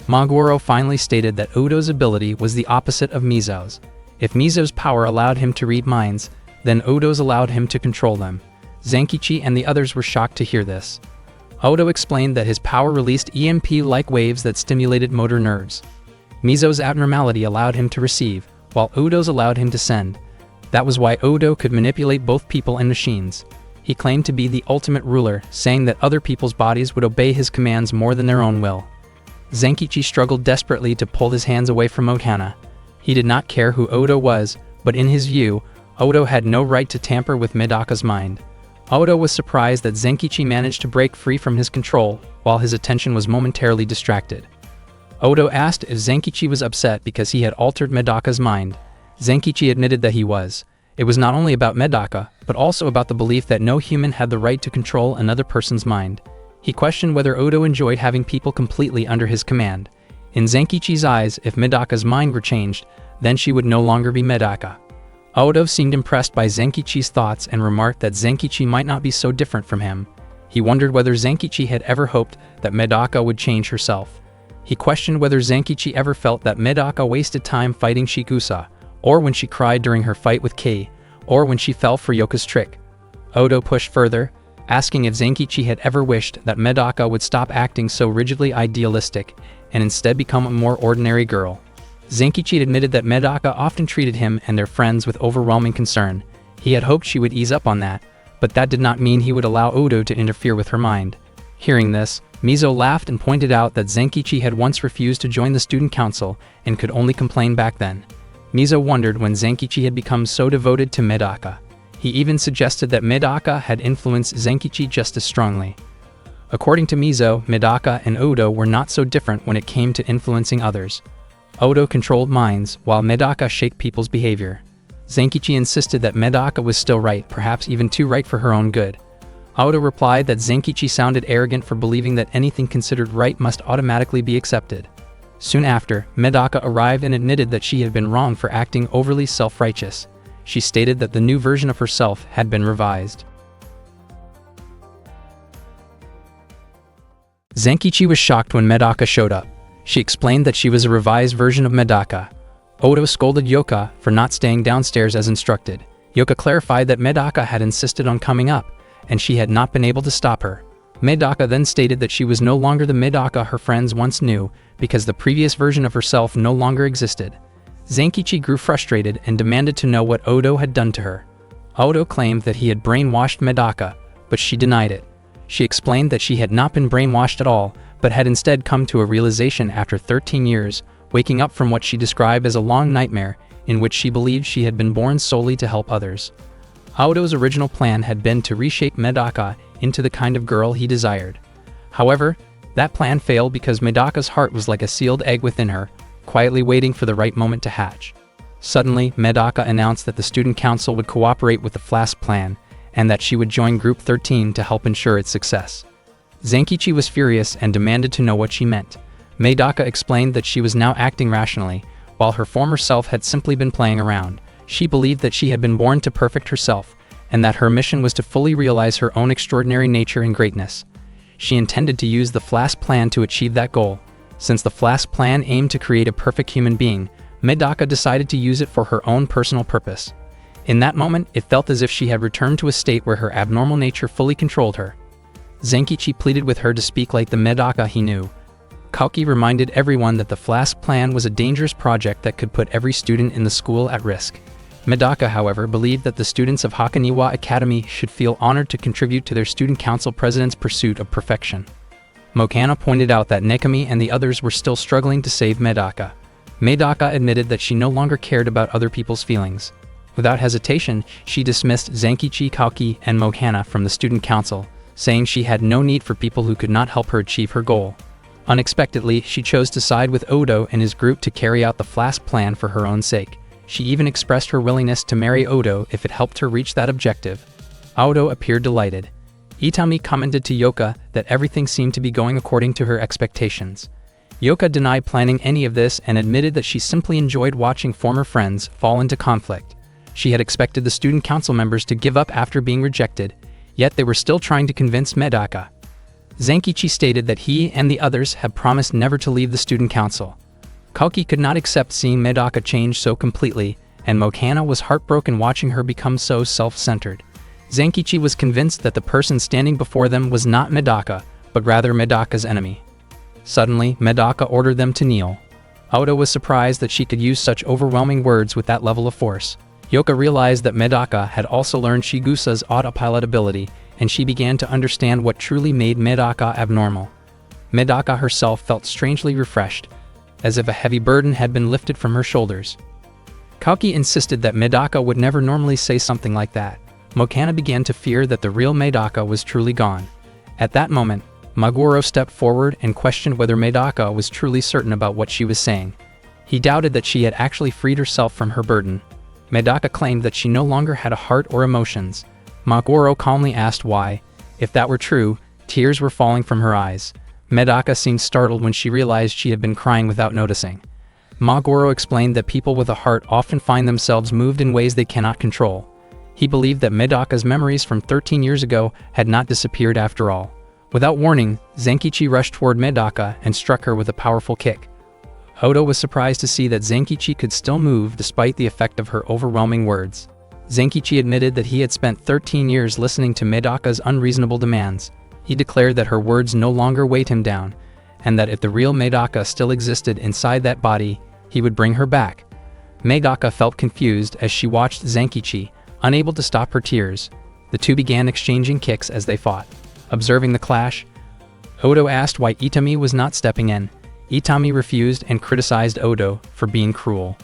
Maguro finally stated that Odo's ability was the opposite of Mizo's. If Mizo's power allowed him to read minds, then Odo's allowed him to control them. Zenkichi and the others were shocked to hear this. Odo explained that his power released EMP-like waves that stimulated motor nerves. Mizo's abnormality allowed him to receive, while Odo's allowed him to send. That was why Odo could manipulate both people and machines. He claimed to be the ultimate ruler, saying that other people's bodies would obey his commands more than their own will. Zenkichi struggled desperately to pull his hands away from Mokana. He did not care who Odo was, but in his view, Odo had no right to tamper with Medaka's mind. Odo was surprised that Zenkichi managed to break free from his control, while his attention was momentarily distracted. Odo asked if Zenkichi was upset because he had altered Medaka's mind. Zenkichi admitted that he was. It was not only about Medaka, but also about the belief that no human had the right to control another person's mind. He questioned whether Odo enjoyed having people completely under his command. In Zenkichi's eyes, if Medaka's mind were changed, then she would no longer be Medaka. Odo seemed impressed by Zenkichi's thoughts and remarked that Zenkichi might not be so different from him. He wondered whether Zenkichi had ever hoped that Medaka would change herself. He questioned whether Zenkichi ever felt that Medaka wasted time fighting Shikusa, or when she cried during her fight with Kei, or when she fell for Yoka's trick. Odo pushed further, asking if Zenkichi had ever wished that Medaka would stop acting so rigidly idealistic and instead become a more ordinary girl. Zenkichi admitted that Medaka often treated him and their friends with overwhelming concern. He had hoped she would ease up on that, but that did not mean he would allow Odo to interfere with her mind. Hearing this, Mizo laughed and pointed out that Zenkichi had once refused to join the student council and could only complain back then. Mizo wondered when Zenkichi had become so devoted to Medaka. He even suggested that Medaka had influenced Zenkichi just as strongly. According to Mizo, Medaka and Odo were not so different when it came to influencing others. Odo controlled minds, while Medaka shaped people's behavior. Zenkichi insisted that Medaka was still right, perhaps even too right for her own good. Odo replied that Zenkichi sounded arrogant for believing that anything considered right must automatically be accepted. Soon after, Medaka arrived and admitted that she had been wrong for acting overly self-righteous. She stated that the new version of herself had been revised. Zenkichi was shocked when Medaka showed up. She explained that she was a revised version of Medaka. Odo scolded Yoka for not staying downstairs as instructed. Yoka clarified that Medaka had insisted on coming up, and she had not been able to stop her. Medaka then stated that she was no longer the Medaka her friends once knew, because the previous version of herself no longer existed. Zenkichi grew frustrated and demanded to know what Odo had done to her. Odo claimed that he had brainwashed Medaka, but she denied it. She explained that she had not been brainwashed at all, but had instead come to a realization after 13 years, waking up from what she described as a long nightmare, in which she believed she had been born solely to help others. Odo's original plan had been to reshape Medaka into the kind of girl he desired. However, that plan failed because Medaka's heart was like a sealed egg within her, quietly waiting for the right moment to hatch. Suddenly, Medaka announced that the student council would cooperate with the Flask plan, and that she would join Group 13 to help ensure its success. Zenkichi was furious and demanded to know what she meant. Medaka explained that she was now acting rationally, while her former self had simply been playing around. She believed that she had been born to perfect herself, and that her mission was to fully realize her own extraordinary nature and greatness. She intended to use the Flask plan to achieve that goal. Since the Flask plan aimed to create a perfect human being, Medaka decided to use it for her own personal purpose. In that moment, it felt as if she had returned to a state where her abnormal nature fully controlled her. Zenkichi pleaded with her to speak like the Medaka he knew. Kalki reminded everyone that the Flask plan was a dangerous project that could put every student in the school at risk. Medaka, however, believed that the students of Hakoniwa Academy should feel honored to contribute to their student council president's pursuit of perfection. Mokana pointed out that Nekami and the others were still struggling to save Medaka. Medaka admitted that she no longer cared about other people's feelings. Without hesitation, she dismissed Zenkichi, Kaoki, and Mokana from the student council, saying she had no need for people who could not help her achieve her goal. Unexpectedly, she chose to side with Odo and his group to carry out the Flask plan for her own sake. She even expressed her willingness to marry Odo if it helped her reach that objective. Odo appeared delighted. Itami commented to Yoka that everything seemed to be going according to her expectations. Yoka denied planning any of this and admitted that she simply enjoyed watching former friends fall into conflict. She had expected the student council members to give up after being rejected, yet they were still trying to convince Medaka. Zenkichi stated that he and the others had promised never to leave the student council. Kaoki could not accept seeing Medaka change so completely, and Mokana was heartbroken watching her become so self-centered. Zenkichi was convinced that the person standing before them was not Medaka, but rather Medaka's enemy. Suddenly, Medaka ordered them to kneel. Odo was surprised that she could use such overwhelming words with that level of force. Yoka realized that Medaka had also learned Shigusa's autopilot ability, and she began to understand what truly made Medaka abnormal. Medaka herself felt strangely refreshed, as if a heavy burden had been lifted from her shoulders. Kaoki insisted that Medaka would never normally say something like that. Mokana began to fear that the real Medaka was truly gone. At that moment, Maguro stepped forward and questioned whether Medaka was truly certain about what she was saying. He doubted that she had actually freed herself from her burden. Medaka claimed that she no longer had a heart or emotions. Maguro calmly asked why. If that were true, tears were falling from her eyes. Medaka seemed startled when she realized she had been crying without noticing. Maguro explained that people with a heart often find themselves moved in ways they cannot control. He believed that Medaka's memories from 13 years ago had not disappeared after all. Without warning, Zenkichi rushed toward Medaka and struck her with a powerful kick. Odo was surprised to see that Zenkichi could still move despite the effect of her overwhelming words. Zenkichi admitted that he had spent 13 years listening to Medaka's unreasonable demands. He declared that her words no longer weighed him down, and that if the real Medaka still existed inside that body, he would bring her back. Medaka felt confused as she watched Zenkichi, unable to stop her tears. The two began exchanging kicks as they fought. Observing the clash, Odo asked why Itami was not stepping in. Itami refused and criticized Odo for being cruel.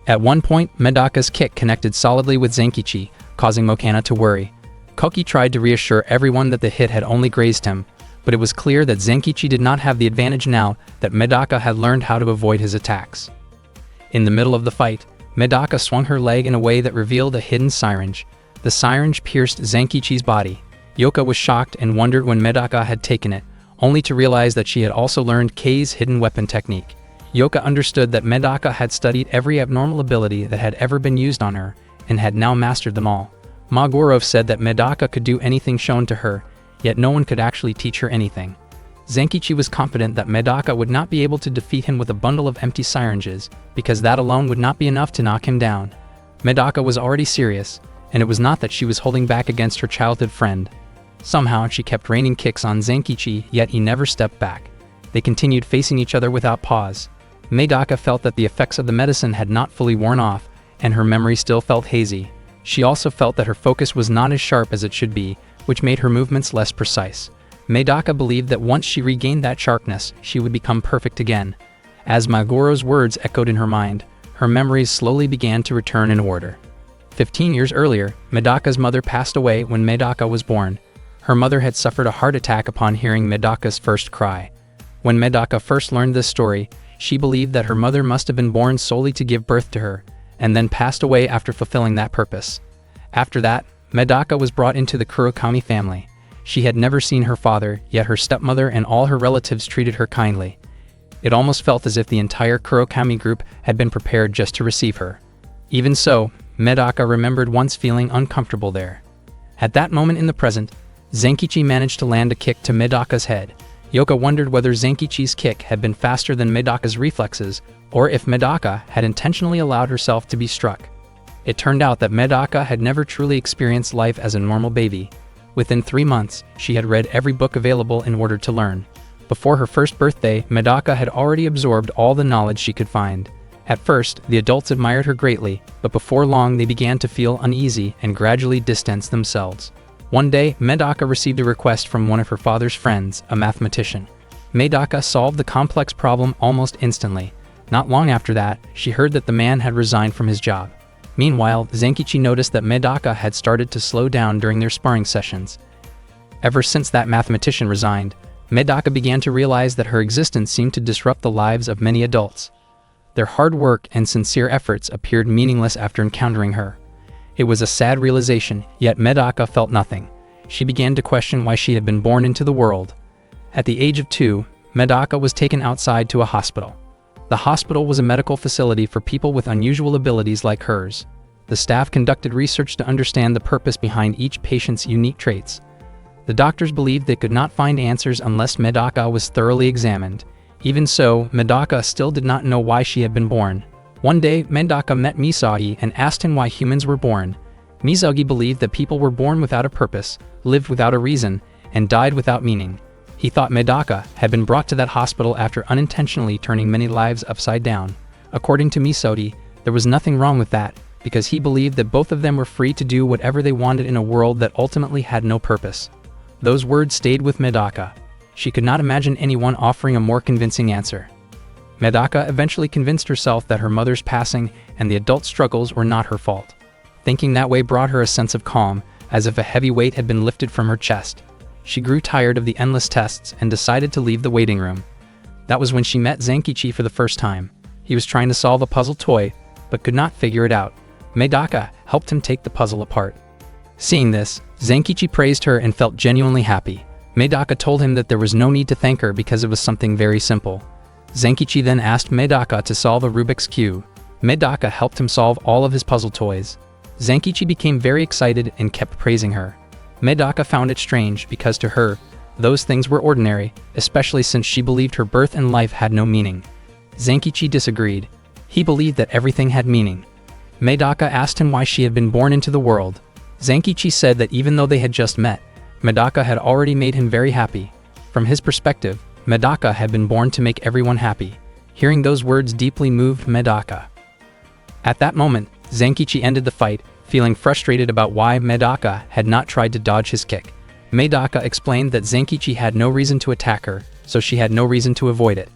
At one point, Medaka's kick connected solidly with Zenkichi, causing Mokana to worry. Kaoki tried to reassure everyone that the hit had only grazed him, but it was clear that Zenkichi did not have the advantage now that Medaka had learned how to avoid his attacks. In the middle of the fight, Medaka swung her leg in a way that revealed a hidden syringe. The syringe pierced Zenkichi's body. Yoka was shocked and wondered when Medaka had taken it, only to realize that she had also learned Kei's hidden weapon technique. Yoka understood that Medaka had studied every abnormal ability that had ever been used on her, and had now mastered them all. Maguro said that Medaka could do anything shown to her, yet no one could actually teach her anything. Zenkichi was confident that Medaka would not be able to defeat him with a bundle of empty syringes, because that alone would not be enough to knock him down. Medaka was already serious, and it was not that she was holding back against her childhood friend. Somehow, she kept raining kicks on Zenkichi, yet he never stepped back. They continued facing each other without pause. Medaka felt that the effects of the medicine had not fully worn off, and her memory still felt hazy. She also felt that her focus was not as sharp as it should be, which made her movements less precise. Medaka believed that once she regained that sharpness, she would become perfect again. As Maguro's words echoed in her mind, her memories slowly began to return in order. 15 years earlier, Medaka's mother passed away when Medaka was born. Her mother had suffered a heart attack upon hearing Medaka's first cry. When Medaka first learned this story, she believed that her mother must have been born solely to give birth to her, and then passed away after fulfilling that purpose. After that, Medaka was brought into the Kurokami family. She had never seen her father, yet her stepmother and all her relatives treated her kindly. It almost felt as if the entire Kurokami group had been prepared just to receive her. Even so, Medaka remembered once feeling uncomfortable there. At that moment in the present, Zenkichi managed to land a kick to Medaka's head. Yoka wondered whether Zenkichi's kick had been faster than Medaka's reflexes, or if Medaka had intentionally allowed herself to be struck. It turned out that Medaka had never truly experienced life as a normal baby. Within 3 months, she had read every book available in order to learn. Before her first birthday, Medaka had already absorbed all the knowledge she could find. At first, the adults admired her greatly, but before long they began to feel uneasy and gradually distanced themselves. One day, Medaka received a request from one of her father's friends, a mathematician. Medaka solved the complex problem almost instantly. Not long after that, she heard that the man had resigned from his job. Meanwhile, Zenkichi noticed that Medaka had started to slow down during their sparring sessions. Ever since that mathematician resigned, Medaka began to realize that her existence seemed to disrupt the lives of many adults. Their hard work and sincere efforts appeared meaningless after encountering her. It was a sad realization, yet Medaka felt nothing. She began to question why she had been born into the world. At the age of 2, Medaka was taken outside to a hospital. The hospital was a medical facility for people with unusual abilities like hers. The staff conducted research to understand the purpose behind each patient's unique traits. The doctors believed they could not find answers unless Medaka was thoroughly examined. Even so, Medaka still did not know why she had been born. One day, Medaka met Misagi and asked him why humans were born. Misagi believed that people were born without a purpose, lived without a reason, and died without meaning. He thought Medaka had been brought to that hospital after unintentionally turning many lives upside down. According to Misagi, there was nothing wrong with that, because he believed that both of them were free to do whatever they wanted in a world that ultimately had no purpose. Those words stayed with Medaka. She could not imagine anyone offering a more convincing answer. Medaka eventually convinced herself that her mother's passing and the adult struggles were not her fault. Thinking that way brought her a sense of calm, as if a heavy weight had been lifted from her chest. She grew tired of the endless tests and decided to leave the waiting room. That was when she met Zenkichi for the first time. He was trying to solve a puzzle toy, but could not figure it out. Medaka helped him take the puzzle apart. Seeing this, Zenkichi praised her and felt genuinely happy. Medaka told him that there was no need to thank her because it was something very simple. Zenkichi then asked Medaka to solve a Rubik's Cube. Medaka helped him solve all of his puzzle toys. Zenkichi became very excited and kept praising her. Medaka found it strange because to her, those things were ordinary, especially since she believed her birth and life had no meaning. Zenkichi disagreed. He believed that everything had meaning. Medaka asked him why she had been born into the world. Zenkichi said that even though they had just met, Medaka had already made him very happy. From his perspective, Medaka had been born to make everyone happy. Hearing those words deeply moved Medaka. At that moment, Zenkichi ended the fight, feeling frustrated about why Medaka had not tried to dodge his kick. Medaka explained that Zenkichi had no reason to attack her, so she had no reason to avoid it.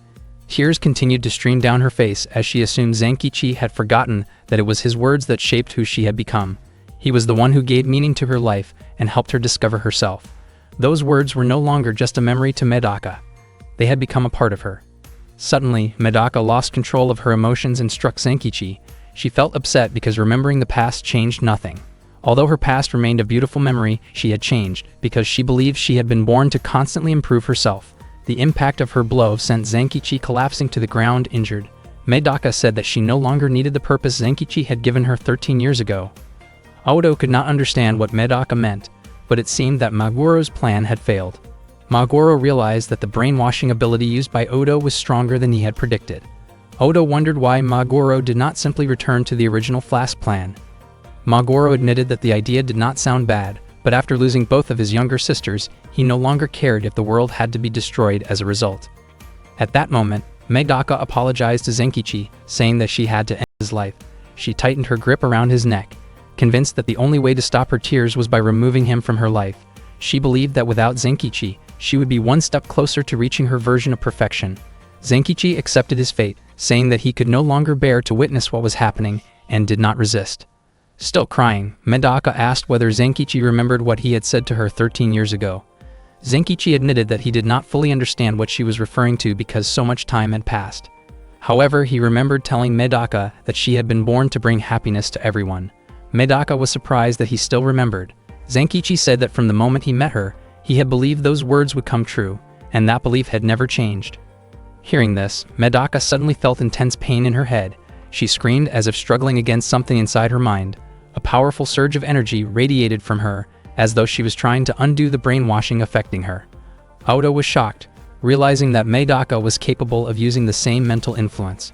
Tears continued to stream down her face as she assumed Zenkichi had forgotten that it was his words that shaped who she had become. He was the one who gave meaning to her life and helped her discover herself. Those words were no longer just a memory to Medaka. They had become a part of her. Suddenly, Medaka lost control of her emotions and struck Zenkichi. She felt upset because remembering the past changed nothing. Although her past remained a beautiful memory, she had changed because she believed she had been born to constantly improve herself. The impact of her blow sent Zenkichi collapsing to the ground injured. Medaka said that she no longer needed the purpose Zenkichi had given her 13 years ago. Odo could not understand what Medaka meant, but it seemed that Magoro's plan had failed. Magoro realized that the brainwashing ability used by Odo was stronger than he had predicted. Odo wondered why Magoro did not simply return to the original Flask plan. Magoro admitted that the idea did not sound bad, but after losing both of his younger sisters, he no longer cared if the world had to be destroyed as a result. At that moment, Medaka apologized to Zenkichi, saying that she had to end his life. She tightened her grip around his neck, convinced that the only way to stop her tears was by removing him from her life. She believed that without Zenkichi, she would be one step closer to reaching her version of perfection. Zenkichi accepted his fate, saying that he could no longer bear to witness what was happening, and did not resist. Still crying, Medaka asked whether Zenkichi remembered what he had said to her 13 years ago. Zenkichi admitted that he did not fully understand what she was referring to because so much time had passed. However, he remembered telling Medaka that she had been born to bring happiness to everyone. Medaka was surprised that he still remembered. Zenkichi said that from the moment he met her, he had believed those words would come true, and that belief had never changed. Hearing this, Medaka suddenly felt intense pain in her head. She screamed as if struggling against something inside her mind. A powerful surge of energy radiated from her, as though she was trying to undo the brainwashing affecting her. Odo was shocked, realizing that Medaka was capable of using the same mental influence.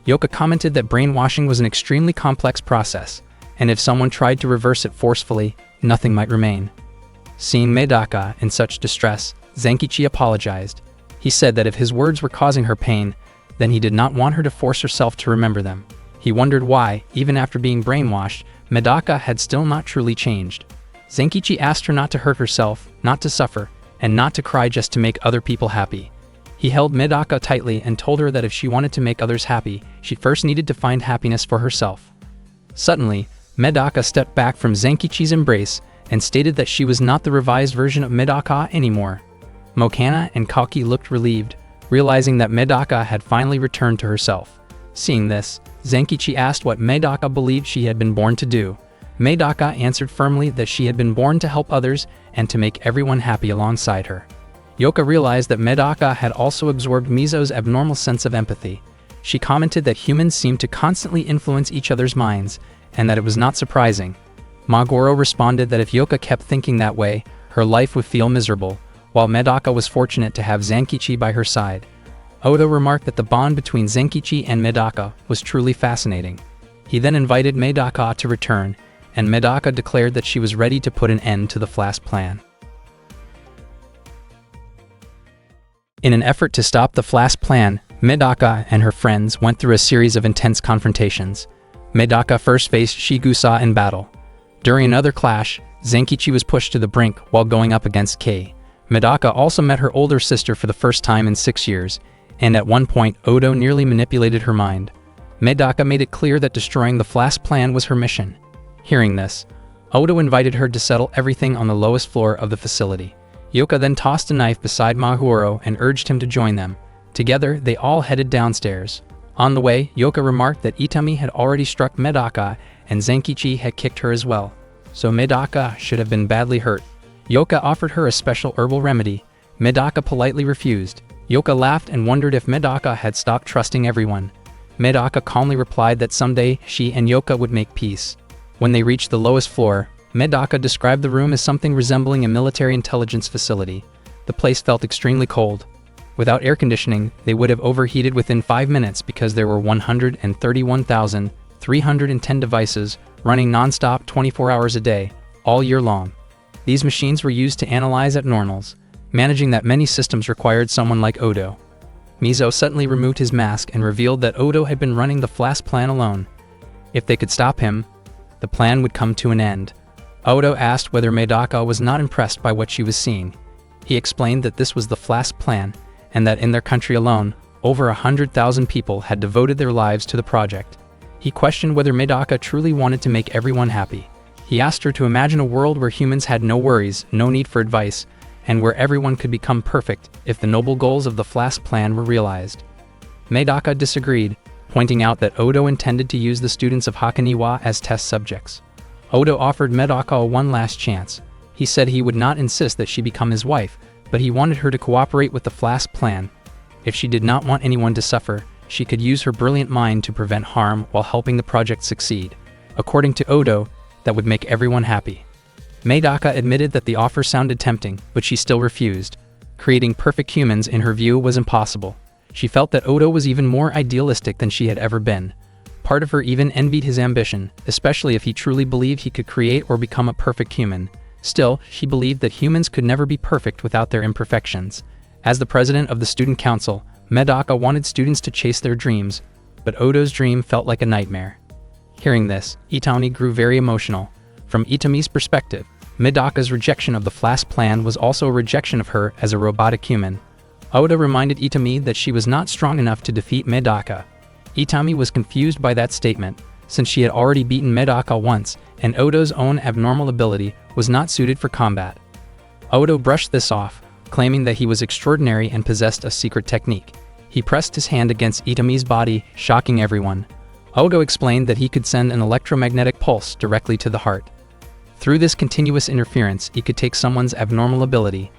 Yoka commented that brainwashing was an extremely complex process, and if someone tried to reverse it forcefully, nothing might remain. Seeing Medaka in such distress, Zenkichi apologized. He said that if his words were causing her pain, then he did not want her to force herself to remember them. He wondered why, even after being brainwashed, Medaka had still not truly changed. Zenkichi asked her not to hurt herself, not to suffer, and not to cry just to make other people happy. He held Medaka tightly and told her that if she wanted to make others happy, she first needed to find happiness for herself. Suddenly, Medaka stepped back from Zenkichi's embrace and stated that she was not the revised version of Medaka anymore. Mokana and Kaki looked relieved, realizing that Medaka had finally returned to herself. Seeing this, Zenkichi asked what Medaka believed she had been born to do. Medaka answered firmly that she had been born to help others and to make everyone happy alongside her. Yoka realized that Medaka had also absorbed Mizo's abnormal sense of empathy. She commented that humans seemed to constantly influence each other's minds, and that it was not surprising. Maguro responded that if Yoka kept thinking that way, her life would feel miserable, while Medaka was fortunate to have Zenkichi by her side. Odo remarked that the bond between Zenkichi and Medaka was truly fascinating. He then invited Medaka to return, and Medaka declared that she was ready to put an end to the Flask plan. In an effort to stop the Flask plan, Medaka and her friends went through a series of intense confrontations. Medaka first faced Shigusa in battle. During another clash, Zenkichi was pushed to the brink while going up against Kei. Medaka also met her older sister for the first time in 6 years, and at one point Odo nearly manipulated her mind. Medaka made it clear that destroying the Flask plan was her mission. Hearing this, Odo invited her to settle everything on the lowest floor of the facility. Yoka then tossed a knife beside Maguro and urged him to join them. Together, they all headed downstairs. On the way, Yoka remarked that Itami had already struck Medaka and Zenkichi had kicked her as well, so Medaka should have been badly hurt. Yoka offered her a special herbal remedy. Medaka politely refused. Yoka laughed and wondered if Medaka had stopped trusting everyone. Medaka calmly replied that someday she and Yoka would make peace. When they reached the lowest floor, Medaka described the room as something resembling a military intelligence facility. The place felt extremely cold. Without air conditioning, they would have overheated within 5 minutes because there were 131,310 devices running non-stop 24 hours a day, all year long. These machines were used to analyze abnormals. Managing that many systems required someone like Odo. Mizo suddenly removed his mask and revealed that Odo had been running the Flask plan alone. If they could stop him, the plan would come to an end. Odo asked whether Medaka was not impressed by what she was seeing. He explained that this was the Flask plan, and that in their country alone, over 100,000 people had devoted their lives to the project. He questioned whether Medaka truly wanted to make everyone happy. He asked her to imagine a world where humans had no worries, no need for advice, and where everyone could become perfect if the noble goals of the Flask plan were realized. Medaka disagreed, pointing out that Odo intended to use the students of Hakoniwa as test subjects. Odo offered Medaka one last chance. He said he would not insist that she become his wife, but he wanted her to cooperate with the Flask plan. If she did not want anyone to suffer, she could use her brilliant mind to prevent harm while helping the project succeed. According to Odo, that would make everyone happy. Medaka admitted that the offer sounded tempting, but she still refused. Creating perfect humans in her view was impossible. She felt that Odo was even more idealistic than she had ever been. Part of her even envied his ambition, especially if he truly believed he could create or become a perfect human. Still, she believed that humans could never be perfect without their imperfections. As the president of the student council, Medaka wanted students to chase their dreams, but Odo's dream felt like a nightmare. Hearing this, Itami grew very emotional. From Itami's perspective, Medaka's rejection of the Flask plan was also a rejection of her as a robotic human. Odo reminded Itami that she was not strong enough to defeat Medaka. Itami was confused by that statement, since she had already beaten Medaka once, and Odo's own abnormal ability was not suited for combat. Odo brushed this off, claiming that he was extraordinary and possessed a secret technique. He pressed his hand against Itami's body, shocking everyone. Odo explained that he could send an electromagnetic pulse directly to the heart. Through this continuous interference, he could take someone's abnormal ability.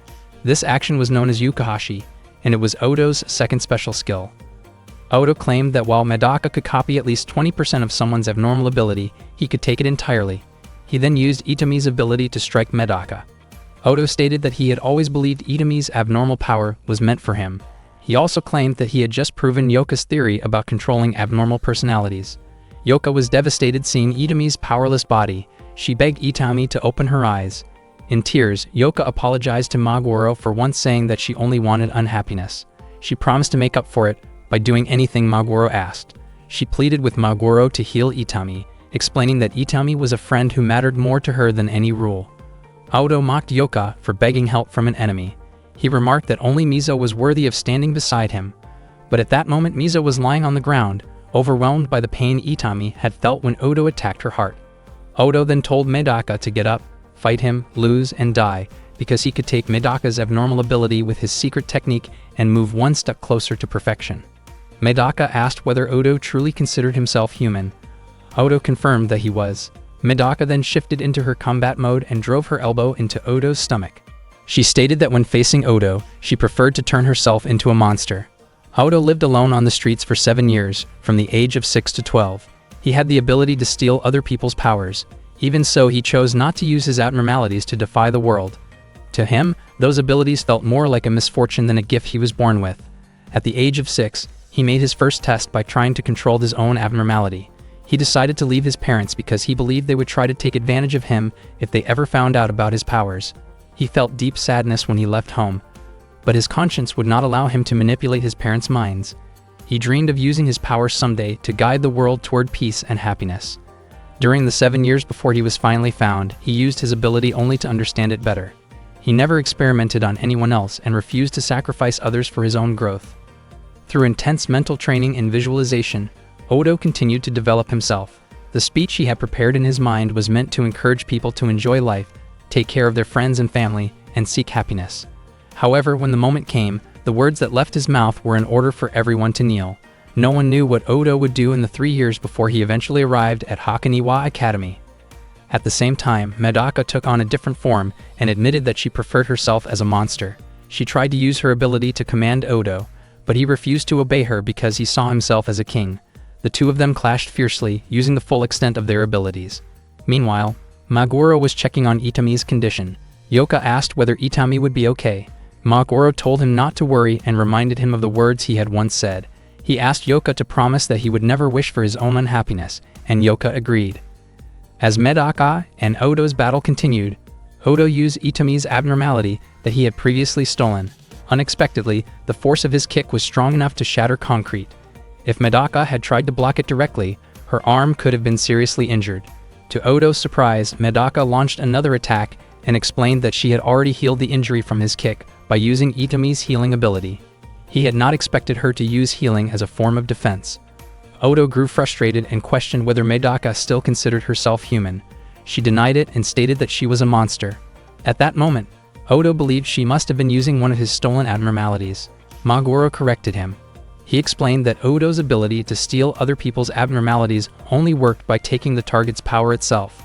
This action was known as Yukahashi, and it was Odo's second special skill. Odo claimed that while Medaka could copy at least 20% of someone's abnormal ability, he could take it entirely. He then used Itami's ability to strike Medaka. Odo stated that he had always believed Itami's abnormal power was meant for him. He also claimed that he had just proven Yoka's theory about controlling abnormal personalities. Yoka was devastated seeing Itami's powerless body. She begged Itami to open her eyes. In tears, Yoka apologized to Maguro for once saying that she only wanted unhappiness. She promised to make up for it, by doing anything Maguro asked. She pleaded with Maguro to heal Itami, explaining that Itami was a friend who mattered more to her than any rule. Odo mocked Yoka for begging help from an enemy. He remarked that only Mizo was worthy of standing beside him. But at that moment Mizo was lying on the ground, overwhelmed by the pain Itami had felt when Odo attacked her heart. Odo then told Medaka to get up, fight him, lose, and die, because he could take Medaka's abnormal ability with his secret technique and move one step closer to perfection. Medaka asked whether Odo truly considered himself human. Odo confirmed that he was. Medaka then shifted into her combat mode and drove her elbow into Odo's stomach. She stated that when facing Odo, she preferred to turn herself into a monster. Odo lived alone on the streets for 7 years, from the age of 6 to 12. He had the ability to steal other people's powers. Even so, he chose not to use his abnormalities to defy the world. To him, those abilities felt more like a misfortune than a gift he was born with. At the age of 6, he made his first test by trying to control his own abnormality. He decided to leave his parents because he believed they would try to take advantage of him if they ever found out about his powers. He felt deep sadness when he left home, but his conscience would not allow him to manipulate his parents' minds. He dreamed of using his powers someday to guide the world toward peace and happiness. During the 7 years before he was finally found, he used his ability only to understand it better. He never experimented on anyone else and refused to sacrifice others for his own growth. Through intense mental training and visualization, Odo continued to develop himself. The speech he had prepared in his mind was meant to encourage people to enjoy life, take care of their friends and family, and seek happiness. However, when the moment came, the words that left his mouth were an order for everyone to kneel. No one knew what Odo would do in the 3 years before he eventually arrived at Hakoniwa Academy. At the same time, Medaka took on a different form and admitted that she preferred herself as a monster. She tried to use her ability to command Odo, but he refused to obey her because he saw himself as a king. The two of them clashed fiercely, using the full extent of their abilities. Meanwhile, Maguro was checking on Itami's condition. Yoka asked whether Itami would be okay. Maguro told him not to worry and reminded him of the words he had once said. He asked Yoka to promise that he would never wish for his own unhappiness, and Yoka agreed. As Medaka and Odo's battle continued, Odo used Itami's abnormality that he had previously stolen. Unexpectedly, the force of his kick was strong enough to shatter concrete. If Medaka had tried to block it directly, her arm could have been seriously injured. To Odo's surprise, Medaka launched another attack and explained that she had already healed the injury from his kick by using Itami's healing ability. He had not expected her to use healing as a form of defense. Odo grew frustrated and questioned whether Medaka still considered herself human. She denied it and stated that she was a monster. At that moment, Odo believed she must have been using one of his stolen abnormalities. Maguro corrected him. He explained that Odo's ability to steal other people's abnormalities only worked by taking the target's power itself.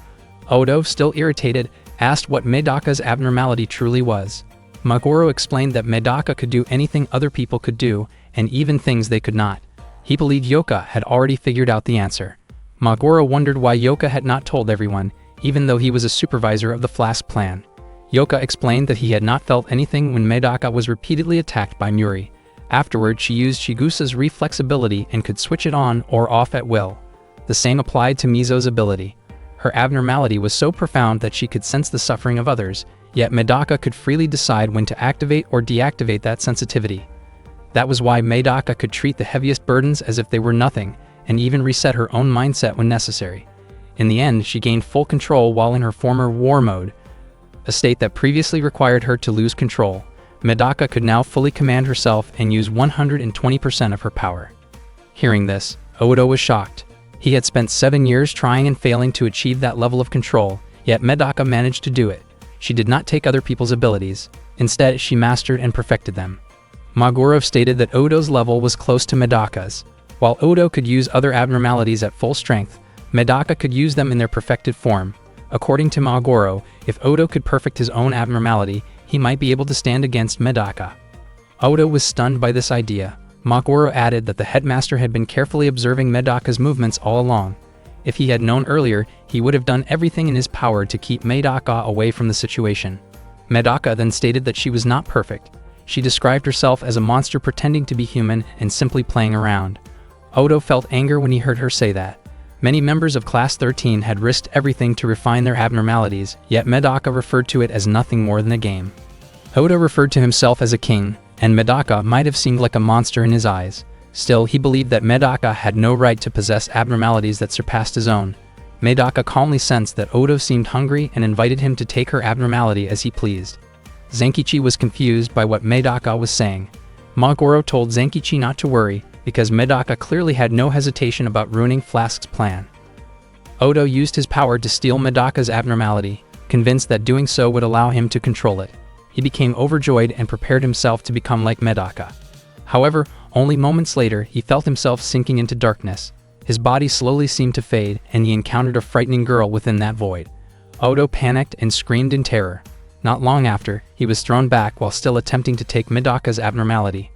Odo, still irritated, asked what Medaka's abnormality truly was. Maguro explained that Medaka could do anything other people could do, and even things they could not. He believed Yoka had already figured out the answer. Maguro wondered why Yoka had not told everyone, even though he was a supervisor of the Flask Plan. Yoka explained that he had not felt anything when Medaka was repeatedly attacked by Muri. Afterward, she used Chigusa's reflex ability and could switch it on or off at will. The same applied to Mizo's ability. Her abnormality was so profound that she could sense the suffering of others, yet Medaka could freely decide when to activate or deactivate that sensitivity. That was why Medaka could treat the heaviest burdens as if they were nothing, and even reset her own mindset when necessary. In the end, she gained full control while in her former war mode, a state that previously required her to lose control. Medaka could now fully command herself and use 120% of her power. Hearing this, Odo was shocked. He had spent 7 years trying and failing to achieve that level of control, yet Medaka managed to do it. She did not take other people's abilities. Instead, she mastered and perfected them. Maguro stated that Odo's level was close to Medaka's. While Odo could use other abnormalities at full strength, Medaka could use them in their perfected form. According to Maguro, if Odo could perfect his own abnormality, he might be able to stand against Medaka. Odo was stunned by this idea. Maguro added that the headmaster had been carefully observing Medaka's movements all along. If he had known earlier, he would have done everything in his power to keep Medaka away from the situation. Medaka then stated that she was not perfect. She described herself as a monster pretending to be human and simply playing around. Odo felt anger when he heard her say that. Many members of Class 13 had risked everything to refine their abnormalities, yet Medaka referred to it as nothing more than a game. Odo referred to himself as a king, and Medaka might have seemed like a monster in his eyes. Still, he believed that Medaka had no right to possess abnormalities that surpassed his own. Medaka calmly sensed that Odo seemed hungry and invited him to take her abnormality as he pleased. Zenkichi was confused by what Medaka was saying. Maguro told Zenkichi not to worry, because Medaka clearly had no hesitation about ruining Flask's plan. Odo used his power to steal Medaka's abnormality, convinced that doing so would allow him to control it. He became overjoyed and prepared himself to become like Medaka. However, only moments later, he felt himself sinking into darkness. His body slowly seemed to fade, and he encountered a frightening girl within that void. Odo panicked and screamed in terror. Not long after, he was thrown back while still attempting to take Medaka's abnormality.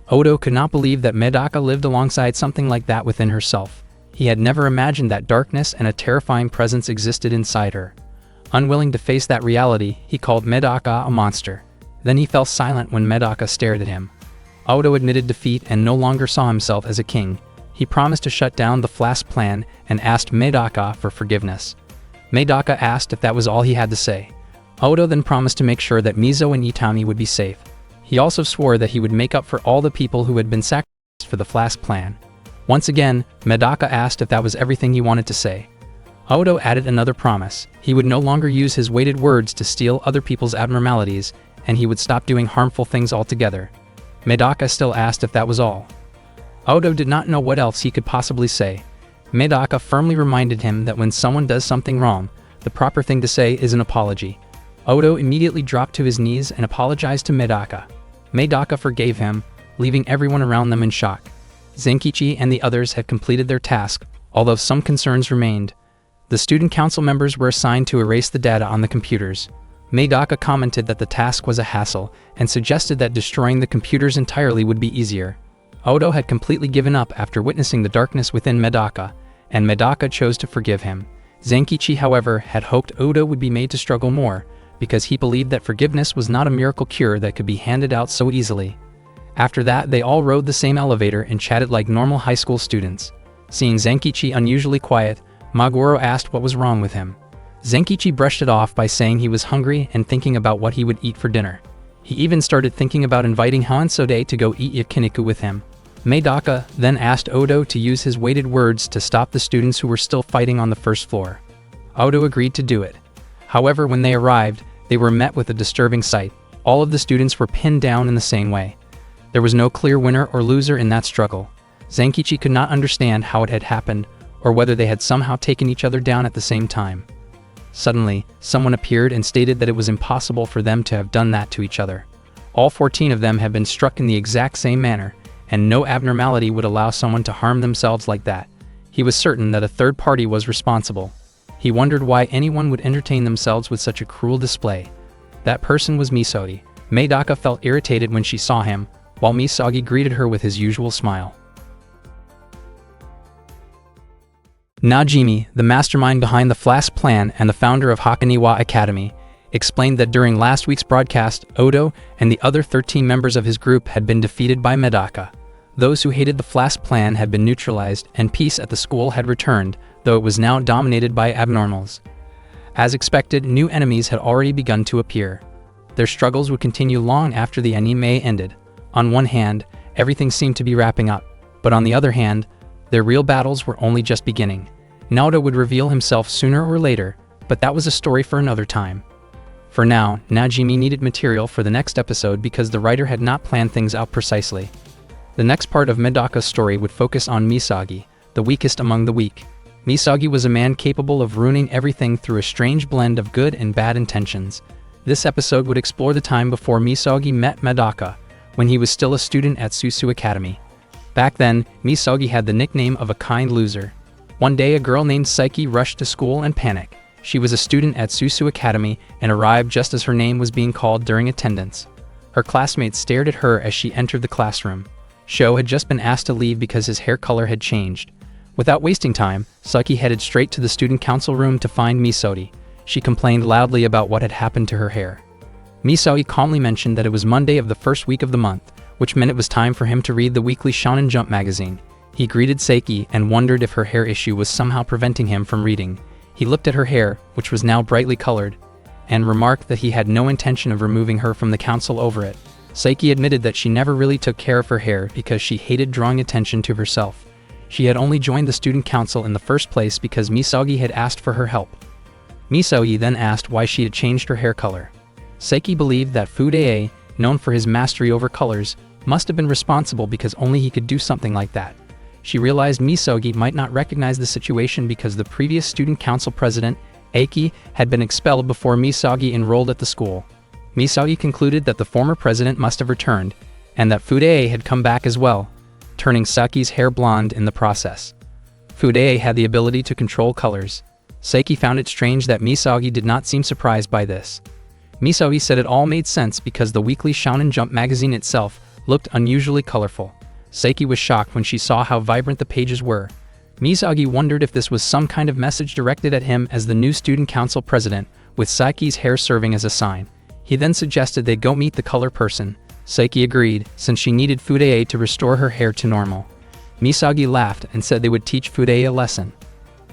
Odo could not believe that Medaka lived alongside something like that within herself. He had never imagined that darkness and a terrifying presence existed inside her. Unwilling to face that reality, he called Medaka a monster. Then he fell silent when Medaka stared at him. Odo admitted defeat and no longer saw himself as a king. He promised to shut down the Flask plan and asked Medaka for forgiveness. Medaka asked if that was all he had to say. Odo then promised to make sure that Mizo and Itami would be safe. He also swore that he would make up for all the people who had been sacrificed for the Flask plan. Once again, Medaka asked if that was everything he wanted to say. Odo added another promise. He would no longer use his weighted words to steal other people's abnormalities, and he would stop doing harmful things altogether. Medaka still asked if that was all. Odo did not know what else he could possibly say. Medaka firmly reminded him that when someone does something wrong, the proper thing to say is an apology. Odo immediately dropped to his knees and apologized to Medaka. Medaka forgave him, leaving everyone around them in shock. Zenkichi and the others had completed their task, although some concerns remained. The student council members were assigned to erase the data on the computers. Medaka commented that the task was a hassle and suggested that destroying the computers entirely would be easier. Odo had completely given up after witnessing the darkness within Medaka, and Medaka chose to forgive him. Zenkichi, however, had hoped Odo would be made to struggle more, because he believed that forgiveness was not a miracle cure that could be handed out so easily. After that, they all rode the same elevator and chatted like normal high school students. Seeing Zenkichi unusually quiet, Maguro asked what was wrong with him. Zenkichi brushed it off by saying he was hungry and thinking about what he would eat for dinner. He even started thinking about inviting Hansode to go eat yakiniku with him. Medaka then asked Odo to use his weighted words to stop the students who were still fighting on the first floor. Odo agreed to do it. However, when they arrived, they were met with a disturbing sight. All of the students were pinned down in the same way. There was no clear winner or loser in that struggle. Zenkichi could not understand how it had happened, or whether they had somehow taken each other down at the same time. Suddenly, someone appeared and stated that it was impossible for them to have done that to each other. All 14 of them had been struck in the exact same manner, and no abnormality would allow someone to harm themselves like that. He was certain that a third party was responsible. He wondered why anyone would entertain themselves with such a cruel display. That person was Misagi. Medaka felt irritated when she saw him, while Misagi greeted her with his usual smile. Najimi, the mastermind behind the Flask plan and the founder of Hakoniwa Academy, explained that during last week's broadcast, Odo and the other 13 members of his group had been defeated by Medaka. Those who hated the Flask plan had been neutralized and peace at the school had returned, though it was now dominated by abnormals. As expected, new enemies had already begun to appear. Their struggles would continue long after the anime ended. On one hand, everything seemed to be wrapping up, but on the other hand, their real battles were only just beginning. Naoto would reveal himself sooner or later, but that was a story for another time. For now, Najimi needed material for the next episode because the writer had not planned things out precisely. The next part of Medaka's story would focus on Misagi, the weakest among the weak. Misagi was a man capable of ruining everything through a strange blend of good and bad intentions. This episode would explore the time before Misagi met Medaka, when he was still a student at Susu Academy. Back then, Misagi had the nickname of a kind loser. One day, a girl named Saiki rushed to school and panicked. She was a student at Susu Academy and arrived just as her name was being called during attendance. Her classmates stared at her as she entered the classroom. Sho had just been asked to leave because his hair color had changed. Without wasting time, Saiki headed straight to the student council room to find Misagi. She complained loudly about what had happened to her hair. Misagi calmly mentioned that it was Monday of the first week of the month, which meant it was time for him to read the weekly Shonen Jump magazine. He greeted Saiki and wondered if her hair issue was somehow preventing him from reading. He looked at her hair, which was now brightly colored, and remarked that he had no intention of removing her from the council over it. Saiki admitted that she never really took care of her hair because she hated drawing attention to herself. She had only joined the student council in the first place because Misagi had asked for her help. Misagi then asked why she had changed her hair color. Saiki believed that Fude, known for his mastery over colors, must have been responsible because only he could do something like that. She realized Misagi might not recognize the situation because the previous student council president, Aiki, had been expelled before Misagi enrolled at the school. Misagi concluded that the former president must have returned, and that Fude had come back as well, turning Saki's hair blonde in the process. Fude had the ability to control colors. Saiki found it strange that Misagi did not seem surprised by this. Misagi said it all made sense because the weekly Shonen Jump magazine itself looked unusually colorful. Saiki was shocked when she saw how vibrant the pages were. Misagi wondered if this was some kind of message directed at him as the new student council president, with Saki's hair serving as a sign. He then suggested they go meet the color person. Saiki agreed, since she needed Fude to restore her hair to normal. Misagi laughed and said they would teach Fude a lesson.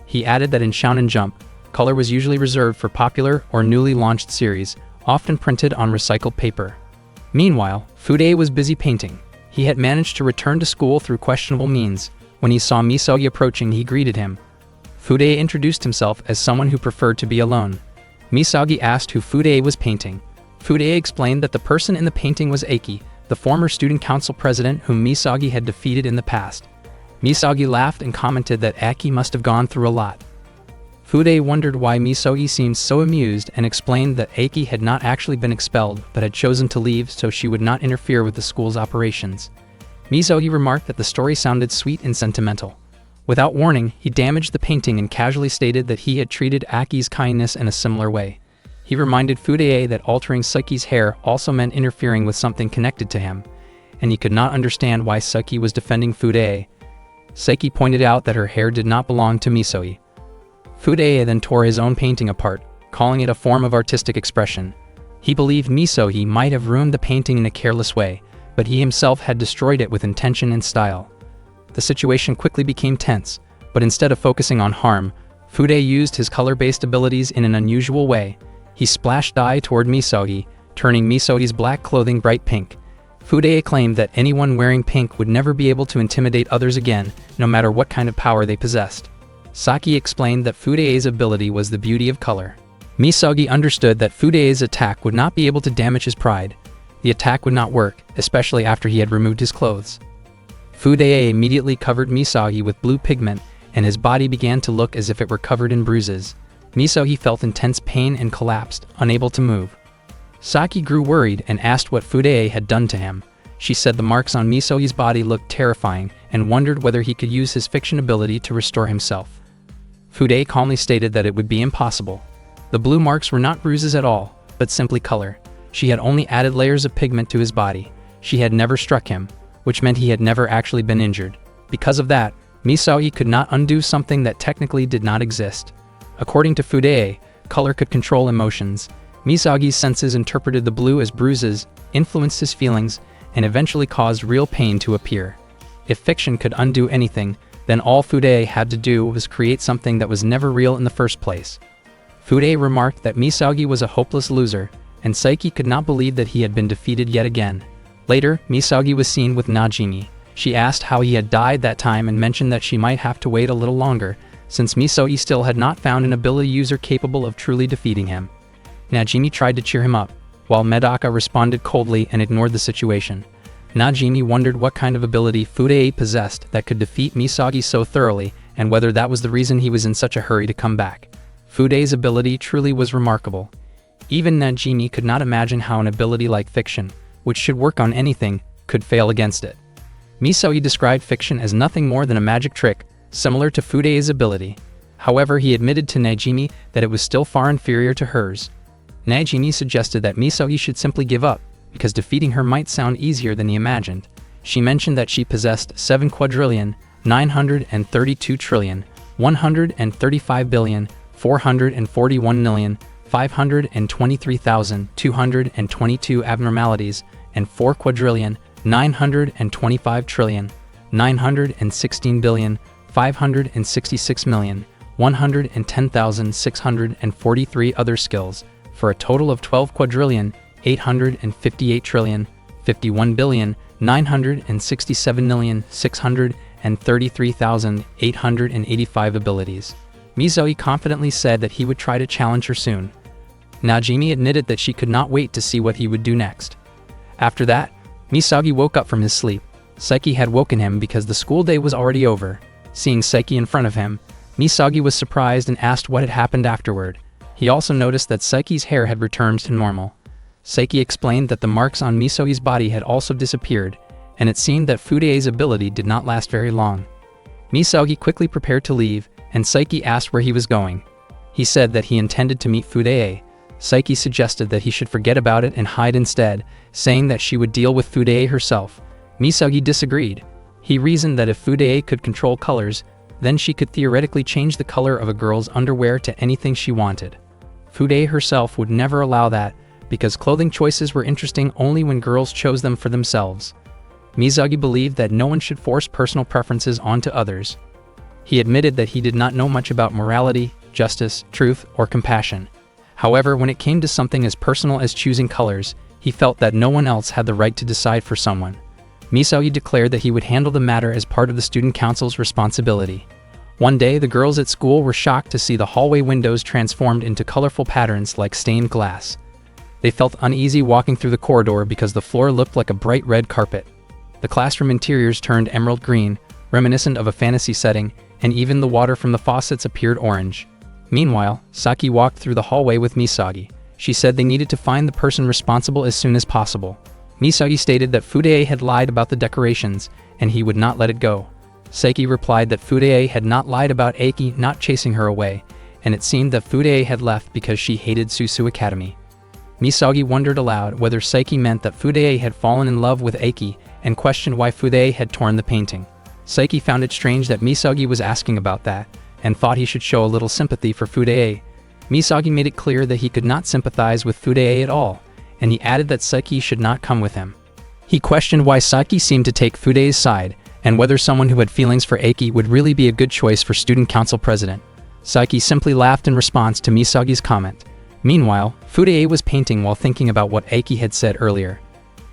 He added that in Shonen Jump, color was usually reserved for popular or newly launched series, often printed on recycled paper. Meanwhile, Fude was busy painting. He had managed to return to school through questionable means. When he saw Misagi approaching, he greeted him. Fude introduced himself as someone who preferred to be alone. Misagi asked who Fude was painting. Fude explained that the person in the painting was Aiki, the former student council president whom Misagi had defeated in the past. Misagi laughed and commented that Aiki must have gone through a lot. Fude wondered why Misagi seemed so amused and explained that Aiki had not actually been expelled but had chosen to leave so she would not interfere with the school's operations. Misagi remarked that the story sounded sweet and sentimental. Without warning, he damaged the painting and casually stated that he had treated Aki's kindness in a similar way. He reminded Fude that altering Saki's hair also meant interfering with something connected to him, and he could not understand why Saki was defending Fude. Saiki pointed out that her hair did not belong to Misagi. Fude then tore his own painting apart, calling it a form of artistic expression. He believed Misagi might have ruined the painting in a careless way, but he himself had destroyed it with intention and style. The situation quickly became tense, but instead of focusing on harm, Fude used his color-based abilities in an unusual way. He splashed dye toward Misagi, turning Misagi's black clothing bright pink. Fude claimed that anyone wearing pink would never be able to intimidate others again, no matter what kind of power they possessed. Saki explained that Fude's ability was the beauty of color. Misagi understood that Fude's attack would not be able to damage his pride. The attack would not work, especially after he had removed his clothes. Fude immediately covered Misagi with blue pigment, and his body began to look as if it were covered in bruises. Misagi felt intense pain and collapsed, unable to move. Saki grew worried and asked what Fude had done to him. She said the marks on Misagi's body looked terrifying and wondered whether he could use his fiction ability to restore himself. Fude calmly stated that it would be impossible. The blue marks were not bruises at all, but simply color. She had only added layers of pigment to his body. She had never struck him, which meant he had never actually been injured. Because of that, Misagi could not undo something that technically did not exist. According to Fude, color could control emotions. Misagi's senses interpreted the blue as bruises, influenced his feelings, and eventually caused real pain to appear. If fiction could undo anything, then all Fude had to do was create something that was never real in the first place. Fude remarked that Misagi was a hopeless loser, and Saiki could not believe that he had been defeated yet again. Later, Misagi was seen with Najimi. She asked how he had died that time and mentioned that she might have to wait a little longer, since Misagi still had not found an ability user capable of truly defeating him. Najimi tried to cheer him up, while Medaka responded coldly and ignored the situation. Najimi wondered what kind of ability Fude possessed that could defeat Misagi so thoroughly, and whether that was the reason he was in such a hurry to come back. Fude's ability truly was remarkable. Even Najimi could not imagine how an ability like fiction, which should work on anything, could fail against it. Misagi described fiction as nothing more than a magic trick, similar to Fude's ability. However, he admitted to Najimi that it was still far inferior to hers. Najimi suggested that Misagi should simply give up, because defeating her might sound easier than he imagined. She mentioned that she possessed 7,932,135,441,523,222 abnormalities and 4,925,566,110,643 other skills, for a total of 12,858,058,056 51,967,633,885 abilities. Misagi confidently said that he would try to challenge her soon. Najimi admitted that she could not wait to see what he would do next. After that, Misagi woke up from his sleep. Saiki had woken him because the school day was already over. Seeing Saiki in front of him, Misagi was surprised and asked what had happened afterward. He also noticed that Saiki's hair had returned to normal. Saiki explained that the marks on Misagi's body had also disappeared, and it seemed that Fudea's ability did not last very long. Misagi quickly prepared to leave, and Saiki asked where he was going. He said that he intended to meet Fudea. Saiki suggested that he should forget about it and hide instead, saying that she would deal with Fudea herself. Misagi disagreed. He reasoned that if Fudea could control colors, then she could theoretically change the color of a girl's underwear to anything she wanted. Fudea herself would never allow that, because clothing choices were interesting only when girls chose them for themselves. Misagi believed that no one should force personal preferences onto others. He admitted that he did not know much about morality, justice, truth, or compassion. However, when it came to something as personal as choosing colors, he felt that no one else had the right to decide for someone. Misagi declared that he would handle the matter as part of the student council's responsibility. One day, the girls at school were shocked to see the hallway windows transformed into colorful patterns like stained glass. They felt uneasy walking through the corridor because the floor looked like a bright red carpet. The classroom interiors turned emerald green, reminiscent of a fantasy setting, and even the water from the faucets appeared orange. Meanwhile, Saki walked through the hallway with Misagi. She said they needed to find the person responsible as soon as possible. Misagi stated that Fudea had lied about the decorations, and he would not let it go. Saiki replied that Fudea had not lied about Aiki not chasing her away, and it seemed that Fudea had left because she hated Susu Academy. Misagi wondered aloud whether Saiki meant that Fudea had fallen in love with Aiki and questioned why Fudea had torn the painting. Saiki found it strange that Misagi was asking about that, and thought he should show a little sympathy for Fudea. Misagi made it clear that he could not sympathize with Fudea at all, and he added that Saiki should not come with him. He questioned why Saiki seemed to take Fudea's side, and whether someone who had feelings for Aiki would really be a good choice for student council president. Saiki simply laughed in response to Misagi's comment. Meanwhile, Fudea was painting while thinking about what Aiki had said earlier.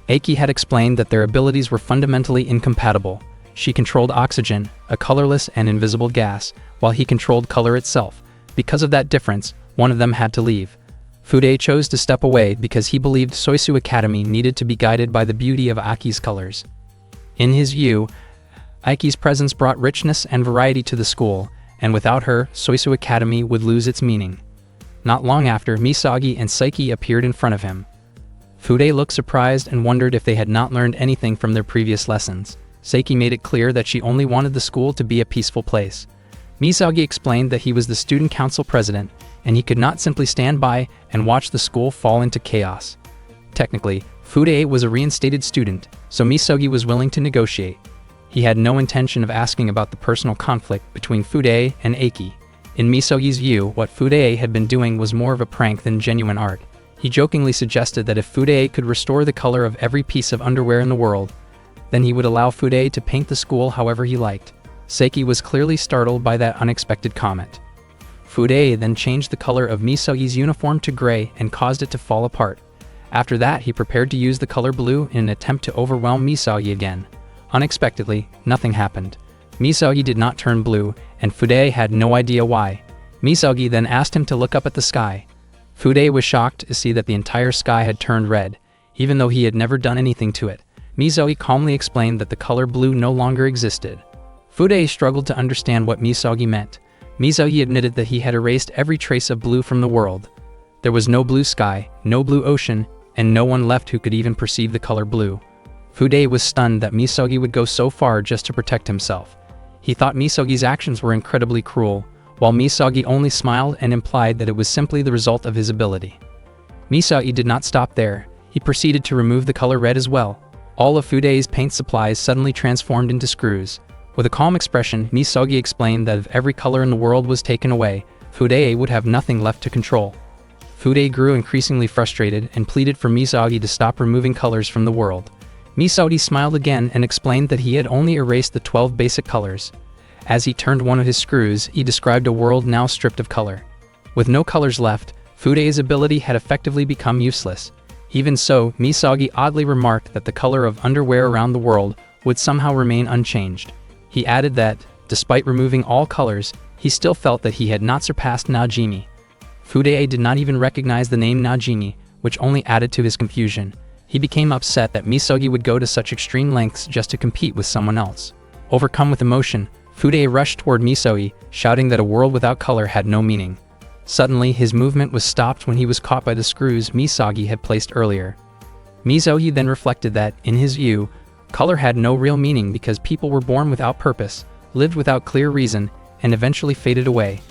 Aiki had explained that their abilities were fundamentally incompatible. She controlled oxygen, a colorless and invisible gas, while he controlled color itself. Because of that difference, one of them had to leave. Fudea chose to step away because he believed Soisu Academy needed to be guided by the beauty of Aki's colors. In his view, Aiki's presence brought richness and variety to the school, and without her, Soisu Academy would lose its meaning. Not long after, Misagi and Saiki appeared in front of him. Fudea looked surprised and wondered if they had not learned anything from their previous lessons. Saiki made it clear that she only wanted the school to be a peaceful place. Misagi explained that he was the student council president, and he could not simply stand by and watch the school fall into chaos. Technically, Fudea was a reinstated student, so Misagi was willing to negotiate. He had no intention of asking about the personal conflict between Fudea and Aiki. In Misagi's view, what Fudea had been doing was more of a prank than genuine art. He jokingly suggested that if Fudea could restore the color of every piece of underwear in the world, then he would allow Fudea to paint the school however he liked. Saiki was clearly startled by that unexpected comment. Fudea then changed the color of Misagi's uniform to gray and caused it to fall apart. After that, he prepared to use the color blue in an attempt to overwhelm Misagi again. Unexpectedly, nothing happened. Misagi did not turn blue, and Fudea had no idea why. Misagi then asked him to look up at the sky. Fudea was shocked to see that the entire sky had turned red, even though he had never done anything to it. Misagi calmly explained that the color blue no longer existed. Fudea struggled to understand what Misagi meant. Misagi admitted that he had erased every trace of blue from the world. There was no blue sky, no blue ocean, and no one left who could even perceive the color blue. Fudea was stunned that Misagi would go so far just to protect himself. He thought Misagi's actions were incredibly cruel, while Misagi only smiled and implied that it was simply the result of his ability. Misagi did not stop there. He proceeded to remove the color red as well. All of Fudea's paint supplies suddenly transformed into screws. With a calm expression, Misagi explained that if every color in the world was taken away, Fudea would have nothing left to control. Fudea grew increasingly frustrated and pleaded for Misagi to stop removing colors from the world. Misagi smiled again and explained that he had only erased the 12 basic colors. As he turned one of his screws, he described a world now stripped of color. With no colors left, Fudea's ability had effectively become useless. Even so, Misagi oddly remarked that the color of underwear around the world would somehow remain unchanged. He added that, despite removing all colors, he still felt that he had not surpassed Najimi. Fude did not even recognize the name Najimi, which only added to his confusion. He became upset that Misagi would go to such extreme lengths just to compete with someone else. Overcome with emotion, Fude rushed toward Misagi, shouting that a world without color had no meaning. Suddenly, his movement was stopped when he was caught by the screws Misagi had placed earlier. Misagi then reflected that, in his view, color had no real meaning because people were born without purpose, lived without clear reason, and eventually faded away.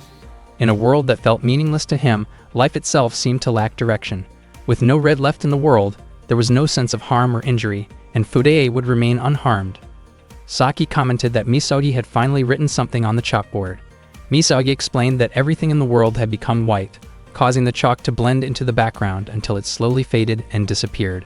In a world that felt meaningless to him, life itself seemed to lack direction. With no red left in the world, there was no sense of harm or injury, and Fude would remain unharmed. Saki commented that Misagi had finally written something on the chalkboard. Misagi explained that everything in the world had become white, causing the chalk to blend into the background until it slowly faded and disappeared.